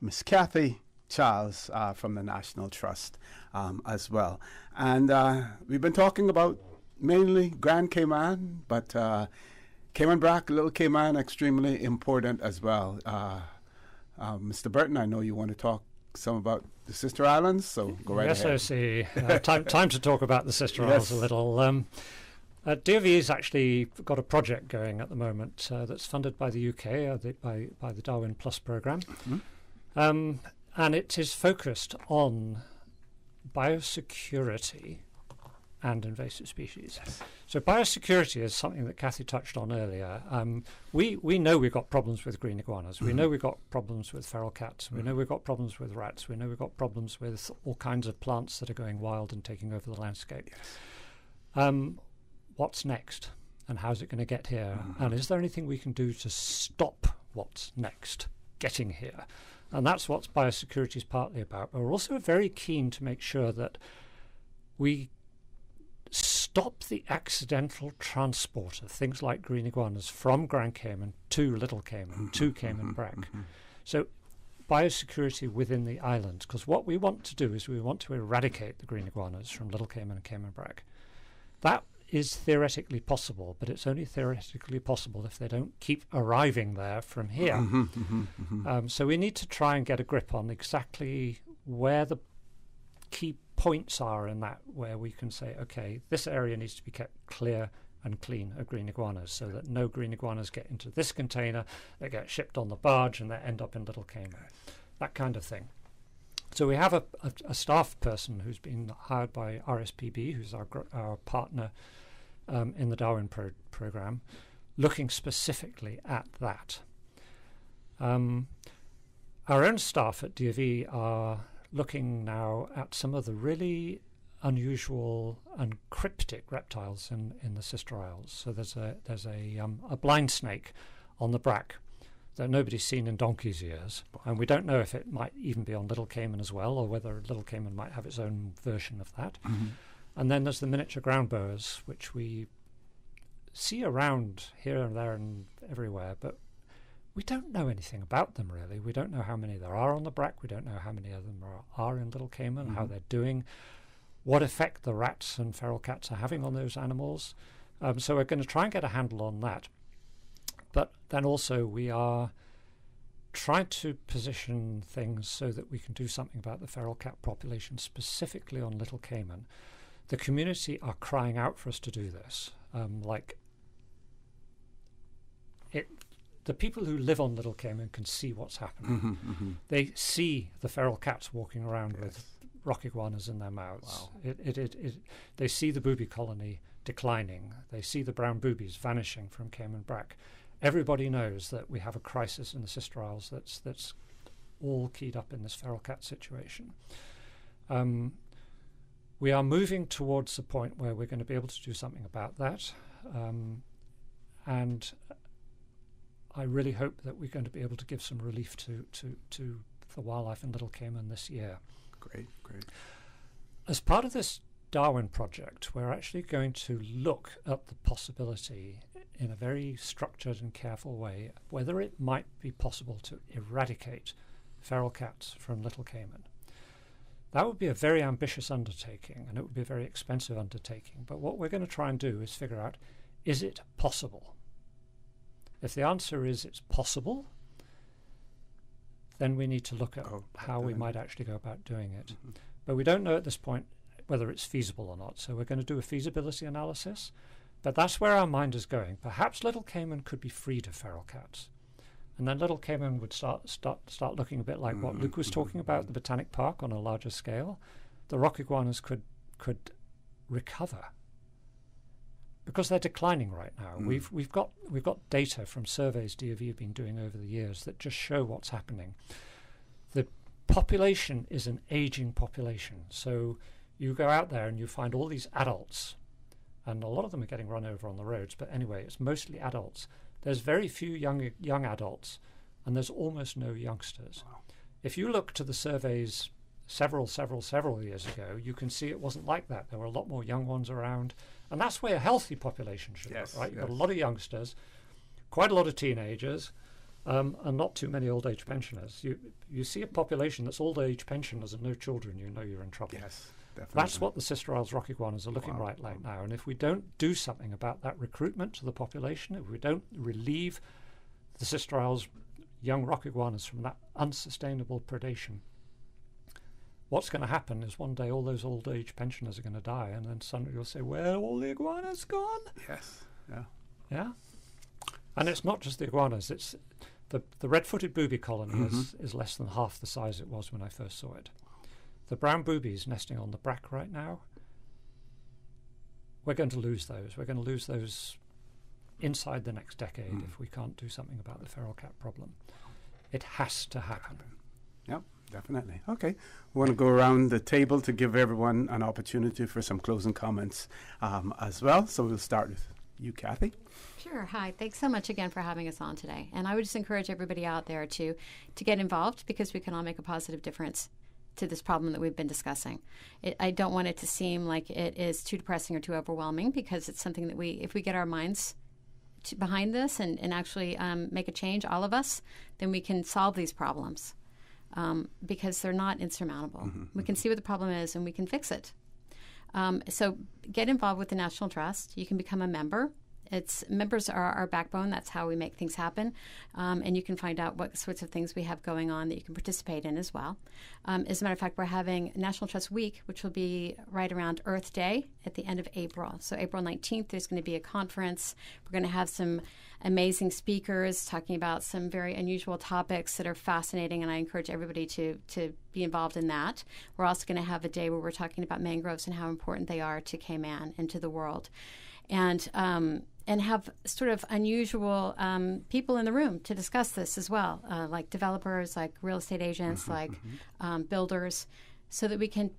Miss Kathy Charles from the National Trust as well. And we've been talking about mainly Grand Cayman, but Cayman Brac, Little Cayman, extremely important as well. Mr. Burton, I know you want to talk some about the Sister Islands, so go right ahead. Yes, I see. Time to talk about the Sister Isles a little. DOV's actually got a project going at the moment that's funded by the UK, by the Darwin Plus programme. Mm-hmm. And it is focused on biosecurity and invasive species. Yes. So biosecurity is something that Kathy touched on earlier. We know we've got problems with green iguanas. Mm-hmm. We know we've got problems with feral cats. Mm-hmm. We know we've got problems with rats. We know we've got problems with all kinds of plants that are going wild and taking over the landscape. Yes. What's next? And how's it going to get here? Mm-hmm. And is there anything we can do to stop what's next getting here? And that's what biosecurity is partly about. But we're also very keen to make sure that we stop the accidental transport of things like green iguanas from Grand Cayman to Little Cayman, to Cayman Brac. So biosecurity within the islands, because what we want to do is we want to eradicate the green iguanas from Little Cayman and Cayman Brac. That is theoretically possible, but it's only theoretically possible if they don't keep arriving there from here. So we need to try and get a grip on exactly where the key points are in that, where we can say, okay, this area needs to be kept clear and clean of green iguanas so that no green iguanas get into this container, they get shipped on the barge and they end up in Little Cayman. That kind of thing. So we have a staff person who's been hired by RSPB, who's our partner in the Darwin program, looking specifically at that. Our own staff at DOV are looking now at some of the really unusual and cryptic reptiles in the Sister Isles. So there's a blind snake on the Brac that nobody's seen in donkey's years, and we don't know if it might even be on Little Cayman as well, or whether Little Cayman might have its own version of that. Mm-hmm. And then there's the miniature ground boas, which we see around here and there and everywhere, but we don't know anything about them really. We don't know how many there are on the Brac. We don't know how many of them are in Little Cayman, how they're doing, what effect the rats and feral cats are having on those animals. So we're going to try and get a handle on that. But then also we are trying to position things so that we can do something about the feral cat population, specifically on Little Cayman. The community are crying out for us to do this. Like the people who live on Little Cayman can see what's happening. They see the feral cats walking around with rock iguanas in their mouths. Wow. They see the booby colony declining. They see the brown boobies vanishing from Cayman brack. Everybody knows that we have a crisis in the Sister Isles that's all keyed up in this feral cat situation. We are moving towards the point where we're going to be able to do something about that. And I really hope that we're going to be able to give some relief to the wildlife in Little Cayman this year. Great. As part of this Darwin project, we're actually going to look at the possibility in a very structured and careful way whether it might be possible to eradicate feral cats from Little Cayman. That would be a very ambitious undertaking, and it would be a very expensive undertaking. But what we're going to try and do is figure out, is it possible? If the answer is it's possible, then we need to look at how we might actually go about doing it. But we don't know at this point whether it's feasible or not. So we're going to do a feasibility analysis. But that's where our mind is going. Perhaps Little Cayman could be freed of feral cats. And then Little Cayman would start looking a bit like what Luke was talking about, the Botanic Park on a larger scale. The rock iguanas could recover because they're declining right now. We've got data from surveys DOV have been doing over the years that just show what's happening. The population is an aging population. So you go out there and you find all these adults, and a lot of them are getting run over on the roads, but anyway, it's mostly adults. There's very few young adults, and there's almost no youngsters. Wow. If you look to the surveys several years ago, you can see it wasn't like that. There were a lot more young ones around, and that's where a healthy population should look, right? You've got a lot of youngsters, quite a lot of teenagers, and not too many old age pensioners. You see a population that's old age pensioners and no children, you know you're in trouble. Yes. Definitely. That's what the Sister Isles rock iguanas are looking right now. And if we don't do something about that recruitment to the population, if we don't relieve the Sister Isles young rock iguanas from that unsustainable predation, what's going to happen is one day all those old age pensioners are going to die, and then suddenly you'll say, where are all the iguanas gone? Yes. Yeah. Yeah. And it's not just the iguanas. It's the red-footed booby colony is less than half the size it was when I first saw it. The brown boobies nesting on the brack right now, we're going to lose those. We're going to lose those inside the next decade if we can't do something about the feral cat problem. It has to happen. Yep, definitely. Okay. We want to go around the table to give everyone an opportunity for some closing comments as well. So we'll start with you, Kathy. Sure. Hi. Thanks so much again for having us on today. And I would just encourage everybody out there to get involved, because we can all make a positive difference to this problem that we've been discussing. I don't want it to seem like it is too depressing or too overwhelming, because it's something that if we get our minds behind this and actually make a change, all of us, then we can solve these problems, because they're not insurmountable. We can see what the problem is and we can fix it. So get involved with the National Trust. You can become a member. Members are our backbone. That's how we make things happen. And you can find out what sorts of things we have going on that you can participate in as well. As a matter of fact, we're having National Trust Week, which will be right around Earth Day at the end of April. So April 19th, there's going to be a conference. We're going to have some amazing speakers talking about some very unusual topics that are fascinating, and I encourage everybody to be involved in that. We're also going to have a day where we're talking about mangroves and how important they are to Cayman and to the world. And have sort of unusual people in the room to discuss this as well, like developers, like real estate agents, like builders, so that we can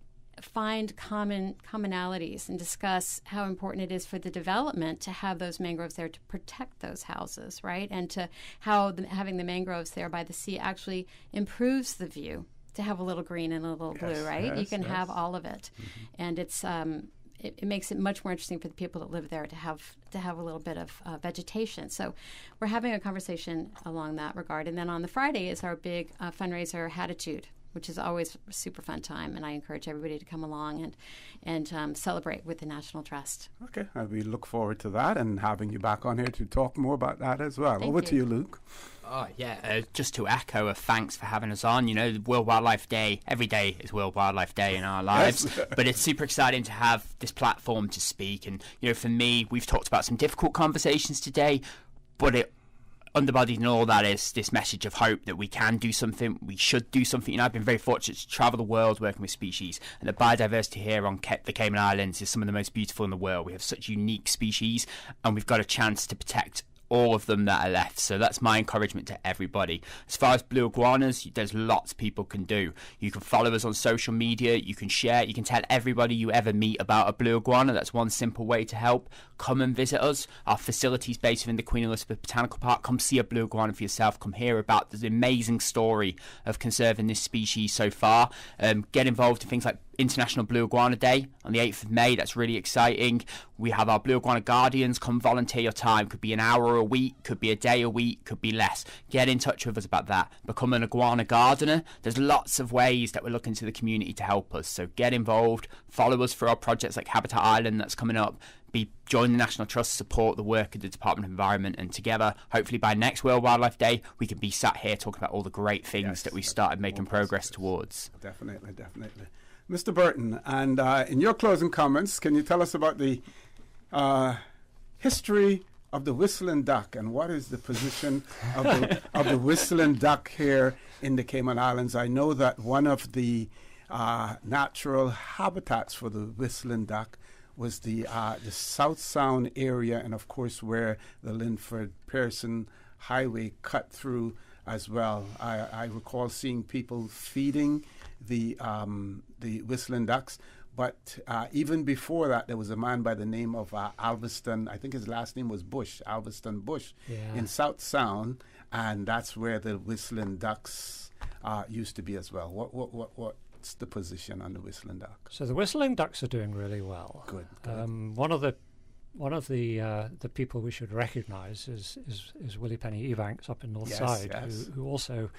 find commonalities and discuss how important it is for the development to have those mangroves there to protect those houses, right? And to how having the mangroves there by the sea actually improves the view, to have a little green and a little blue, right? Yes, you can have all of it. And it's it makes it much more interesting for the people that live there to have a little bit of vegetation. So we're having a conversation along that regard. And then on the Friday is our big fundraiser, Hatitude, which is always a super fun time. And I encourage everybody to come along and celebrate with the National Trust. Okay. We look forward to that and having you back on here to talk more about that as well. Over to you, Luke. Oh, yeah. Just to echo a thanks for having us on. You know, World Wildlife Day, every day is World Wildlife Day in our lives. Yes. But it's super exciting to have this platform to speak. And, you know, for me, we've talked about some difficult conversations today, but underbodied in all that is this message of hope that we can do something, we should do something. I've been very fortunate to travel the world working with species, and the biodiversity here on the Cayman Islands is some of the most beautiful in the world. We have such unique species, and we've got a chance to protect all of them that are left. So that's my encouragement to everybody. As far as blue iguanas, there's lots people can do. You can follow us on social media, you can share, you can tell everybody you ever meet about a blue iguana. That's one simple way to help. Come and visit us. Our facilities based within the Queen Elizabeth Botanical Park. Come see a blue iguana for yourself. Come hear about the amazing story of conserving this species so far. Get involved in things like International Blue Iguana Day on the 8th of May. That's really exciting. We have our Blue Iguana Guardians. Come volunteer your time. Could be an hour a week, could be a day a week, could be less. Get in touch with us about that. Become an iguana gardener. There's lots of ways that we're looking to the community to help us. So get involved. Follow us for our projects like Habitat Island that's coming up. Join the National Trust, support the work of the Department of Environment, and together, hopefully by next World Wildlife Day, we can be sat here talking about all the great things that we started making progress towards. Definitely. Mr. Burton, and in your closing comments, can you tell us about the history of the whistling duck, and what is the position of the whistling duck here in the Cayman Islands? I know that one of the natural habitats for the whistling duck was the South Sound area, and of course where the Linford-Pearson Highway cut through as well. I recall seeing people feeding the whistling ducks, but even before that, there was a man by the name of Alveston. I think his last name was Bush, Alveston Bush, in South Sound, and that's where the whistling ducks used to be as well. What's the position on the whistling duck? So the whistling ducks are doing really well. Good. One of the people we should recognise is Willie Penny Evanks up in Northside, who also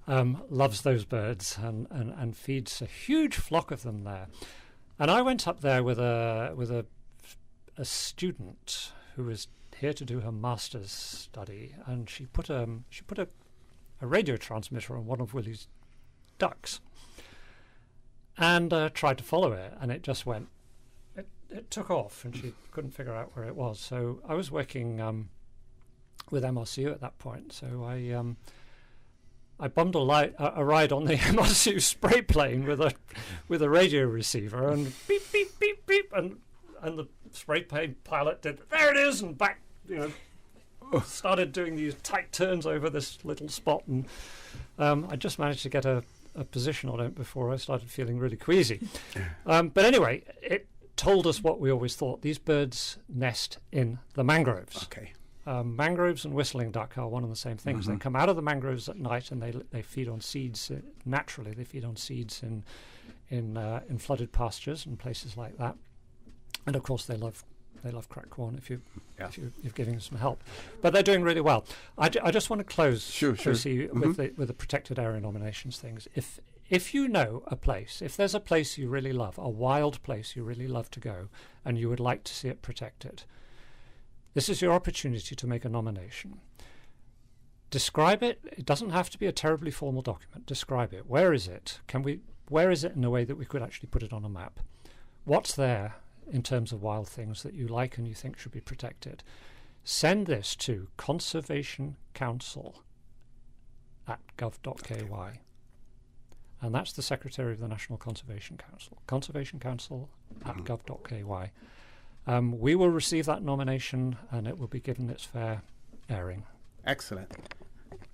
loves those birds and feeds a huge flock of them there. And I went up there with a student who was here to do her master's study, and she put a radio transmitter on one of Willie's ducks and tried to follow it, and it just went. It took off, and she couldn't figure out where it was. So I was working with MRCU at that point. So I bummed a ride on the MRCU spray plane with a radio receiver, and beep beep beep beep, and the spray plane pilot did, there it is, and back, started doing these tight turns over this little spot, and I just managed to get a position on it before I started feeling really queasy. But anyway, it told us what we always thought. These birds nest in the mangroves. Okay. Mangroves and whistling duck are one and the same things. Mm-hmm. They come out of the mangroves at night, and they feed on seeds. Naturally, they feed on seeds in flooded pastures and places like that. And of course, they love cracked corn if you're giving them some help. But they're doing really well. I just want to close, Tracy, with the protected area nominations things. If you know a place, if there's a place you really love, a wild place you really love to go, and you would like to see it protected, this is your opportunity to make a nomination. Describe it. It doesn't have to be a terribly formal document. Describe it. Where is it? Where is it in a way that we could actually put it on a map? What's there in terms of wild things that you like and you think should be protected? Send this to conservation@gov.ky. And that's the Secretary of the National Conservation Council. conservationcouncil@gov.ky. We will receive that nomination, and it will be given its fair airing. Excellent.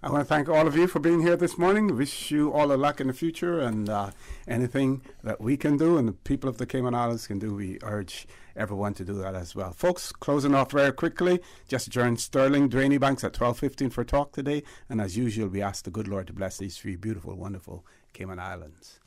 I want to thank all of you for being here this morning. Wish you all the luck in the future, and anything that we can do and the people of the Cayman Islands can do, we urge everyone to do that as well. Folks, closing off very quickly, just adjourned Sterling, Drainy Banks at 12:15 for talk today, and as usual, we ask the good Lord to bless these three beautiful, wonderful Cayman Islands.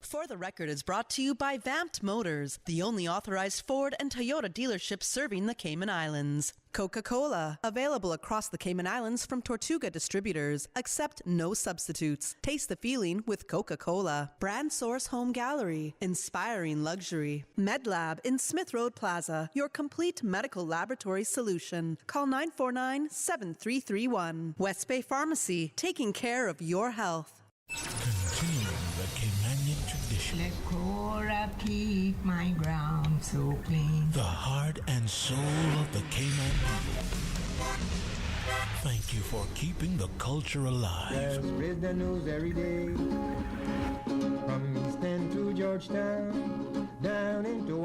For the Record is brought to you by Vamped Motors, the only authorized Ford and Toyota dealership serving the Cayman Islands. Coca-Cola, available across the Cayman Islands from Tortuga distributors. Accept no substitutes. Taste the feeling with Coca-Cola. Brand Source Home Gallery, inspiring luxury. MedLab in Smith Road Plaza, your complete medical laboratory solution. Call 949-7331. West Bay Pharmacy, taking care of your health. Continuing the Caymanian tradition. Let Cora keep my ground so clean. The heart and soul of the Cayman people. Thank you for keeping the culture alive. Spread the news every day. From East End to Georgetown, down into